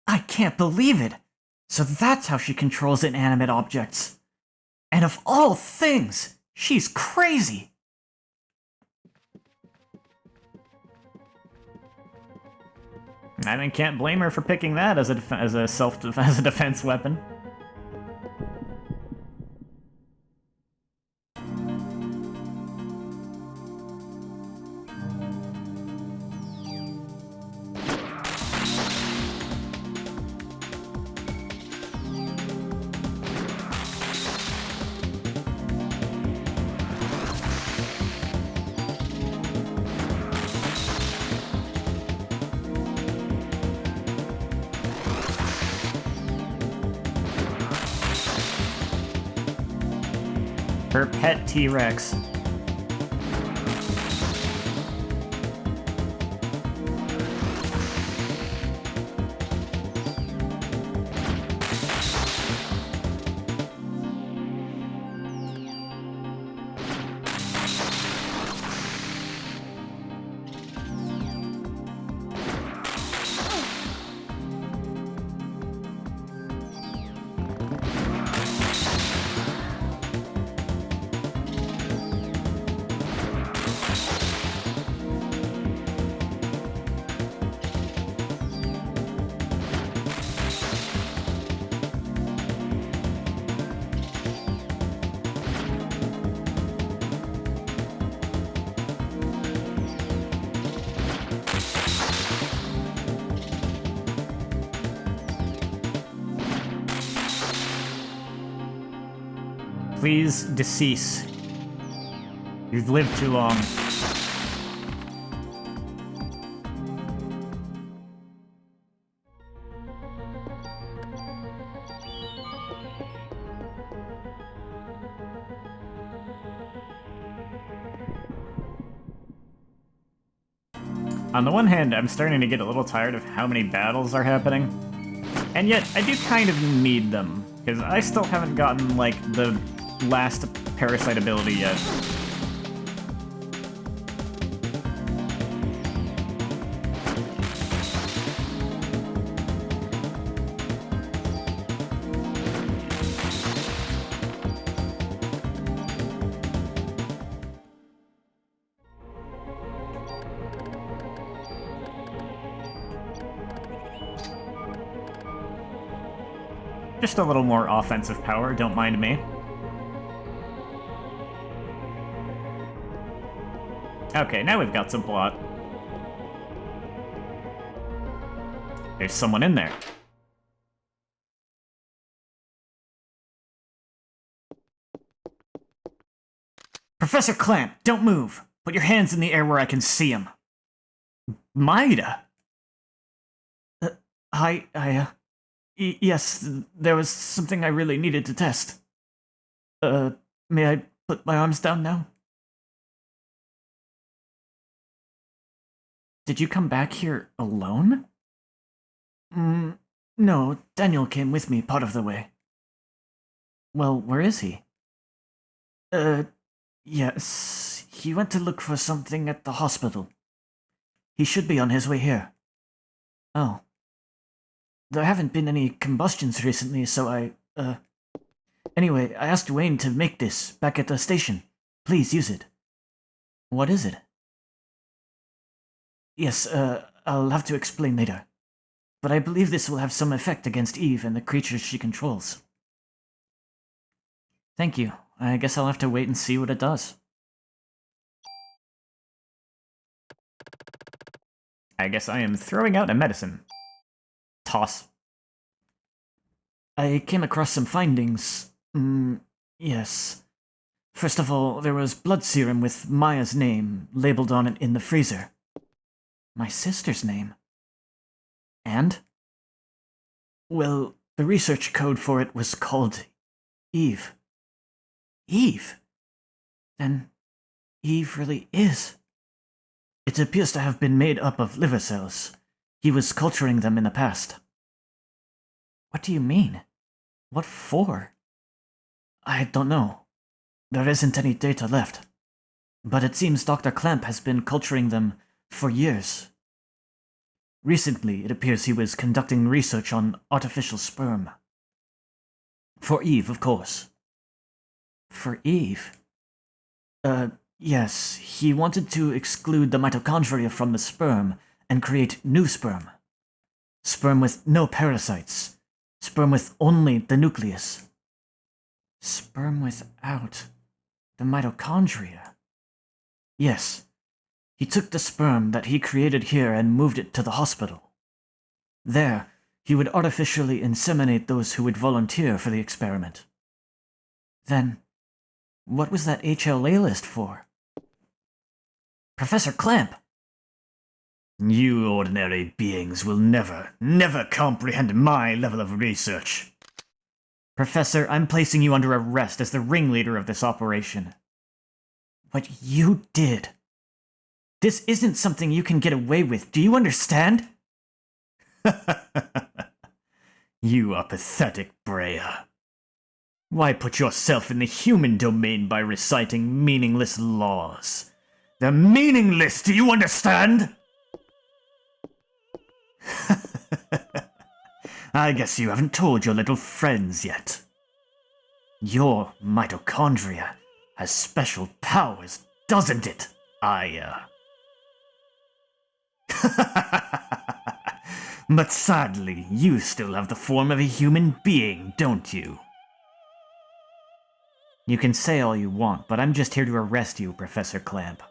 Speaker 1: I can't believe it! So that's how she controls inanimate objects. And of all things, she's crazy! I mean, can't blame her for picking that as a defense weapon. Her pet T-Rex. Please decease. You've lived too long. On the one hand, I'm starting to get a little tired of how many battles are happening. And yet, I do kind of need them, because I still haven't gotten, like, the last Parasite ability yet. Just a little more offensive power, don't mind me. Okay, now we've got some plot. There's someone in there.
Speaker 2: Professor Clamp, don't move. Put your hands in the air where I can see him.
Speaker 1: Maida!
Speaker 2: Yes, there was something I really needed to test. May I put my arms down now?
Speaker 1: Did you come back here alone?
Speaker 2: No, Daniel came with me part of the way.
Speaker 1: Well, where is he?
Speaker 2: Yes, he went to look for something at the hospital. He should be on his way here.
Speaker 1: Oh.
Speaker 2: There haven't been any combustions recently, so Anyway, I asked Wayne to make this back at the station. Please use it.
Speaker 1: What is it?
Speaker 2: Yes, I'll have to explain later. But I believe this will have some effect against Eve and the creatures she controls.
Speaker 1: Thank you. I guess I'll have to wait and see what it does. I guess I am throwing out a medicine. Toss.
Speaker 2: I came across some findings. Yes. First of all, there was blood serum with Maya's name labeled on it in the freezer.
Speaker 1: My sister's name.
Speaker 2: And? Well, the research code for it was called Eve.
Speaker 1: Eve?
Speaker 2: Then Eve really is. It appears to have been made up of liver cells. He was culturing them in the past.
Speaker 1: What do you mean? What for?
Speaker 2: I don't know. There isn't any data left. But it seems Dr. Clamp has been culturing them for years. Recently, it appears he was conducting research on artificial sperm. For Eve, of course.
Speaker 1: For Eve?
Speaker 2: Yes. He wanted to exclude the mitochondria from the sperm and create new sperm. Sperm with no parasites. Sperm with only the nucleus.
Speaker 1: Sperm without the mitochondria?
Speaker 2: Yes. He took the sperm that he created here and moved it to the hospital. There, he would artificially inseminate those who would volunteer for the experiment.
Speaker 1: Then, what was that HLA list for?
Speaker 2: Professor Clamp!
Speaker 3: You ordinary beings will never comprehend my level of research.
Speaker 1: Professor, I'm placing you under arrest as the ringleader of this operation.
Speaker 2: What you did. This isn't something you can get away with, do you understand?
Speaker 3: You are pathetic, Brea. Why put yourself in the human domain by reciting meaningless laws? They're meaningless, do you understand? I guess you haven't told your little friends yet. Your mitochondria has special powers, doesn't it, Aya? But sadly, you still have the form of a human being, don't you?
Speaker 1: You can say all you want, but I'm just here to arrest you, Professor Clamp.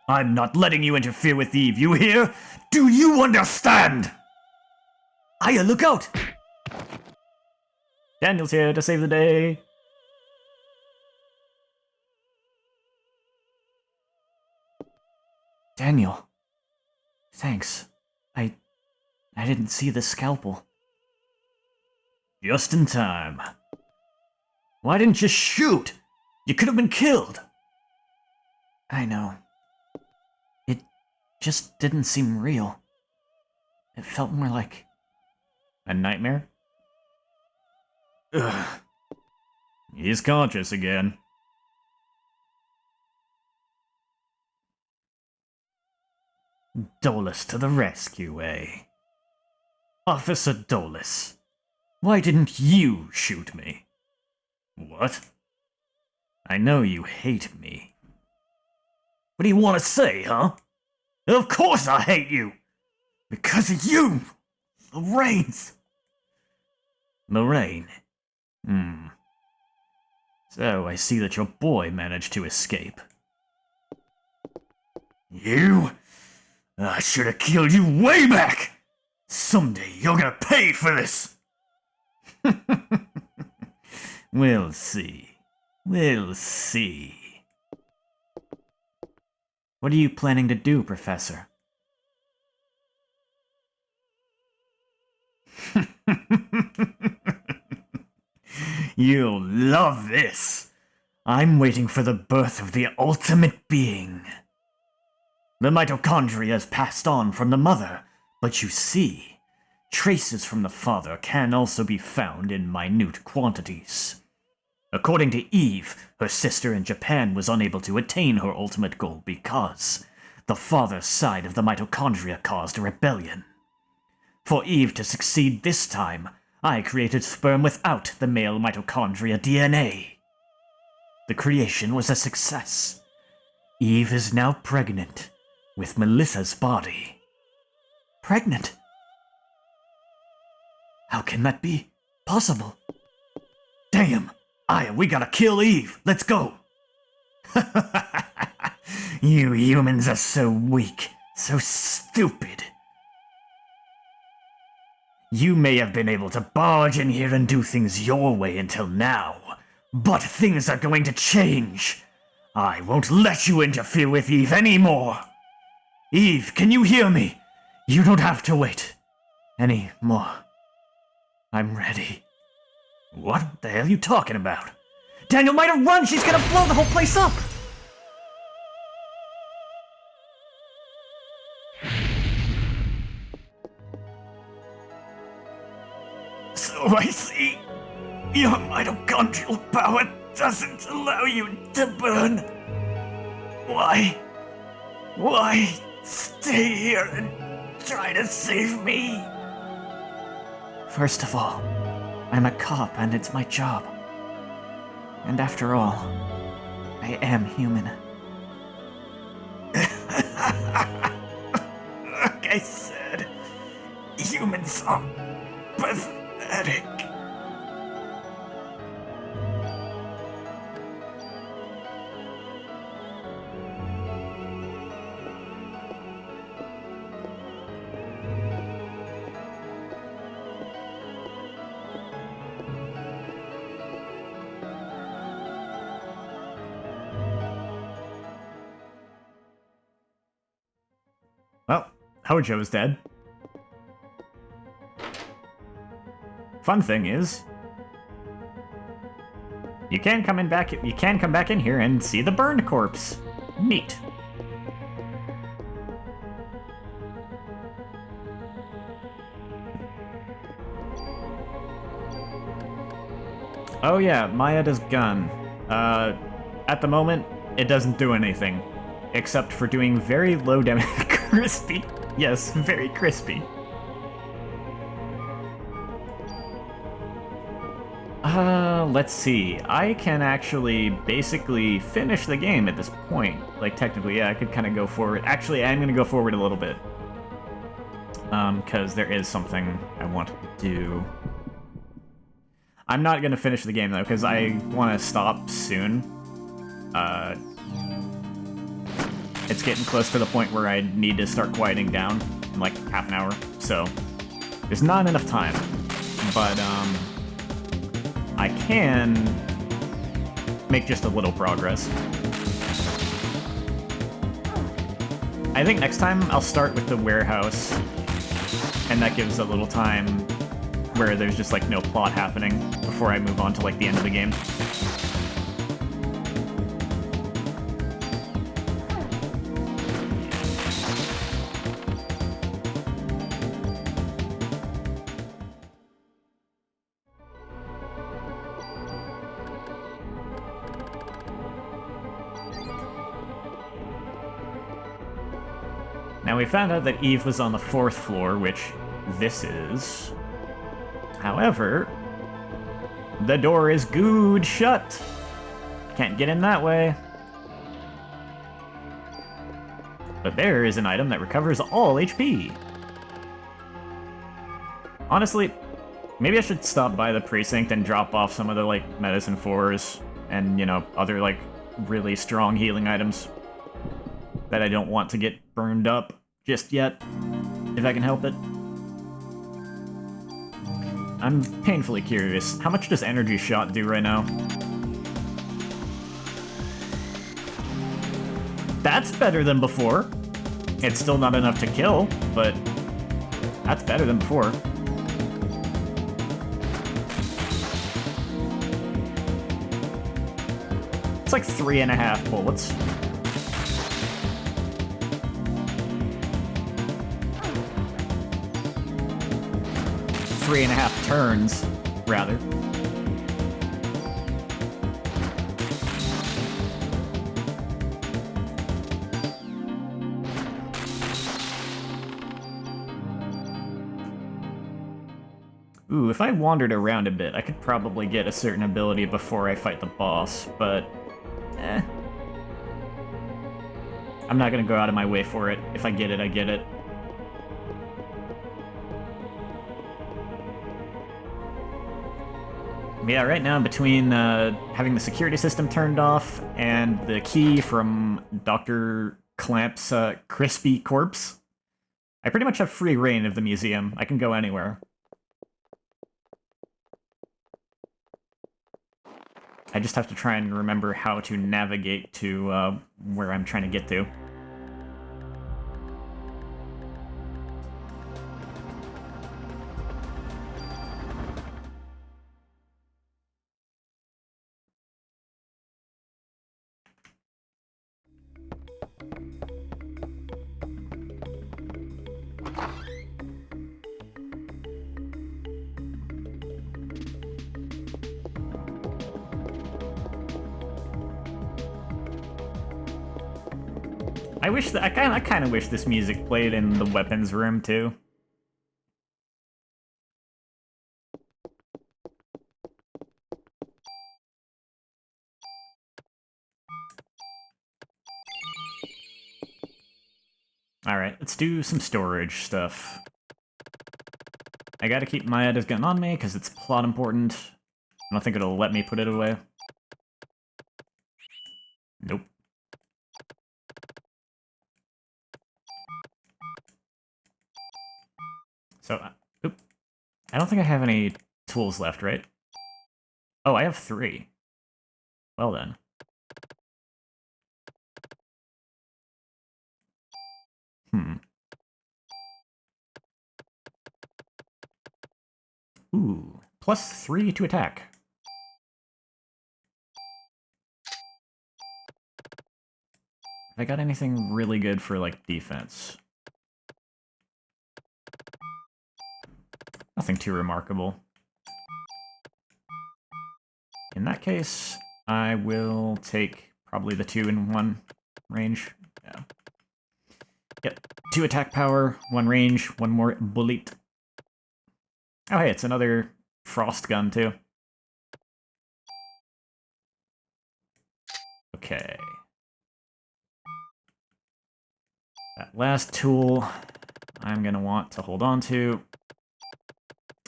Speaker 3: I'm not letting you interfere with Eve, you hear? Do you understand?
Speaker 2: Aya, look out!
Speaker 1: Daniel's here to save the day.
Speaker 2: Daniel. Thanks. I didn't see the scalpel.
Speaker 3: Just in time. Why didn't you shoot? You could have been killed.
Speaker 2: I know. It just didn't seem real. It felt more like
Speaker 1: A nightmare?
Speaker 3: Ugh. He's conscious again. Dolus to the rescue, eh? Officer Dolus, why didn't you shoot me? What? I know you hate me. What do you want to say, huh? Of course I hate you! Because of you! Lorraine's! Lorraine? So I see that your boy managed to escape. You? I should have killed you way back! Someday you're gonna pay for this! We'll see. We'll see.
Speaker 2: What are you planning to do, Professor?
Speaker 3: You'll love this. I'm waiting for the birth of the ultimate being. The mitochondria has passed on from the mother, but you see, traces from the father can also be found in minute quantities. According to Eve, her sister in Japan was unable to attain her ultimate goal because the father's side of the mitochondria caused a rebellion. For Eve to succeed this time, I created sperm without the male mitochondria DNA. The creation was a success. Eve is now pregnant with Melissa's body.
Speaker 2: Pregnant? How can that be possible?
Speaker 3: Damn! Aya, we gotta kill Eve! Let's go! You humans are so weak, so stupid. You may have been able to barge in here and do things your way until now, but things are going to change. I won't let you interfere with Eve anymore. Eve, can you hear me? You don't have to wait anymore. I'm ready. What the hell are you talking about? Daniel might have run! She's gonna blow the whole place up! So I see, your mitochondrial power doesn't allow you to burn. Why stay here and try to save me?
Speaker 2: First of all, I'm a cop and it's my job. And after all, I am human.
Speaker 3: Like I said, humans are pathetic.
Speaker 1: Well, Hojo's dead. Fun thing is, you can come back in here and see the burned corpse. Neat. Oh yeah, Maeda's gun. At the moment, it doesn't do anything. Except for doing very low damage. Crispy. Yes, very crispy. Let's see. I can actually basically finish the game at this point. Like, technically, yeah, I could kind of go forward. Actually, I'm going to go forward a little bit. Because there is something I want to do. I'm not going to finish the game, though, because I want to stop soon. It's getting close to the point where I need to start quieting down in like half an hour, so there's not enough time. But, I can make just a little progress. I think next time I'll start with the warehouse, and that gives a little time where there's just like no plot happening before I move on to like the end of the game. Now we found out that Eve was on the 4th floor, which this is. However, the door is good shut. Can't get in that way. But there is an item that recovers all HP. Honestly, maybe I should stop by the precinct and drop off some of the, like, medicine 4s and, you know, other, like, really strong healing items that I don't want to get burned up just yet, if I can help it. I'm painfully curious. How much does Energy Shot do right now? That's better than before. It's still not enough to kill, but that's better than before. It's like 3.5 bullets. 3.5 turns, rather. Ooh, if I wandered around a bit, I could probably get a certain ability before I fight the boss, but... I'm not gonna go out of my way for it. If I get it, I get it. Yeah, right now, between having the security system turned off and the key from Dr. Clamp's crispy corpse, I pretty much have free reign of the museum. I can go anywhere. I just have to try and remember how to navigate to where I'm trying to get to. I kind of wish this music played in the weapons room too. Alright, let's do some storage stuff. I gotta keep Maeda's gun on me because it's plot important. I don't think it'll let me put it away. Nope. So, oop. I don't think I have any tools left, right? Oh, I have 3. Well then. Ooh, +3 to attack. Have I got anything really good for, like, defense? Nothing too remarkable. In that case, I will take probably the 2-in-1 range. Yeah. Yep. 2 attack power, 1 range, 1 more bullet. Oh hey, it's another frost gun too. Okay. That last tool I'm gonna want to hold on to.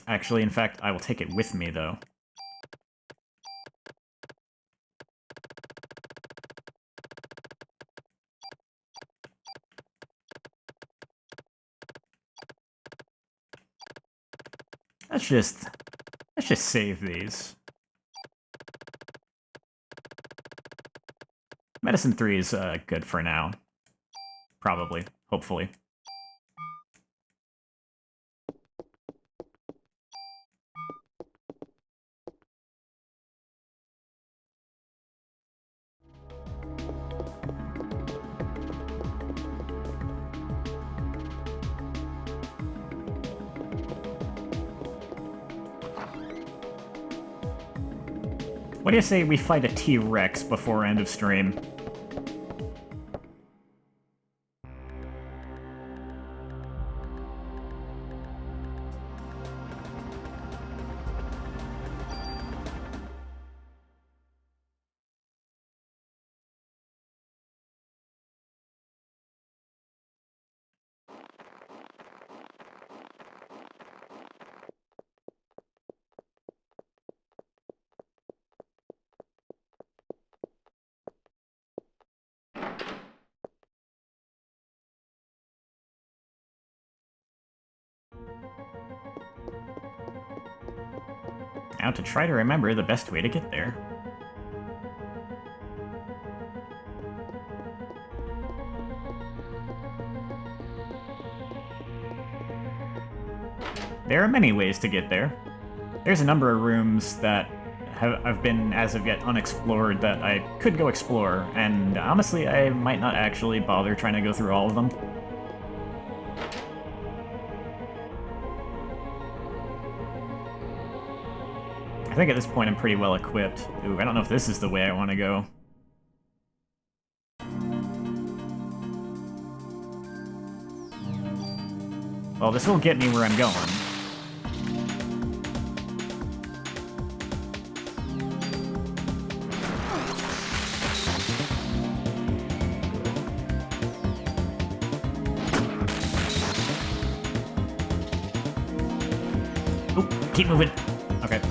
Speaker 1: Actually, in fact, I will take it with me though. Let's just save these. Medicine 3 is good for now. Probably. Hopefully. What do you say we fight a T-Rex before end of stream? Now to try to remember the best way to get there. There are many ways to get there. There's a number of rooms that have been, as of yet, unexplored that I could go explore, and honestly, I might not actually bother trying to go through all of them. I think at this point I'm pretty well equipped. Ooh, I don't know if this is the way I want to go. Well, this will get me where I'm going. Oop, keep moving. Okay.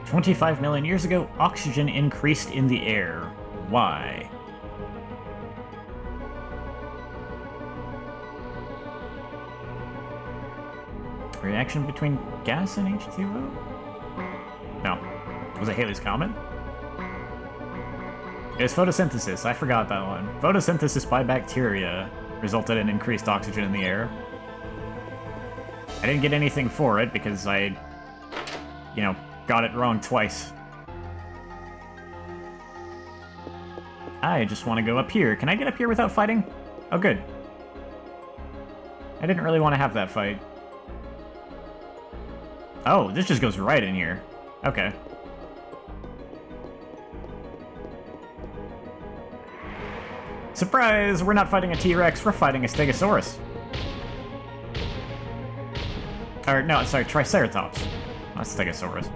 Speaker 1: "25 million years ago, oxygen increased in the air. Why?" Reaction between gas and H2O? No. Was it Halley's Comet? It was photosynthesis. I forgot that one. Photosynthesis by bacteria resulted in increased oxygen in the air. I didn't get anything for it because I, got it wrong twice. I just want to go up here. Can I get up here without fighting? Oh, good. I didn't really want to have that fight. Oh, this just goes right in here. Okay. Surprise! We're not fighting a T-Rex, we're fighting a Stegosaurus. Or, no, sorry, Triceratops. Not Stegosaurus.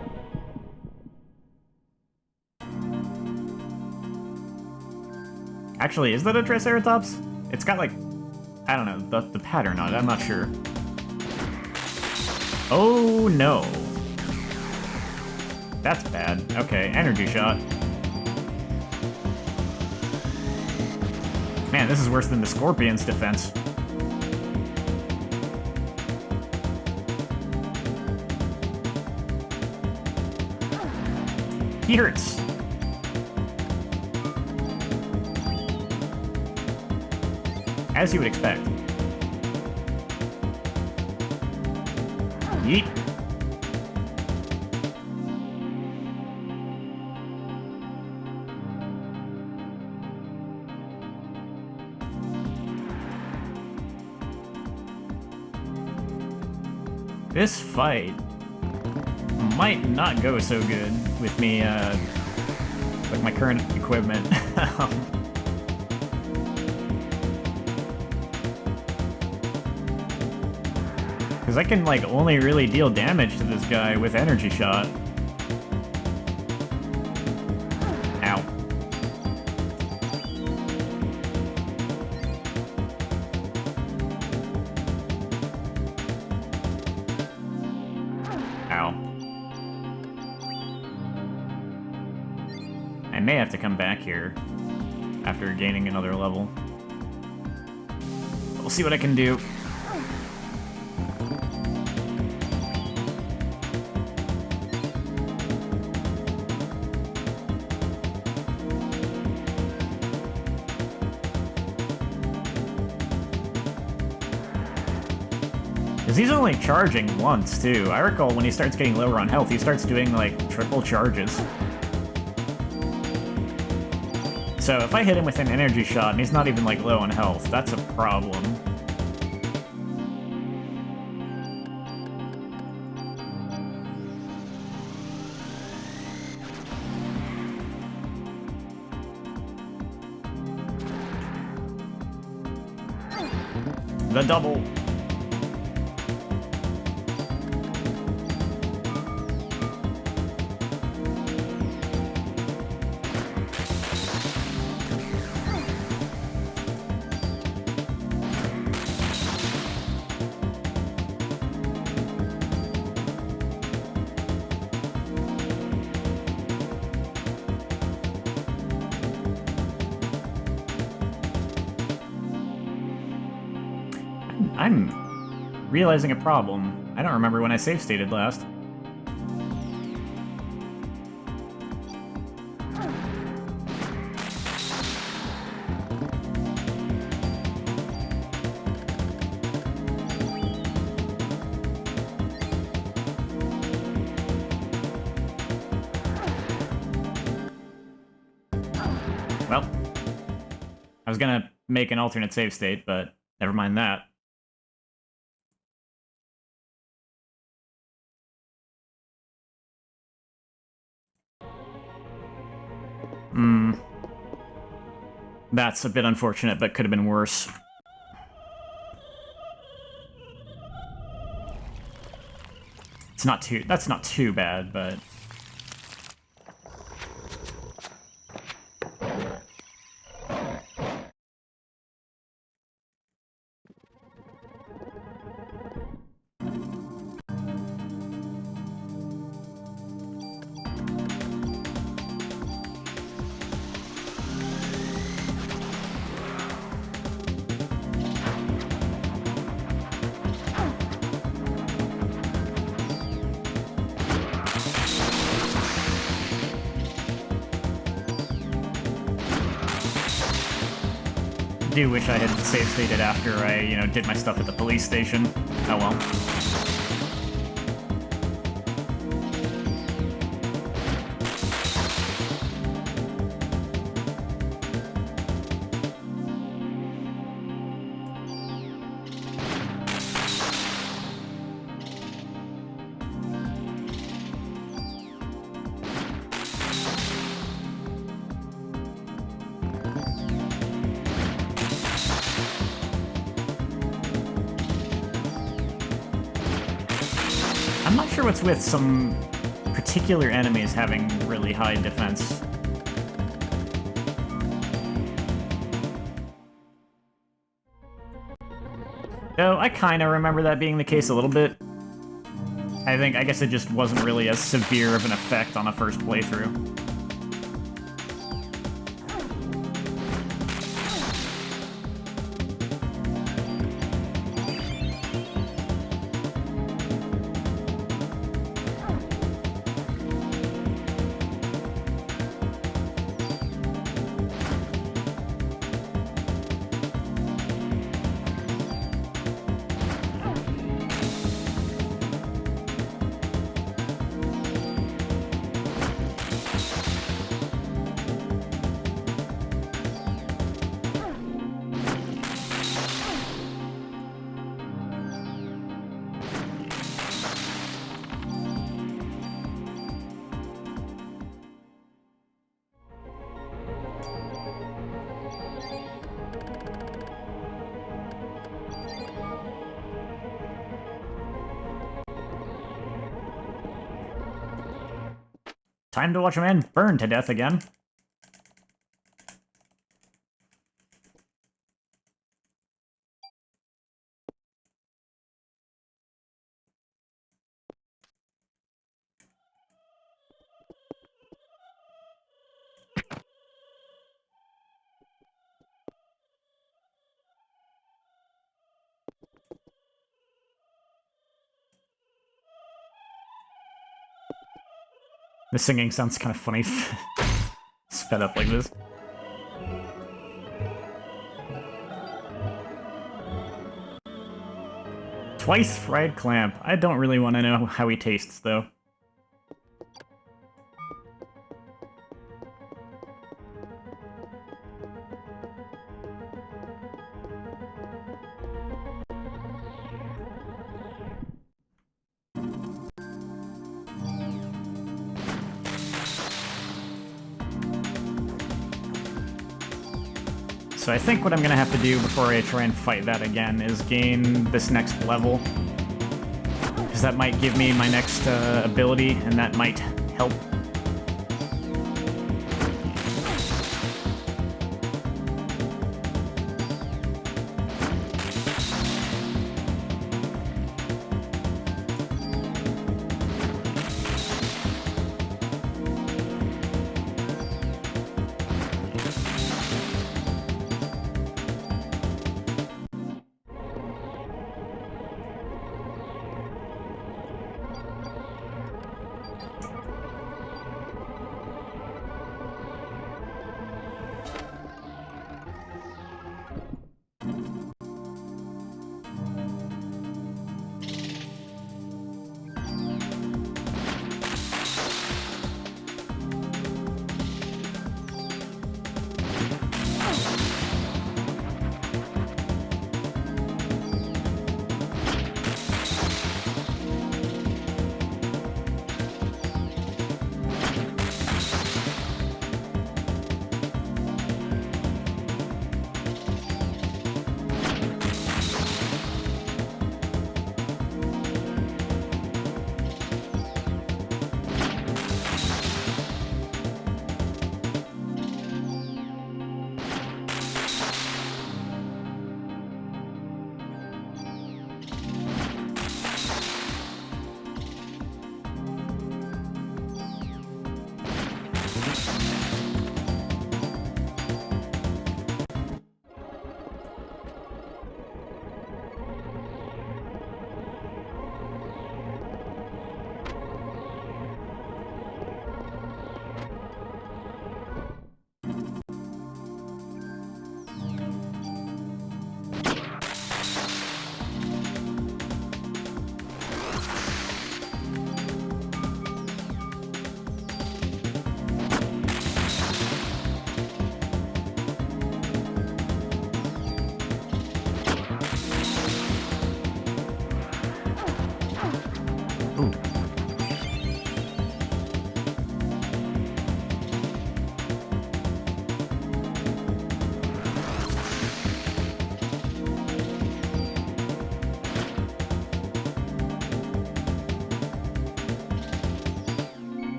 Speaker 1: Actually, is that a Triceratops? It's got, like, I don't know, the pattern on it, I'm not sure. Oh, no. That's bad. Okay, energy shot. Man, this is worse than the Scorpion's defense. He hurts. As you would expect. Yeet. This fight might not go so good with me like my current equipment. Because I can like only really deal damage to this guy with energy shot. Ow. Ow. I may have to come back here after gaining another level. We'll see what I can do. Because he's only charging once, too. I recall when he starts getting lower on health, he starts doing, like, triple charges. So if I hit him with an energy shot and he's not even, like, low on health, that's a problem. The double. I'm realizing a problem. I don't remember when I save stated last. Well, I was gonna make an alternate save state, but never mind that. That's a bit unfortunate, but could have been worse. That's not too bad, but... I do wish I had save stated after I, did my stuff at the police station. Oh well. I'm not sure what's with some particular enemies having really high defense. Though I kind of remember that being the case a little bit. I guess it just wasn't really as severe of an effect on a first playthrough. Time to watch a man burn to death again. The singing sounds kind of funny. Sped up like this. Twice fried clamp. I don't really want to know how he tastes, though. So I think what I'm gonna have to do before I try and fight that again is gain this next level. Because that might give me my next ability, and that might help.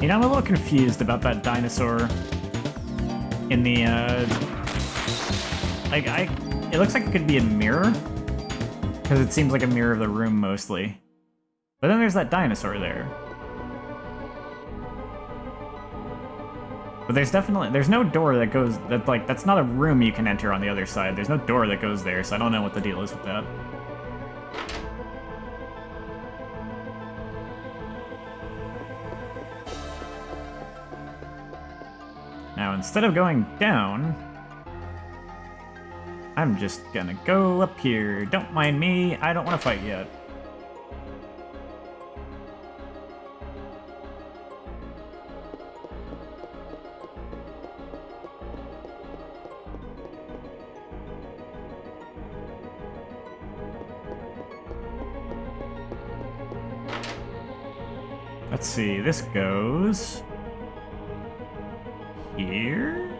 Speaker 1: You know, I'm a little confused about that dinosaur in the, it looks like it could be a mirror, because it seems like a mirror of the room mostly. But then there's that dinosaur there. But there's no door that goes, that's not a room you can enter on the other side. There's no door that goes there, so I don't know what the deal is with that. Now, instead of going down, I'm just gonna go up here. Don't mind me, I don't want to fight yet. Let's see, this goes here?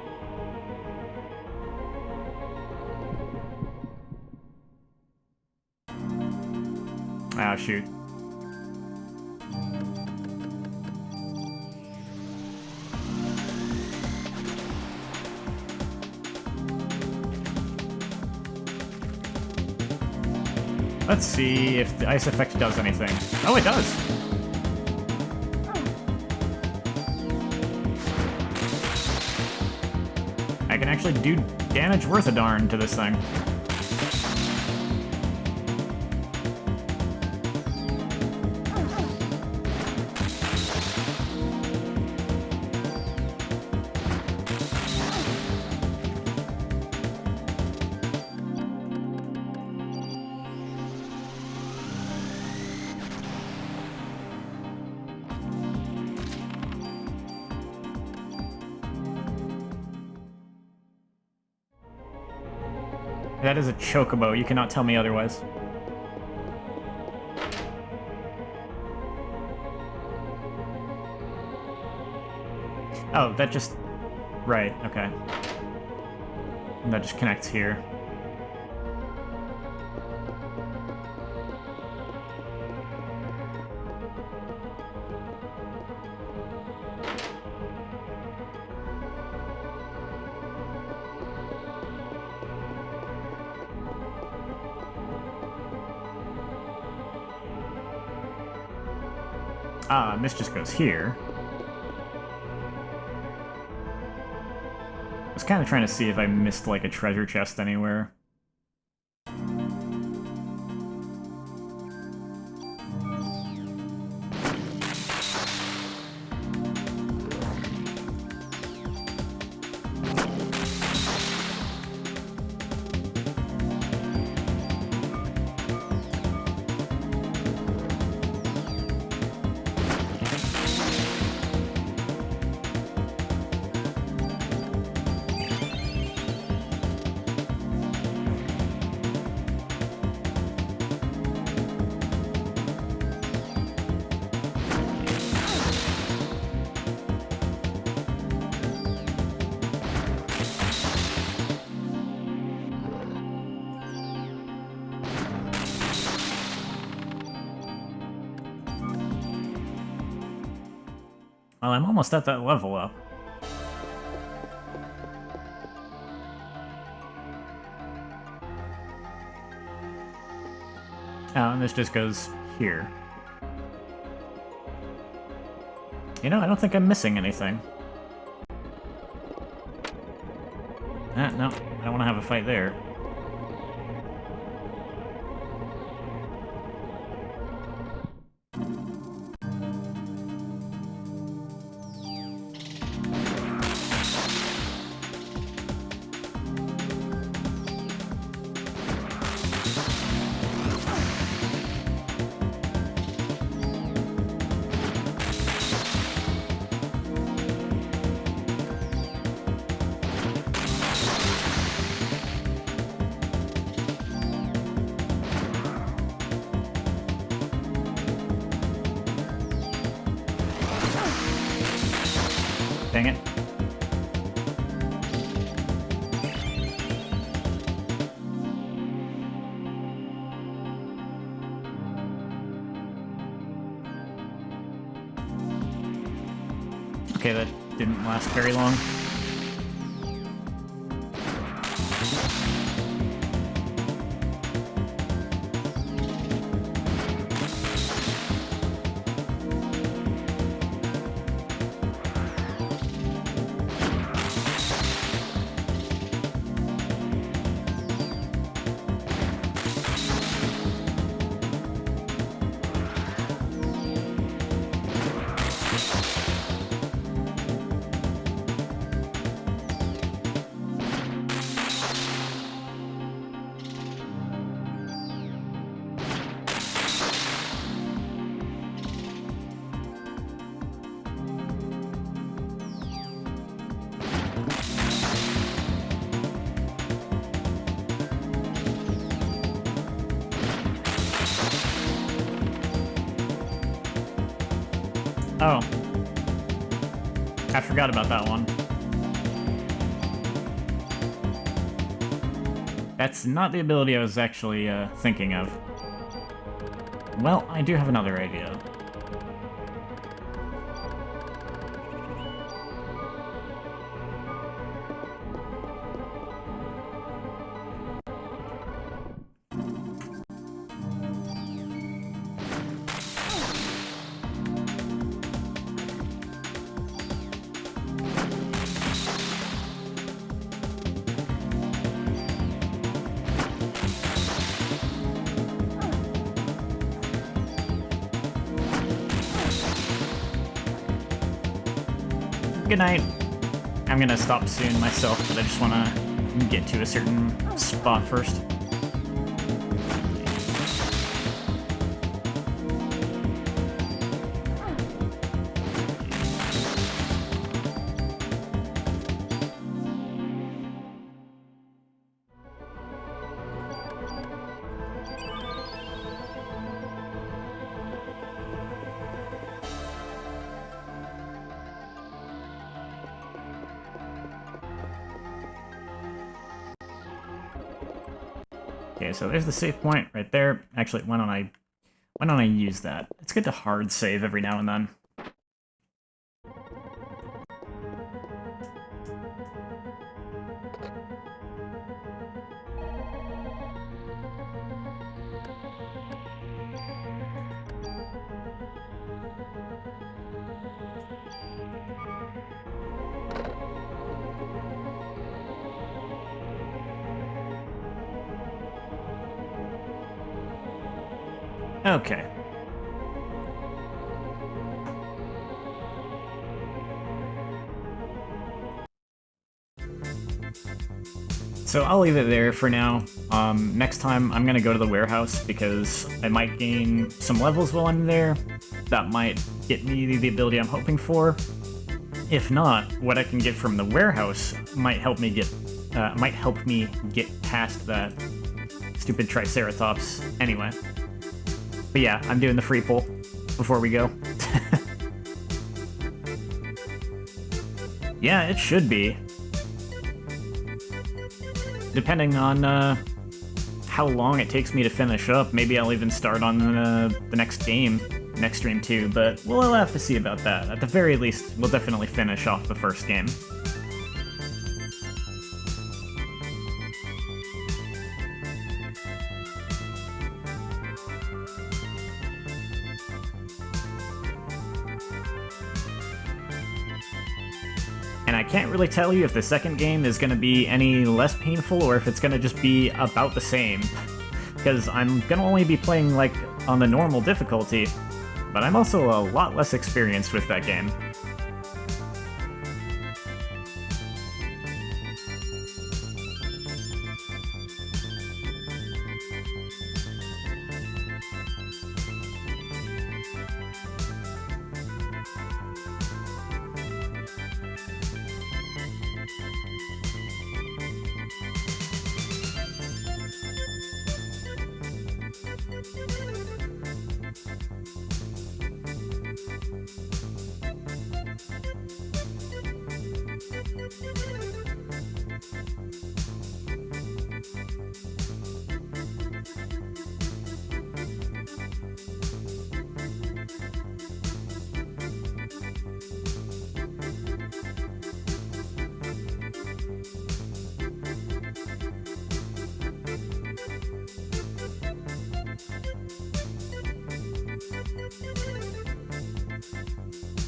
Speaker 1: Ah, shoot. Let's see if the ice effect does anything. Oh, it does! I can actually do damage worth a darn to this thing. That is a chocobo, you cannot tell me otherwise. Oh, that just... Right, okay. That just connects here. Ah, and this just goes here. I was kind of trying to see if I missed, like, a treasure chest anywhere. Well, I'm almost at that level up. Oh, and this just goes here. You know, I don't think I'm missing anything. Ah, no, I don't want to have a fight there. Dang it. Okay, that didn't last very long. Oh. I forgot about that one. That's not the ability I was actually thinking of. Well, I do have another idea. Good night. I'm gonna stop soon myself, but I just wanna get to a certain spot first. Okay, so there's the save point right there. Actually, why don't I use that? It's good to hard save every now and then. Okay. So I'll leave it there for now. Next time I'm gonna go to the warehouse because I might gain some levels while I'm there. That might get me the ability I'm hoping for. If not, what I can get from the warehouse might help me get past that stupid Triceratops. Anyway. But yeah, I'm doing the free pull before we go. Yeah, it should be. Depending on how long it takes me to finish up, maybe I'll even start on the next game, next stream too, but we'll have to see about that. At the very least, we'll definitely finish off the first game. And I can't really tell you if the second game is going to be any less painful or if it's going to just be about the same. Because I'm going to only be playing, like, on the normal difficulty, but I'm also a lot less experienced with that game.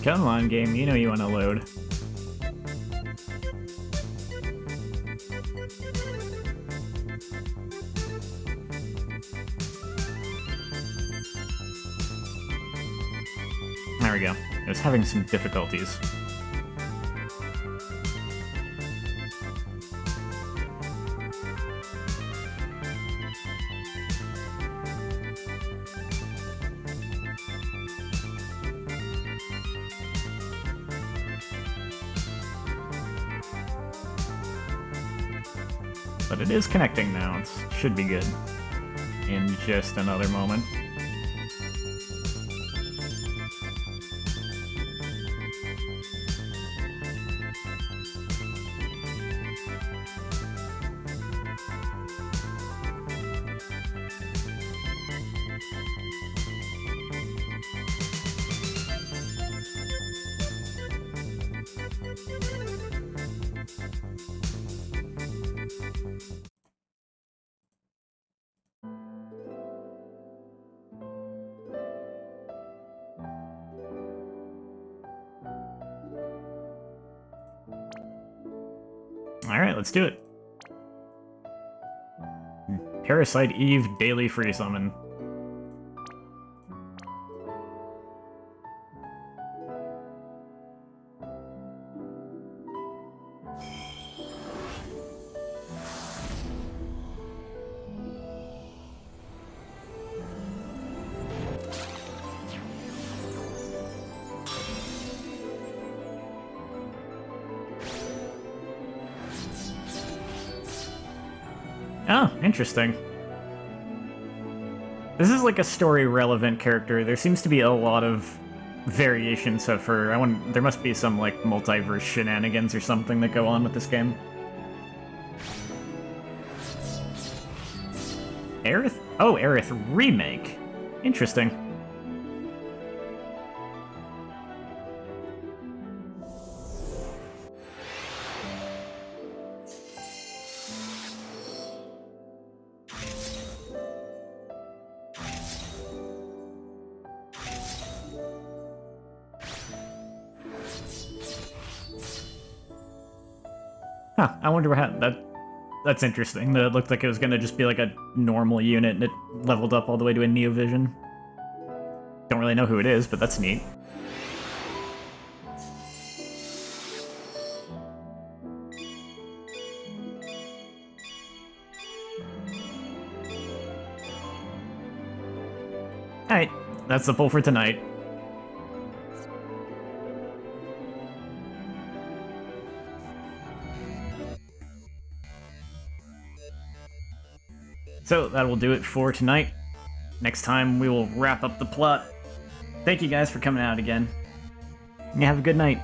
Speaker 1: Come on, game, you know you want to load. There we go. It was having some difficulties. But it is connecting now. It should be good in just another moment. Alright, let's do it. Parasite Eve Daily Free Summon. Oh, interesting. This is like a story-relevant character. There seems to be a lot of variations of her. There must be some like multiverse shenanigans or something that go on with this game. Aerith? Oh, Aerith Remake. Interesting. Huh, I wonder how that's interesting. That it looked like it was gonna just be like a normal unit and it leveled up all the way to a Neovision. Don't really know who it is, but that's neat. Alright, that's the pull for tonight. So that will do it for tonight. Next time we will wrap up the plot. Thank you guys for coming out again. And have a good night.